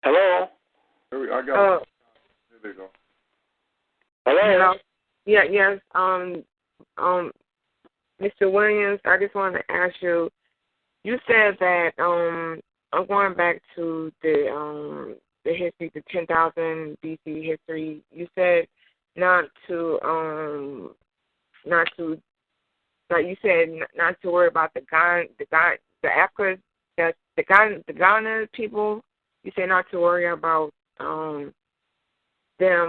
Hello? I got there they go. Hello? Yeah, yes. Mr. Williams, I just wanted to ask you, you said that I'm going back to the history, the 10,000 BC history. You said not to worry about the Africa, the Ghana people. You said not to worry about them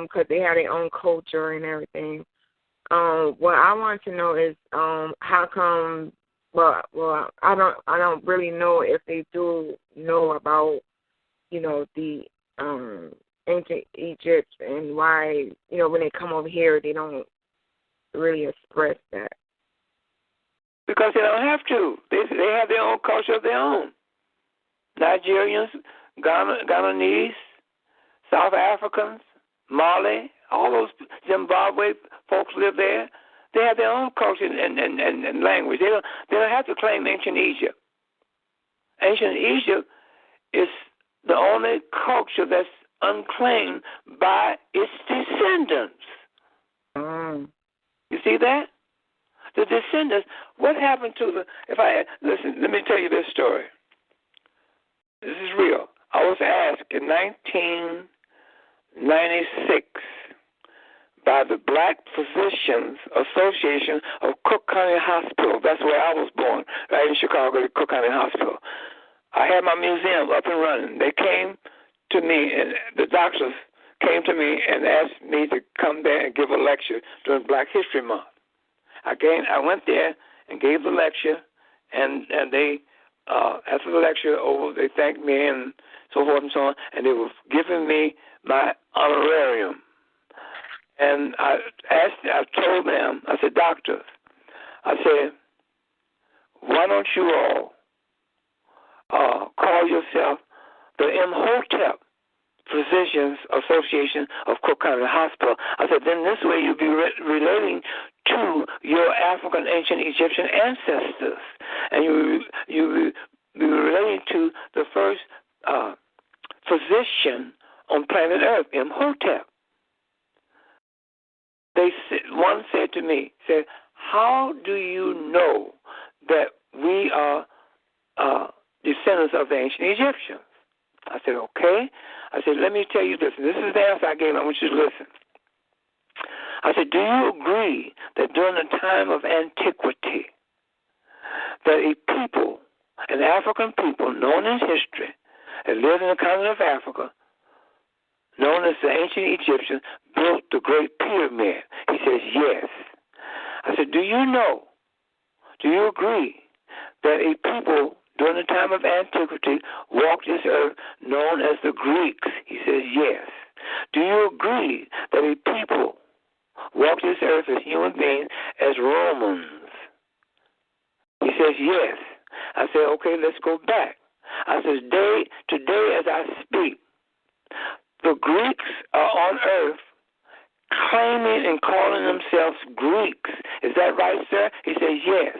because they have their own culture and everything. What I want to know is how come. Well, I don't really know if they do know about, the ancient Egypt and why, when they come over here, they don't really express that. Because they don't have to. They have their own culture of their own. Nigerians, Ghananese, South Africans, Mali, all those Zimbabwe folks live there. They have their own culture and language. They don't have to claim ancient Egypt. Ancient Egypt is the only culture that's unclaimed by its descendants. You see that? The descendants. What happened to listen? Let me tell you this story. This is real. I was asked in 1996 by the Black Physicians Association of Cook County Hospital. That's where I was born, right in Chicago, at Cook County Hospital. I had my museum up and running. They came to me, and the doctors came to me and asked me to come there and give a lecture during Black History Month. I went there and gave the lecture, and they, after the lecture over, they thanked me and so forth and so on, and they were giving me my honorarium. And I told them, I said, doctors, I said, why don't you all call yourself the Imhotep Physicians Association of Cook County Hospital? I said, then this way you'll be relating to your African ancient Egyptian ancestors, and you be relating to the first physician on planet Earth, Imhotep. One said to me, said, how do you know that we are descendants of the ancient Egyptians? I said, okay. I said, let me tell you this. And this is the answer I gave. I want you to listen. I said, do you agree that during the time of antiquity, that a people, an African people known in history, that lived in the continent of Africa, known as the ancient Egyptians, built the Great Pyramid? He says, yes. I said, do you agree that a people during the time of antiquity walked this earth known as the Greeks? He says, yes. Do you agree that a people walked this earth as human beings as Romans? He says, yes. I said, okay, let's go back. I said, today as I speak, the Greeks are on earth claiming and calling themselves Greeks. Is that right, sir? He says, yes.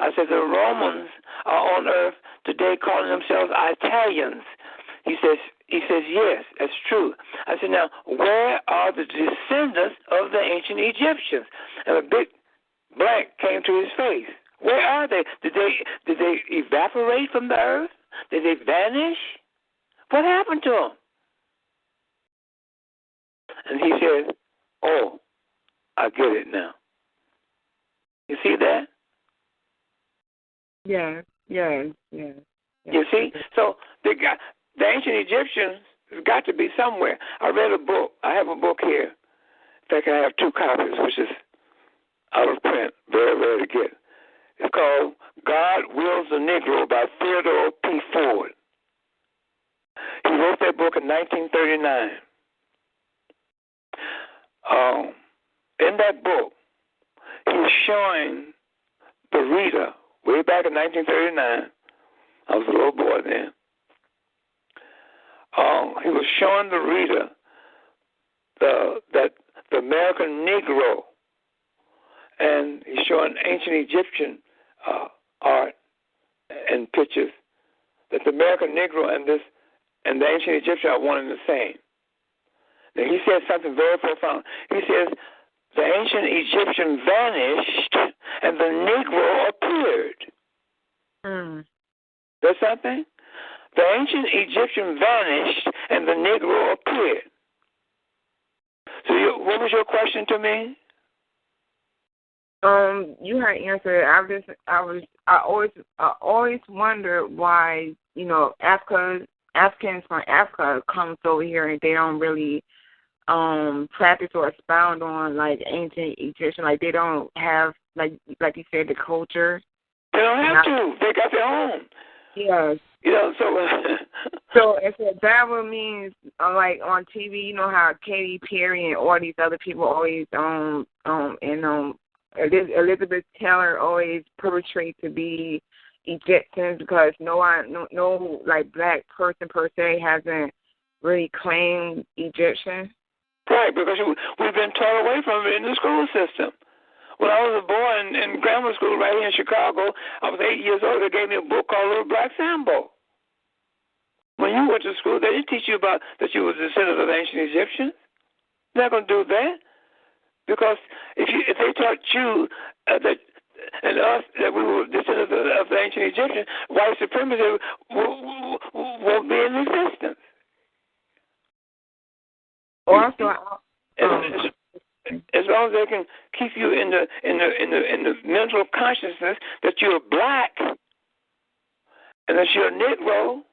I said, the Romans are on earth today calling themselves Italians. He says, yes, that's true. I said, now, where are the descendants of the ancient Egyptians? And a big blank came to his face. Where are they? Did they evaporate from the earth? Did they vanish? What happened to them? And he said, oh, I get it now. You see that? Yes. You see? So the ancient Egyptians have got to be somewhere. I read a book. I have a book here. In fact, I have 2 copies, which is out of print, very rare to get. It's called God Wills the Negro by Theodore P. Ford. He wrote that book in 1939. In that book, he was showing the reader, way back in 1939, I was a little boy then, he was showing the reader that the American Negro, and he's showing ancient Egyptian art and pictures, that the American Negro and the ancient Egyptian are one and the same. Now, he says something very profound. He says, the ancient Egyptian vanished and the Negro appeared. That's something? The ancient Egyptian vanished and the Negro appeared. So what was your question to me? You had answered. I always wondered why, Africans from Africa comes over here and they don't really practice or expound on like ancient Egyptian, like they don't have like you said, the culture. They don't have to. They got their own. Yes. So that would mean like on TV, you know how Katy Perry and all these other people always Elizabeth Taylor always perpetrate to be Egyptians because no like black person per se hasn't really claimed Egyptian. Right, because we've been taught away from it in the school system. When I was a boy in grammar school right here in Chicago, I was 8 years old. They gave me a book called Little Black Sambo. When you went to school, they didn't teach you about that you were descendant of ancient Egyptians. They're not going to do that. Because if they taught you that and us that we were descendants of the ancient Egyptians, white supremacy won't be in existence. Also, as long as they can keep you in the mental consciousness that you're black and that you're a Negro,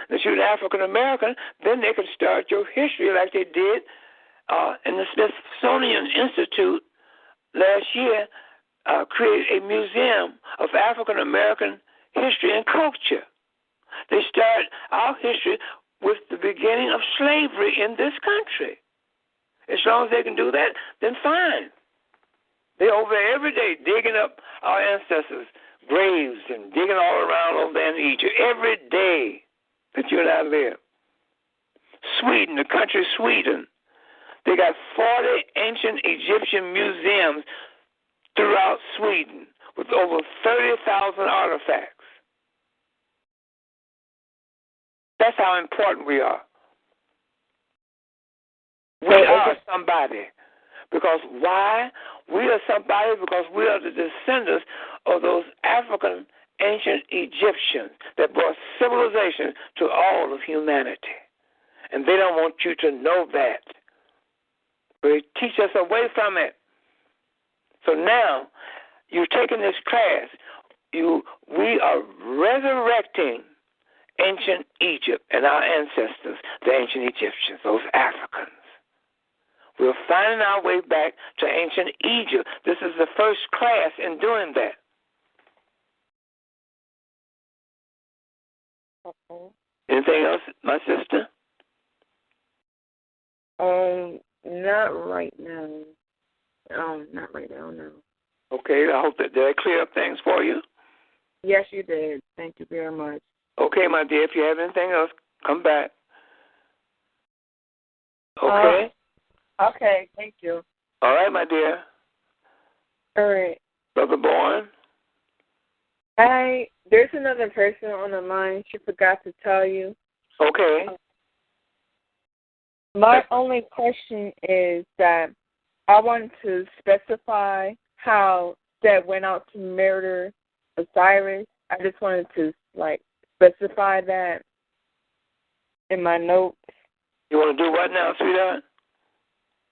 that you're an African American, then they can start your history like they did in the Smithsonian Institute last year. Created a museum of African American history and culture. They start our history with the beginning of slavery in this country. As long as they can do that, then fine. They're over there every day digging up our ancestors' graves and digging all around over there in Egypt every day that you and I live. Sweden, the country Sweden, they got 40 ancient Egyptian museums throughout Sweden with over 30,000 artifacts. That's how important we are. We are somebody. Because why? We are somebody because we are the descendants of those African ancient Egyptians that brought civilization to all of humanity. And they don't want you to know that. They teach us away from it. So now, you're taking this class. We are resurrecting ancient Egypt and our ancestors, the ancient Egyptians, those Africans. We're finding our way back to ancient Egypt. This is the first class in doing that. Okay. Anything else, my sister? Not right now. Not right now, no. Okay, I hope that did I clear up things for you? Yes, you did. Thank you very much. Okay, my dear, if you have anything else, come back. Okay? Okay, thank you. All right, my dear. All right. Brother Bourne? There's another person on the line. She forgot to tell you. Okay. My only question is that I want to specify how Seth went out to murder Osiris. I just wanted to, specify that in my notes. You want to do what now, sweetheart?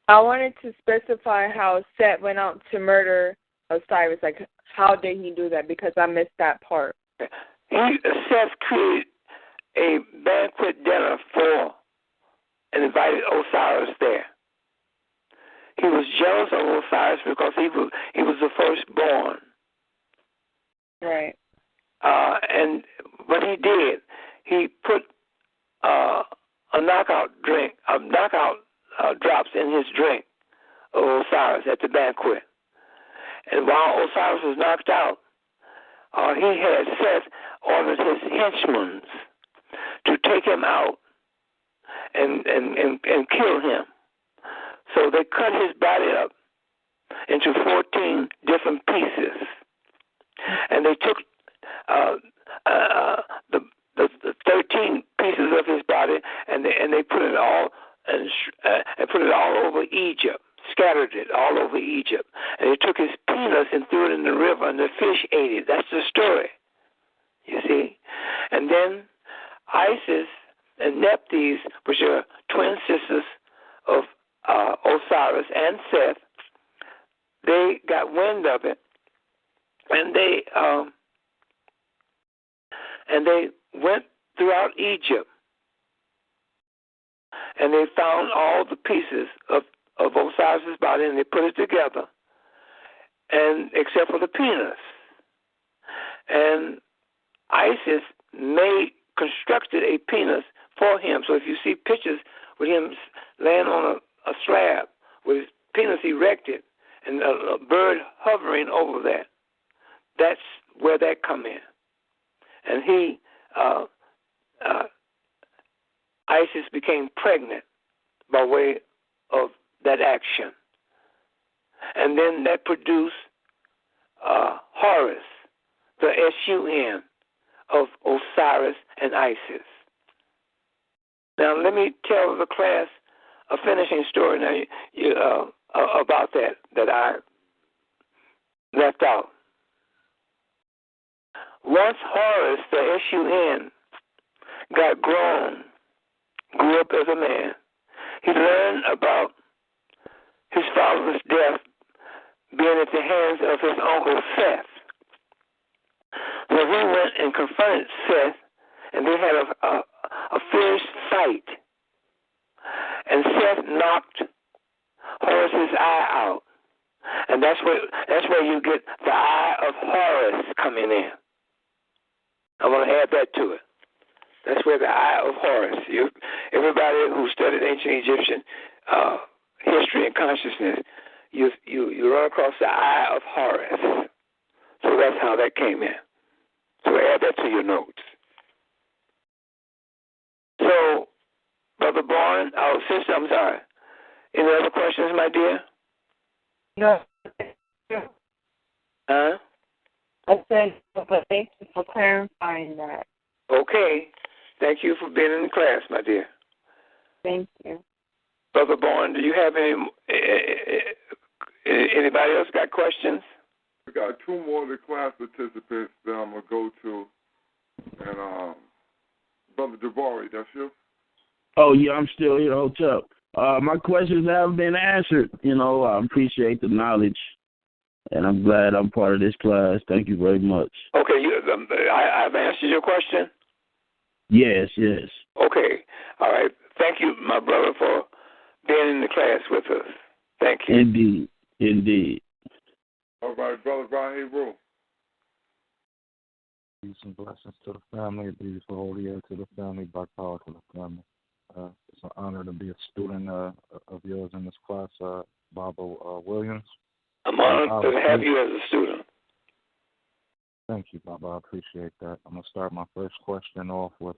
I wanted to specify how Seth went out to murder Osiris. How did he do that? Because I missed that part. Seth created a banquet dinner for and invited Osiris there. He was jealous of Osiris because he was the firstborn. Right. And what he did, he put a knockout drops in his drink of Osiris at the banquet. And while Osiris was knocked out, he had Seth ordered his henchmen to take him out and kill him. So they cut his body up into 14 different pieces, and they took the 13 pieces of his body and they put it all and put it all over Egypt, scattered it all over Egypt, and they took his penis and threw it in the river, and the fish ate it. That's the story, you see. And then Isis and Nephthys, which are twin sisters of Osiris and Seth, they got wind of it, and they went throughout Egypt, and they found all the pieces of Osiris' body, and they put it together, and except for the penis. And Isis constructed a penis for him. So if you see pictures with him laying on a slab with his penis erected and a bird hovering over that, that's where that come in. And Isis became pregnant by way of that action. And then that produced Horus, the S-U-N of Osiris and Isis. Now let me tell the class a finishing story now about that I left out. Once Horus, the S-U-N, grew up as a man, he learned about his father's death being at the hands of his uncle Seth. So he went and confronted Seth, and they had a fierce fight. And Seth knocked Horus's eye out. And that's where you get the eye of Horus coming in. I want to add that to it. That's where the eye of Horus. Everybody who studied ancient Egyptian history and consciousness, you run across the eye of Horus. So that's how that came in. So add that to your notes. So, Brother Bourne, our sister, I'm sorry. Any other questions, my dear? No. Huh? I said, but thank you for clarifying that. Okay. Thank you for being in the class, my dear. Thank you. Brother Bourne, do you have anybody else got questions? We got two more of the class participants that I'm going to go to. And Brother Jabari, that's you? Oh, yeah, I'm still here, Hotel. My questions haven't been answered. I appreciate the knowledge, and I'm glad I'm part of this class. Thank you very much. Okay, I've answered your question? Yes. Okay, all right. Thank you, my brother, for being in the class with us. Thank you. Indeed. All right, Brother Raheem Rule. Peace and blessings to the family, beautiful holy air to the family, black power to the family. It's an honor to be a student of yours in this class, Baba Williams. I'm honored to have you as a student. Thank you, Baba. I appreciate that. I'm going to start my first question off with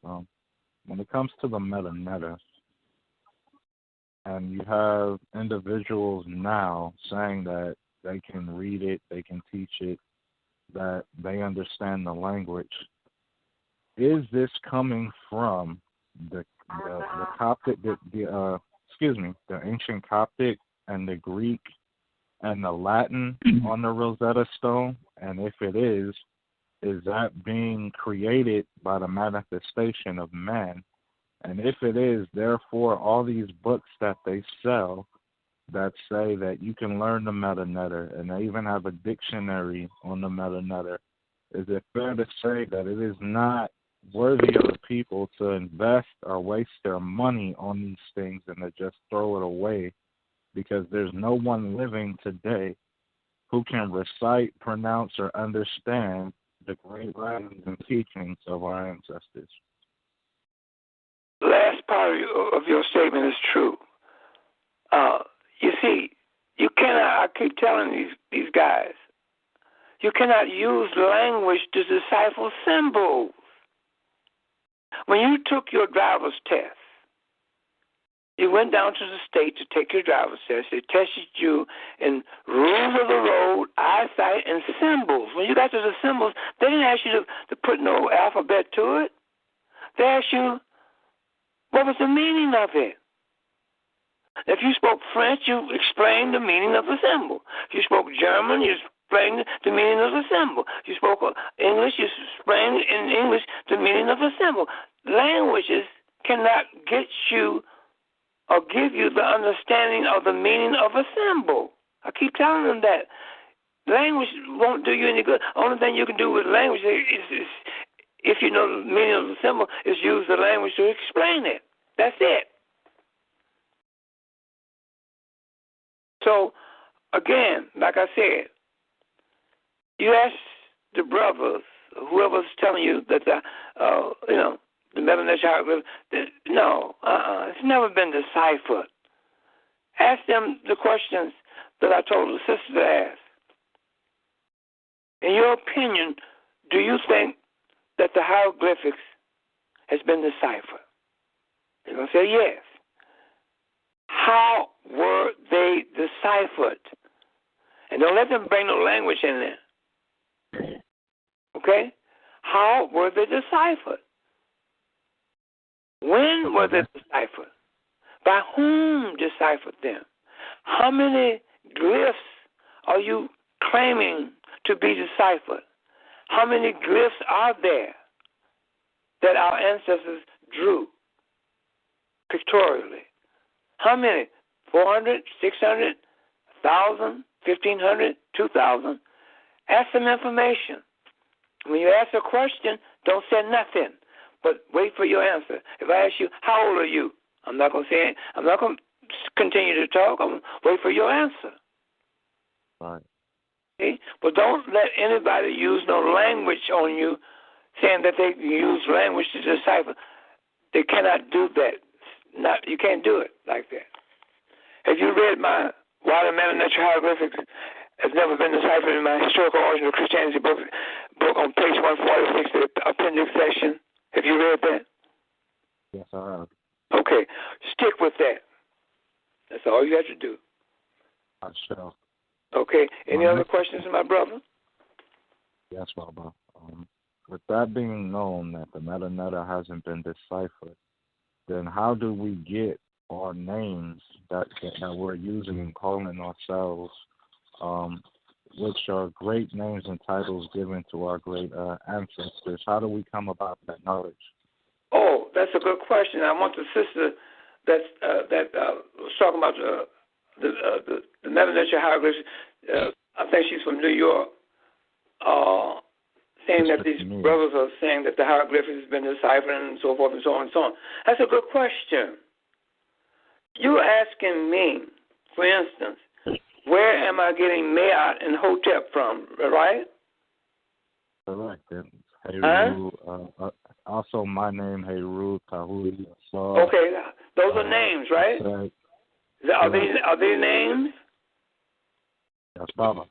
when it comes to the meta, and you have individuals now saying that they can read it, they can teach it, that they understand the language. Is this coming from the Coptic, the ancient Coptic and the Greek and the Latin on the Rosetta Stone? And if it is that being created by the manifestation of man? And if it is, therefore, all these books that they sell that say that you can learn the metanetter, and they even have a dictionary on the metanetter, is it fair to say that it is not worthy of the people to invest or waste their money on these things and to just throw it away, because there's no one living today who can recite, pronounce, or understand the great writings and teachings of our ancestors? The last part of your statement is true. You see, you cannot, I keep telling these guys, you cannot use language to decipher symbols. When you took your driver's test, you went down to the state to take your driver's test. They tested you in rules of the road, eyesight, and symbols. When you got to the symbols, they didn't ask you to put no alphabet to it. They asked you what was the meaning of it. If you spoke French, you explained the meaning of the symbol. If you spoke German, you explained the meaning of the symbol. If you spoke English, you explained in English the meaning of the symbol. Languages cannot get you or give you the understanding of the meaning of a symbol. I keep telling them that. Language won't do you any good. Only thing you can do with language is if you know the meaning of the symbol, is use the language to explain it. That's it. So, again, like I said, you ask the brothers, whoever's telling you that the Melanesian hieroglyph, no, it's never been deciphered. Ask them the questions that I told the sister to ask. In your opinion, do you think that the hieroglyphics has been deciphered? They're going to say yes. How were they deciphered? And don't let them bring no language in there. Okay? How were they deciphered? When were they deciphered? By whom deciphered them? How many glyphs are you claiming to be deciphered? How many glyphs are there that our ancestors drew pictorially? How many? 400, 600, 1,000, 1,500, 2,000? Ask them information. When you ask a question, don't say nothing, but wait for your answer. If I ask you, how old are you? I'm not going to continue to talk. I'm going to wait for your answer. Right. Okay? But don't let anybody use no language on you saying that they use language to decipher. They cannot do that. You can't do it like that. Have you read my Why the Melanesian Hieroglyphics Has Never Been Deciphered in my Historical Origin of Christianity book on page 146, the appendix section? Have you read that? Yes, I have. Okay. Stick with that. That's all you have to do. I shall. Okay. Any other questions, my brother? Yes, Baba. With that being known that the metanetta hasn't been deciphered, then how do we get are names that we're using and calling ourselves, which are great names and titles given to our great ancestors. How do we come about that knowledge? Oh, that's a good question. I want the sister that was talking about the Melanetia hieroglyphs. I think she's from New York. Saying that these brothers are saying that the hieroglyphs has been deciphered and so forth and so on and so on. That's a good question. You're asking me, for instance, where am I getting Maat and Hotep from, right? Correct. Heru, also my name, Heru, Tahui. Okay, those are names, right? Are they names? Yes, Baba.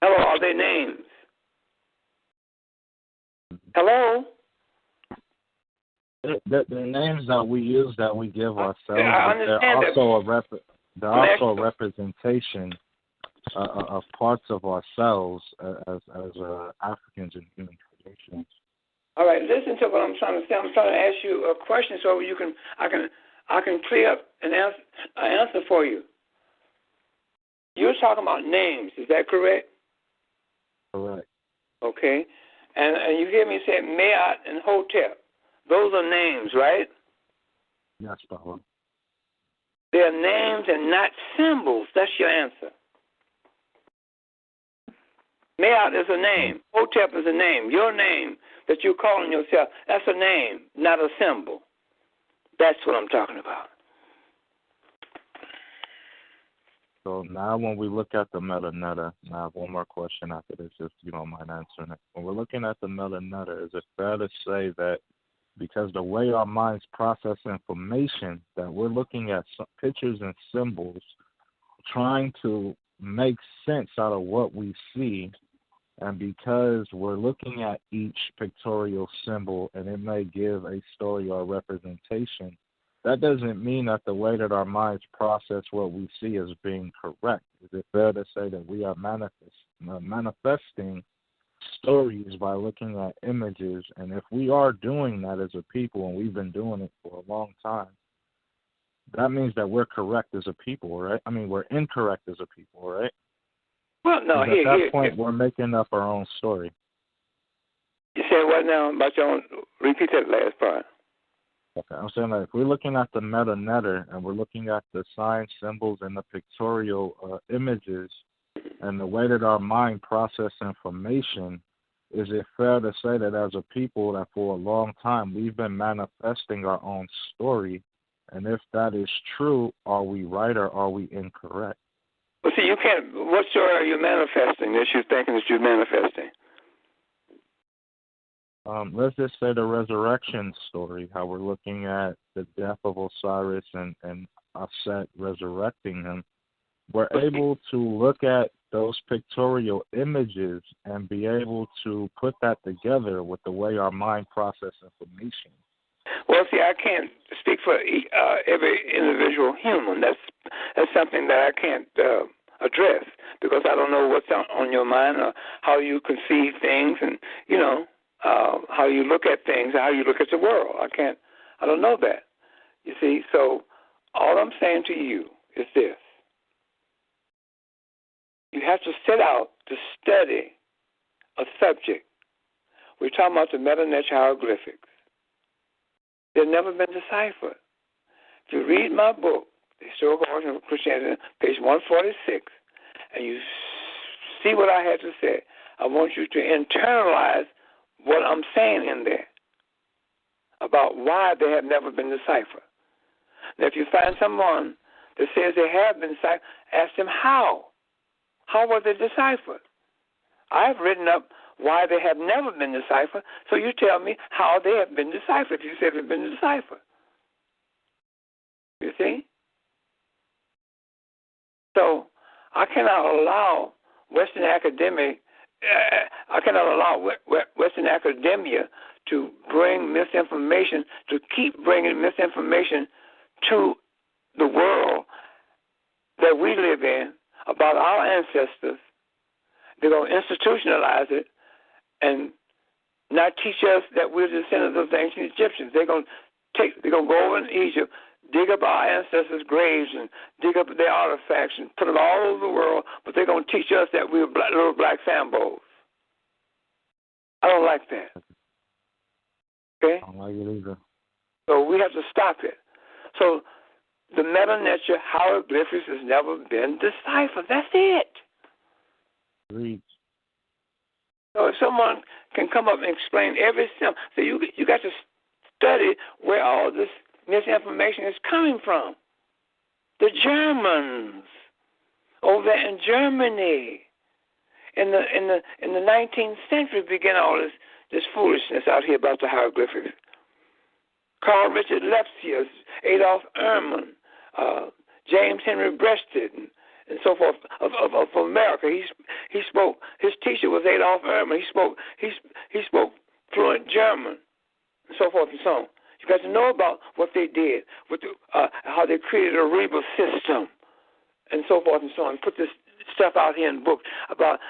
Hello, are they names? Hello? The names that we use, that we give ourselves, they're also a representation of parts of ourselves as Africans and human traditions. All right, listen to what I'm trying to say. I'm trying to ask you a question so I can clear up an answer for you. You're talking about names, is that correct? Correct. Okay. And you hear me say Maat and Hotep. Those are names, right? Yes, Papa. They're names and not symbols. That's your answer. Maat is a name. Hotep is a name. Your name that you're calling yourself, that's a name, not a symbol. That's what I'm talking about. So now when we look at the Melanetta, and I have one more question after this, if you don't mind answering it. When we're looking at the Melanetta, is it fair to say that because the way our minds process information, that we're looking at some pictures and symbols, trying to make sense out of what we see, and because we're looking at each pictorial symbol and it may give a story or a representation, that doesn't mean that the way that our minds process what we see is being correct. Is it fair to say that we are manifesting stories by looking at images? And if we are doing that as a people, and we've been doing it for a long time, that means that we're correct as a people, right? I mean, we're incorrect as a people, right? Well, no, at that point, we're making up our own story. You said what now? About your own? Repeat that last part. Okay, I'm saying that if we're looking at the Melanetter and we're looking at the signs, symbols, and the pictorial images and the way that our mind processes information, is it fair to say that as a people that for a long time we've been manifesting our own story? And if that is true, are we right or are we incorrect? Well, see, you can't. What story are you manifesting that you're thinking that you're manifesting? Let's just say the resurrection story, how we're looking at the death of Osiris and Aset resurrecting him. We're able to look at those pictorial images and be able to put that together with the way our mind processes information. Well, see, I can't speak for every individual human. That's something that I can't address because I don't know what's on your mind or how you conceive things and, how you look at things, how you look at the world. I don't know that. You see, so all I'm saying to you is this. You have to set out to study a subject. We're talking about the Melanetia hieroglyphics. They've never been deciphered. If you read my book, The Historical Origin of Christianity, page 146, and you see what I had to say, I want you to internalize what I'm saying in there about why they have never been deciphered. Now, if you find someone that says they have been deciphered, ask them how. How were they deciphered? I've written up why they have never been deciphered, so you tell me how they have been deciphered if you say they've been deciphered. You see? So I cannot allow Western academia to bring misinformation, to keep bringing misinformation to the world that we live in about our ancestors. They're going to institutionalize it and not teach us that we're descendants of the ancient Egyptians. They're going to go over in Egypt, dig up our ancestors' graves and dig up their artifacts and put them all over the world, but they're going to teach us that we're little black Sambos. I don't like that. Okay? I don't like it either. So we have to stop it. So the Meta-Neter hieroglyphics has never been deciphered. That's it. Read. So if someone can come up and explain every symbol, so you got to study where all this misinformation is coming from. The Germans over there in Germany in the 19th century began all this foolishness out here about the hieroglyphics. Carl Richard Lepsius, Adolf Ehrman, James Henry Breasted, and so forth of America. He spoke. His teacher was Adolf Ehrman. He spoke fluent German, and so forth and so on. You got to know about what they did, how they created a rebus system, and so forth and so on. Put this stuff out here in books about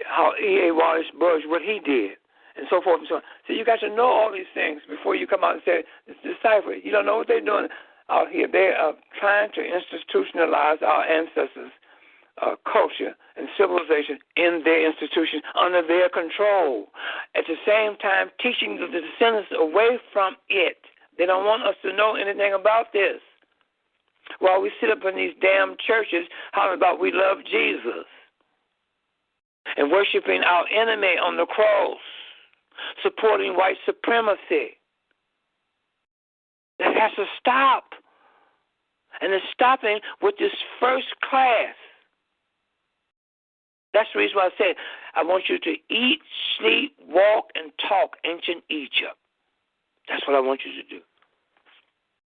how E.A. Wallace Burge, what he did, and so forth and so on. So you got to know all these things before you come out and say, decipher it. You don't know what they're doing out here. They are trying to institutionalize our ancestors' culture and civilization in their institutions under their control. At the same time, teaching the descendants away from it. They don't want us to know anything about this. While we sit up in these damn churches hollering about we love Jesus and worshiping our enemy on the cross, supporting white supremacy. That has to stop. And it's stopping with this first class. That's the reason why I said I want you to eat, sleep, walk, and talk ancient Egypt. That's what I want you to do.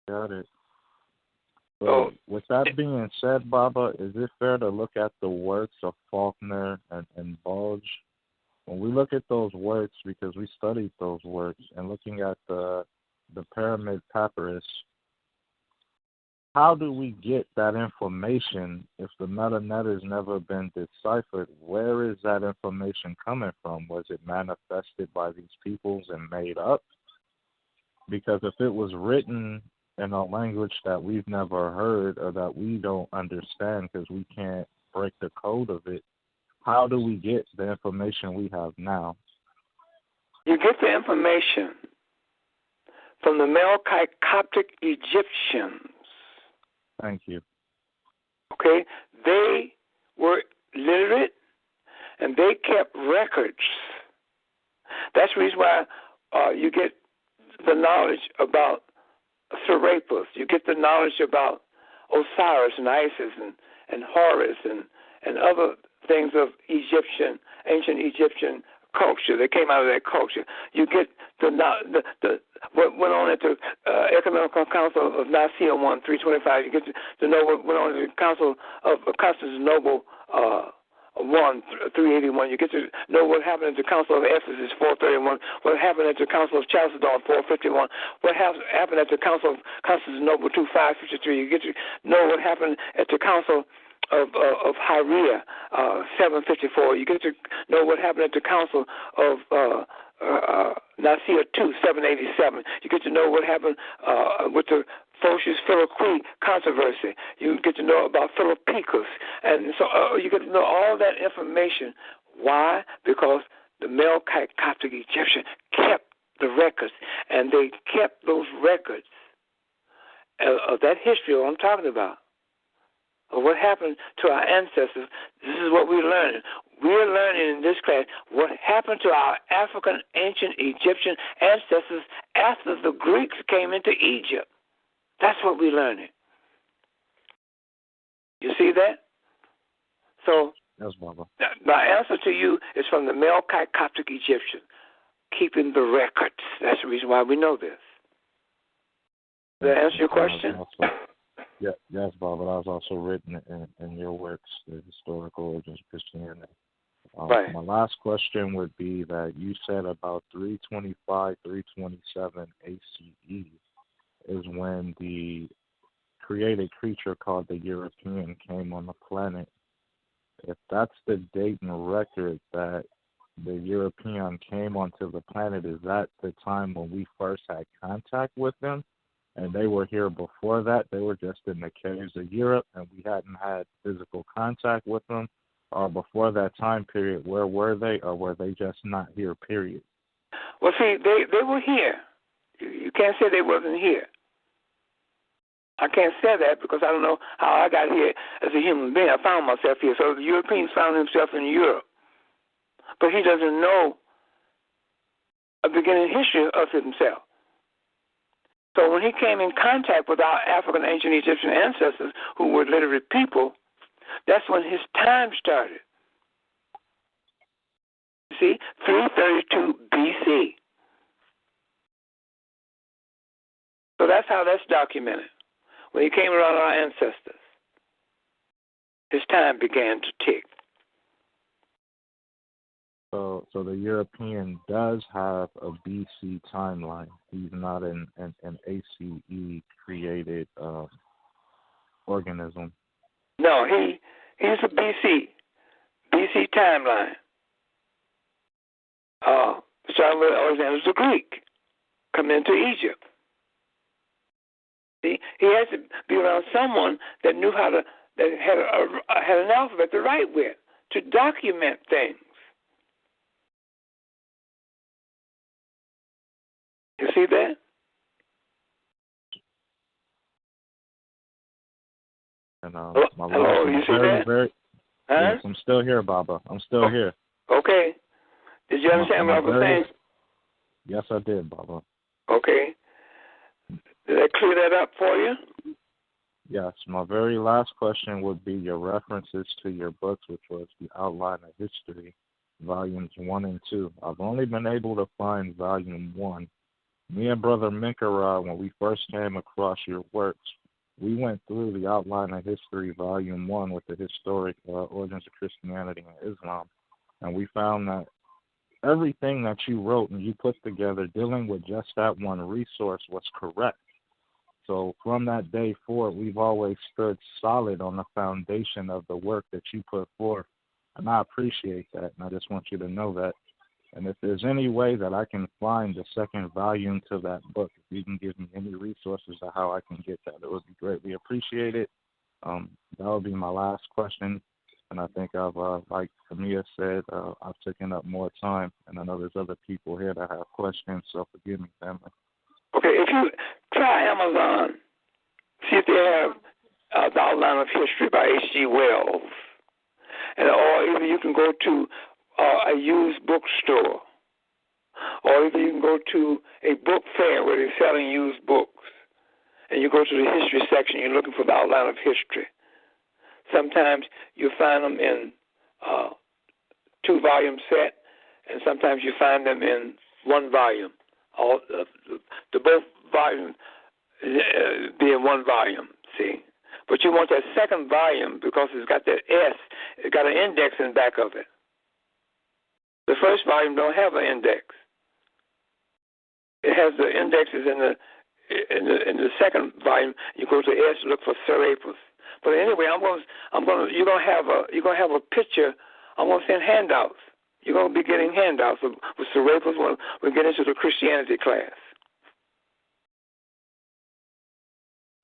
Got it. So, with that being said, Baba, is it fair to look at the works of Faulkner and Bulge? When we look at those works, because we studied those works, and looking at the Pyramid Papyrus, how do we get that information if the Meta-Neter has never been deciphered? Where is that information coming from? Was it manifested by these peoples and made up? Because if it was written in a language that we've never heard or that we don't understand because we can't break the code of it, how do we get the information we have now? You get the information from the Melkite Coptic Egyptians. Thank you. Okay? They were literate and they kept records. That's the reason why you get the knowledge about Serapis. You get the knowledge about Osiris and Isis and Horus and other things of ancient Egyptian culture. They came out of that culture. You get what went on at the Ecumenical Council of Nicaea 1-325. You get to know what went on at the Council of Constantinople 1-381. You get to know what happened at the Council of Ephesus 431. What happened at the Council of Chalcedon 451. What happened at the Council of Constantinople 2553. You get to know what happened at the Council of Hieria 754. You get to know what happened at the Council of Nicaea 787. You get to know what happened with the Photius-Philocrete controversy. You get to know about Philippicus. And so you get to know all that information. Why? Because the Melkite Coptic Egyptian kept the records, and they kept those records of that history I'm talking about. Of what happened to our ancestors. This is what we're learning. We're learning in this class what happened to our African ancient Egyptian ancestors after the Greeks came into Egypt. That's what we're learning. You see that? So, yes, Baba. My answer to you is from the Melkite Coptic Egyptian, keeping the records. That's the reason why we know this. Does that answer your question? Yeah, yes, Baba. That was also written in your works, the historical origins of Christianity. Right. My last question would be that you said about 325, 327 ACE is when the created creature called the European came on the planet. If that's the date and record that the European came onto the planet, is that the time when we first had contact with them? and they were here before that. They were just in the caves of Europe, and we hadn't had physical contact with them. Or before that time period, where were they, or were they just not here, period? Well, see, they were here. You can't say they wasn't here. I can't say that because I don't know how I got here as a human being. I found myself here. So the Europeans found himself in Europe. But he doesn't know a beginning history of himself. So when he came in contact with our African ancient Egyptian ancestors, who were literate people, that's when his time started. You see, 332 BC. So that's how that's documented. When he came around our ancestors, his time began to tick. So the European does have a BC timeline. He's not an ACE created organism. No, he's a BC timeline. Starting with Alexander the Greek, coming into Egypt. See, he has to be around someone that knew how to, that had an alphabet to write with, to document things. You see that? And hello, you see that? Huh? Yes, I'm still here, Baba. I'm still here. Okay. Did you understand what I was saying? Yes, I did, Baba. Okay. Did I clear that up for you? Yes. My very last question would be your references to your books, which was The Outline of History, Volumes 1 and 2. I've only been able to find Volume 1. Me and Brother Minkara, when we first came across your works, we went through The Outline of History, Volume 1, with the historic origins of Christianity and Islam, and we found that everything that you wrote and you put together dealing with just that one resource was correct. So from that day forward, we've always stood solid on the foundation of the work that you put forth, and I appreciate that, and I just want you to know that. And if there's any way that I can find the second volume to that book, if you can give me any resources of how I can get that, it would be greatly appreciated. That would be my last question. And I think I've, like Camilla said, I've taken up more time. And I know there's other people here that have questions, so forgive me, family. Okay, if you try Amazon, see if they have The Outline of History by H.G. Wells. Or either you can go to a used bookstore, or either you can go to a book fair where they're selling used books, and you go to the history section, you're looking for The Outline of History. Sometimes you find them in 2-volume set, and sometimes you find them in 1 volume. All the both volumes be in 1 volume, see? But you want that second volume because it's got that S, it's got an index in the back of it. The first volume don't have an index. It has the indexes in the second volume. You go to S, look for Serapis. But anyway, you're gonna have a picture. I'm gonna send handouts. You're gonna be getting handouts with Serapis when we get into the Christianity class.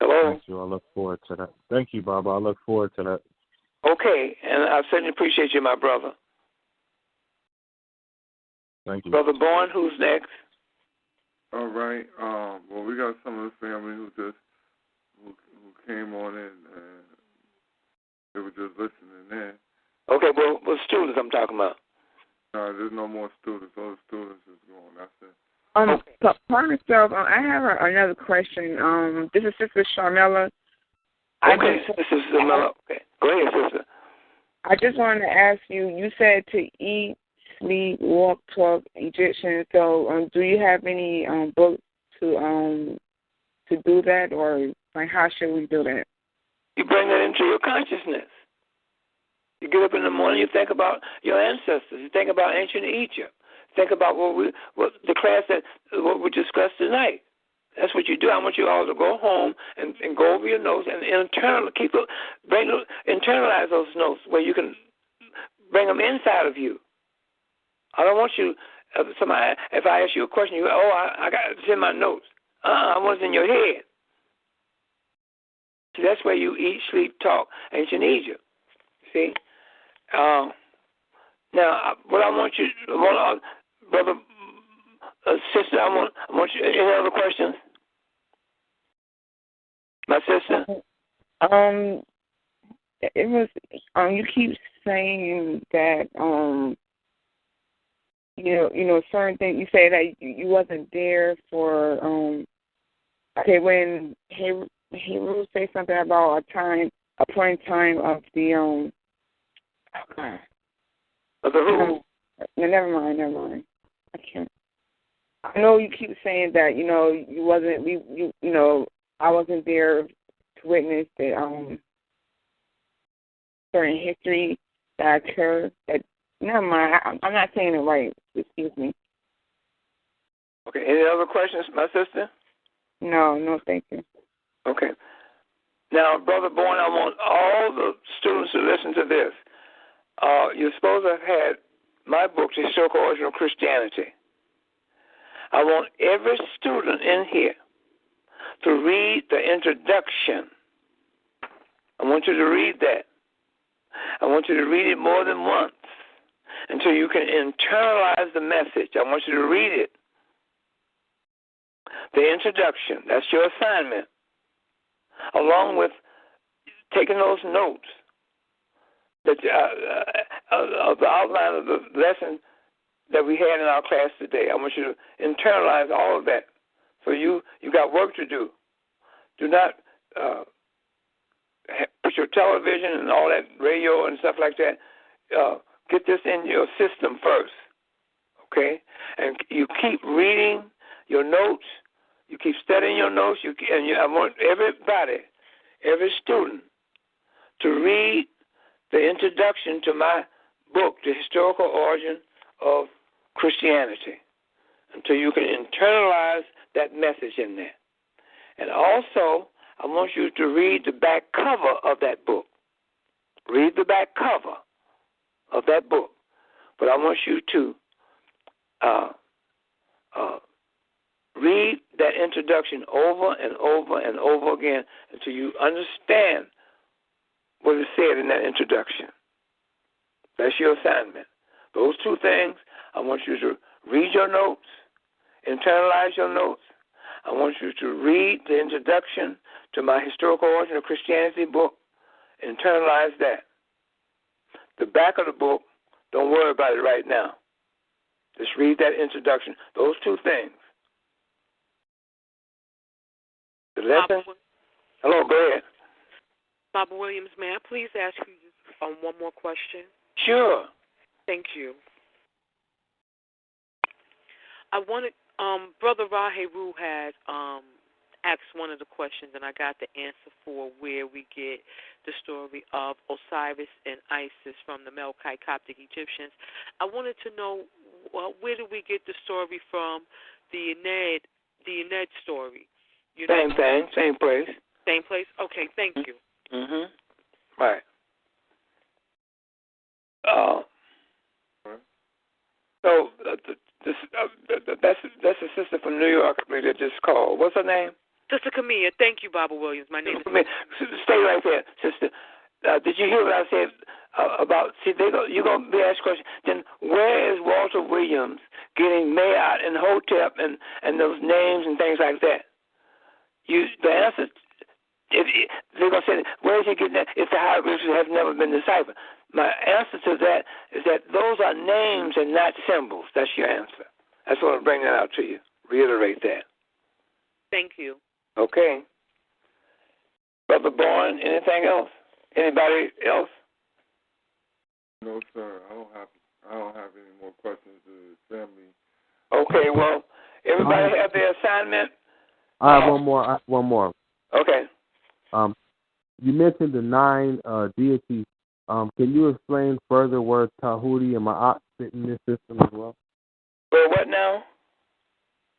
Hello. Thank you. I look forward to that. Thank you, Baba. I look forward to that. Okay, and I certainly appreciate you, my brother. Thank you. Brother Bourne, who's next? All right. Well, we got some of the family who came on in and they were just listening in. Okay, well, what students I'm talking about? No, there's no more students. All the students is gone. That's it. So, part of myself, I have another question. This is Sister Sharmella. Okay, Sister Sharmella. Okay, go ahead, Sister. I just wanted to ask you. You said to eat, sleep, walk, talk Egyptian. So, do you have any books to do that, or like how should we do that? You bring that into your consciousness. You get up in the morning, you think about your ancestors. You think about ancient Egypt. Think about what the class what we discussed tonight. That's what you do. I want you all to go home and go over your notes and internalize those notes where you can bring them inside of you. I don't want you. If I ask you a question, you go, I got it's in my notes. I want it in your head. See, that's where you eat, sleep, talk, ancient Egypt. See? Now, what I want you, brother, sister, I want you, any other questions? My sister? It was, you keep saying that, certain things, you say that you wasn't there for, okay, when Heru say something about a point in time of the, of the who? No, never mind. I can't. I know you keep saying that, you wasn't, I wasn't there to witness the, certain history that occurred. That, never mind, I'm not saying it right. Excuse me. Okay, any other questions, my sister? No, thank you. Okay. Now, Brother Bourne, I want all the students to listen to this. You're supposed to have had my book, The Historical Origin of Christianity. I want every student in here to read the introduction. I want you to read that. I want you to read it more than once until you can internalize the message. I want you to read it. The introduction, that's your assignment, along with taking those notes that of the outline of the lesson that we had in our class today. I want you to internalize all of that. So you got work to do. Do not put your television and all that radio and stuff like that. Get this in your system first, okay? And you keep reading your notes. You keep studying your notes. I want everybody, every student, to read the introduction to my book, The Historical Origin of Christianity, until you can internalize that message in there. And also, I want you to read the back cover of that book. Read the back cover of that book. But I want you to read that introduction over and over and over again until you understand what is said in that introduction. That's your assignment. Those two things, I want you to read your notes, internalize your notes. I want you to read the introduction to my Historical Origin of Christianity book, internalize that. The back of the book, don't worry about it right now. Just read that introduction. Those two things. The lesson. Hello, go ahead. Baba Williams, may I please ask you one more question? Sure. Thank you. I wanted, Brother Raheru had asked one of the questions, and I got the answer for where we get the story of Osiris and Isis from the Melkite Coptic Egyptians. I wanted to know, where did we get the story from, the Ened story? Same thing, same place. Same place? Okay, thank you. Mm-hmm. Right. So that's a sister from New York that just called. What's her name? Sister Camilla. Thank you, Baba Williams. My name is Camilla. Stay right there, sister. Did you hear what I said about? See, you're gonna be asked a question. Then where is Walter Williams getting Maat and Hotep and those names and things like that? The answer. They're going to say, where is he getting that if the hieroglyphs have never been deciphered? My answer to that is that those are names and not symbols. That's your answer. I just want to bring that out to you. Reiterate that. Thank you. Okay. Brother Bourne, anything else? Anybody else? No, sir. I don't have any more questions to send me. Okay, well, everybody have their assignment? I have one more. Okay. You mentioned the 9 deities. Can you explain further where Tahuti and Ma'at fit in this system as well? Well, what now?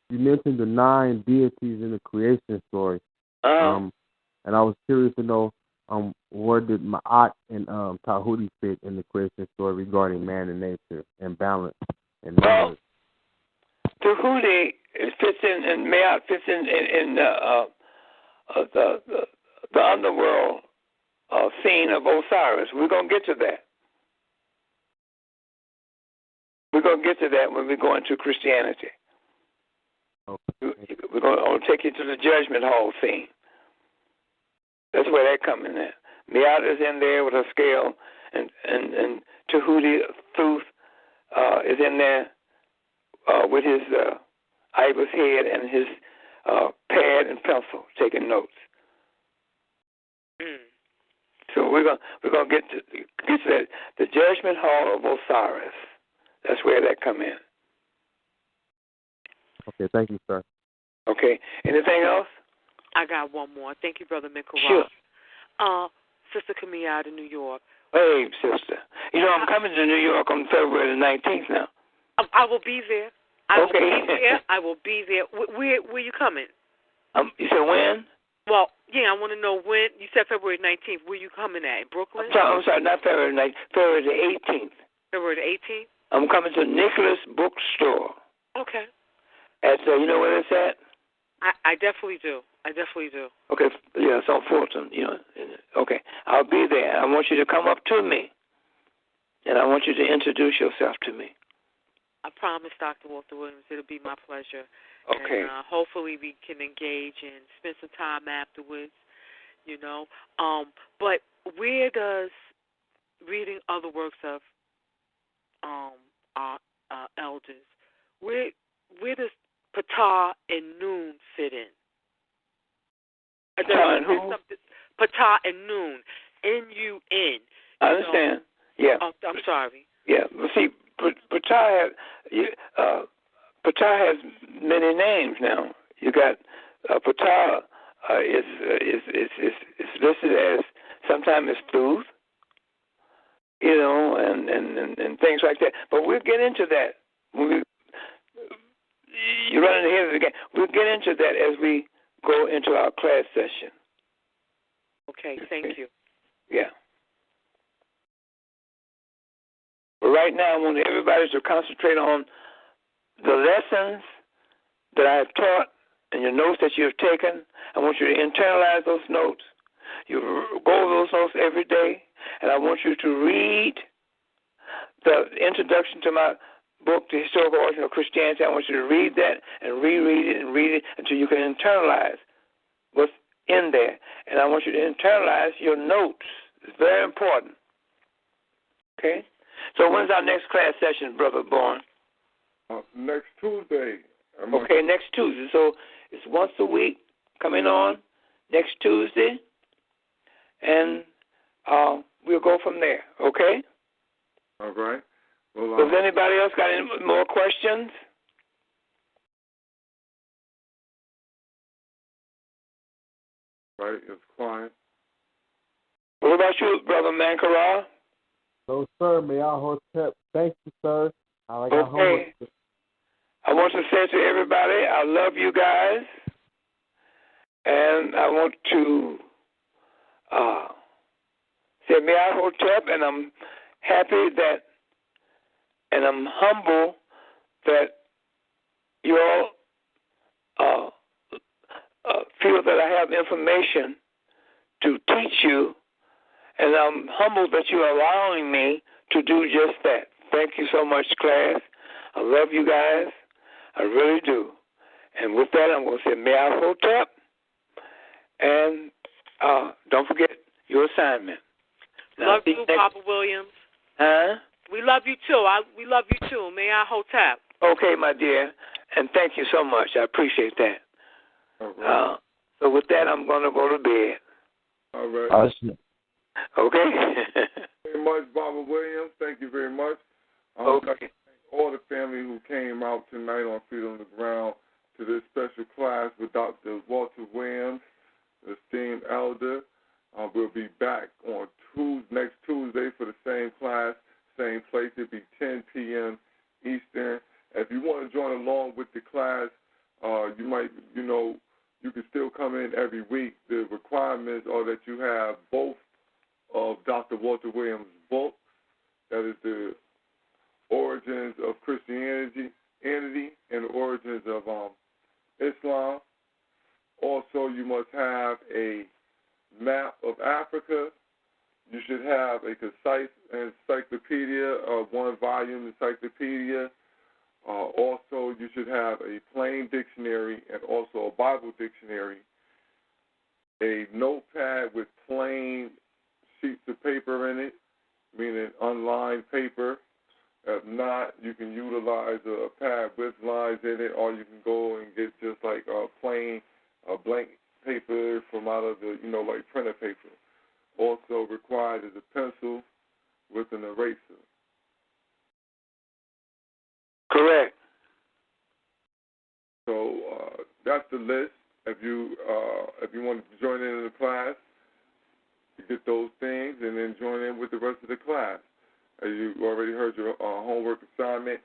You mentioned the 9 deities in the creation story. And I was curious to know where did Ma'at and Tahuti fit in the creation story regarding man and nature and balance and knowledge? Tahuti fits in, and Ma'at fits in the underworld scene of Osiris. We're going to get to that. We're going to get to that when we go into Christianity. Okay. We're going to take you to the judgment hall scene. That's where that comes in. Miat is in there with her scale, and Tahuti Thuth is in there with his ibis head and his pad and pencil, taking notes. So we're gonna get to that, the judgment hall of Osiris. That's where that come in. Okay, thank you, sir. Okay. Anything else? I got one more. Thank you, Brother Mikara. Sure. Sister Camille out of New York. Hey, sister. You know, I'm coming to New York on February the 19th now. I will be there. I will be there. Where you coming? You said when? Well, yeah, I want to know when. You said February 19th. Where you coming at? In Brooklyn? I'm sorry, not February 19th. February the 18th. February the 18th? I'm coming to Nicholas Bookstore. Okay. At, you know where it's at? I definitely do. Okay, yeah, it's on Fulton, you know. Okay, I'll be there. I want you to come up to me, and I want you to introduce yourself to me. I promise, Dr. Walter Williams, it'll be my pleasure. Okay. And hopefully we can engage and spend some time afterwards, you know. But where does reading other works of our elders, where does Ptah and Nun fit in? Ptah and who? Ptah and Nun, N-U-N. I understand. Yeah. I'm sorry. Yeah. Well, see, Ptah has many names now. You got Ptah is listed as sometimes it's Thuth, you know, and things like that. But we'll get into that when you're running ahead of the game. We'll get into that as we go into our class session. Okay, thank you. Yeah. But right now, I want everybody to concentrate on the lessons that I have taught and your notes that you have taken. I want you to internalize those notes. You go over those notes every day, and I want you to read the introduction to my book, The Historical Origin of Christianity. I want you to read that and reread it and read it until you can internalize what's in there. And I want you to internalize your notes. It's very important. Okay? So when's our next class session, Brother Bourne? Next Tuesday. Okay, next Tuesday. So it's once a week coming on next Tuesday, and we'll go from there. Okay? All right. Well, Does anybody else got any more questions? Right, it's quiet. What about you, Brother Mankara? No, sir. May I Hotep? Thank you, sir. Okay. I want to say to everybody, I love you guys, and I want to say May Hotep, and I'm happy that, and I'm humble that you all feel that I have information to teach you, and I'm humbled that you're allowing me to do just that. Thank you so much, class. I love you guys. I really do. And with that, I'm going to say May Hotep, and don't forget your assignment. Love you, Papa Williams. Huh? We love you, too. We love you, too. May I Hotep. Okay, my dear, and thank you so much. I appreciate that. All right. So with that, I'm going to go to bed. All right. Awesome. Okay? Thank you very much, Barbara Williams. Thank you very much. Okay. All the family who came out tonight on Feet on the Ground to this special class with Dr. Walter Williams, the esteemed elder. We'll be back on next Tuesday for the same class, same place. It'll be 10 p.m. Eastern. If you want to join along with the class, you might, you can still come in every week. The requirements are that you have both of Dr. Walter Williams' books. That is the Origins of Christianity and the Origins of Islam. Also, you must have a map of Africa. You should have a concise encyclopedia, one-volume encyclopedia. Also, you should have a plain dictionary and also a Bible dictionary, a notepad with plain sheets of paper in it, meaning unlined paper. If not, you can utilize a pad with lines in it, or you can go and get just like a plain blank paper from out of the, like printer paper. Also required is a pencil with an eraser. Correct. So that's the list. If you want to join in the class, you get those things and then join in with the rest of the class. As you already heard your homework assignment.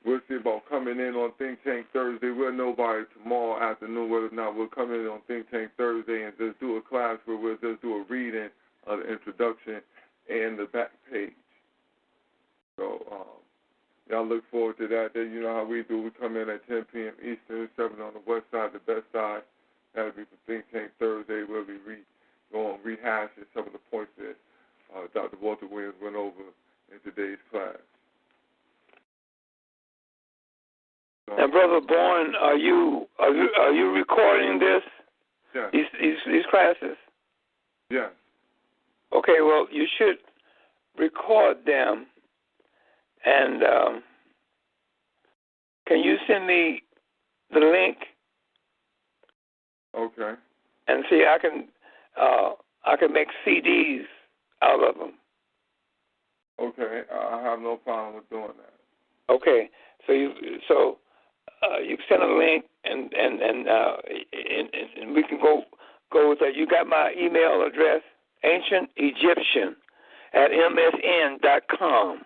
We'll see about coming in on Think Tank Thursday. We'll know by tomorrow afternoon whether or not we'll come in on Think Tank Thursday and just do a class where we'll just do a reading of the introduction and the back page. So y'all look forward to that. You know how we do. We come in at 10 p.m. Eastern, 7 on the west side, the best side. That'll be for Think Tank Thursday, where we go and rehash some of the points that Dr. Walter Williams went over in today's class. Now, Brother Bourne, are you recording this? Yes. These classes? Yes. Okay. Well, you should record them, and can you send me the link? Okay. And see, I can make CDs out of them. Okay. I have no problem with doing that. Okay. So you send a link, and we can go with that. You got my email address, ancientegyptian@msn.com.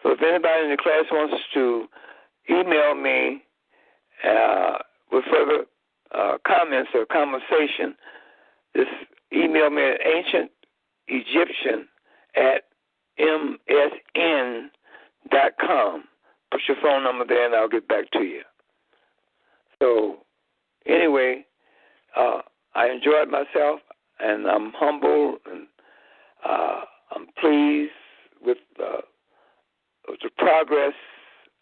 So if anybody in the class wants to email me with further comments or conversation, just email me at ancientegyptian@msn.com. Put your phone number there, and I'll get back to you. So, anyway, I enjoyed myself, and I'm humble, and I'm pleased with the progress.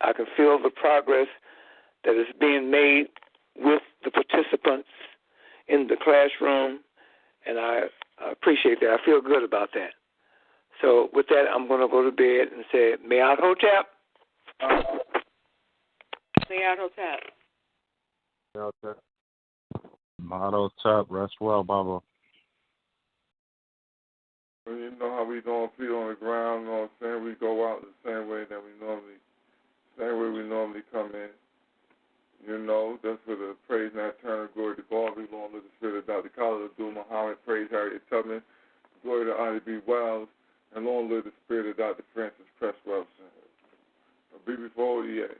I can feel the progress that is being made with the participants in the classroom, and I appreciate that. I feel good about that. So, with that, I'm going to go to bed and say, Me'at Hotep. Me'at Hotep. Motto top, rest well, Baba. Well, you know how we don't feel on the ground, you know what I'm saying? We go out the same way that we normally come in. You know, that's for the praise and eternal glory to God. We long live the spirit of Dr. Khalid Abdul Muhammad, praise Harriet Tubman, glory to Ida B. Wells, and long live the spirit of Dr. Francis Cress Wilson. BB4ODA.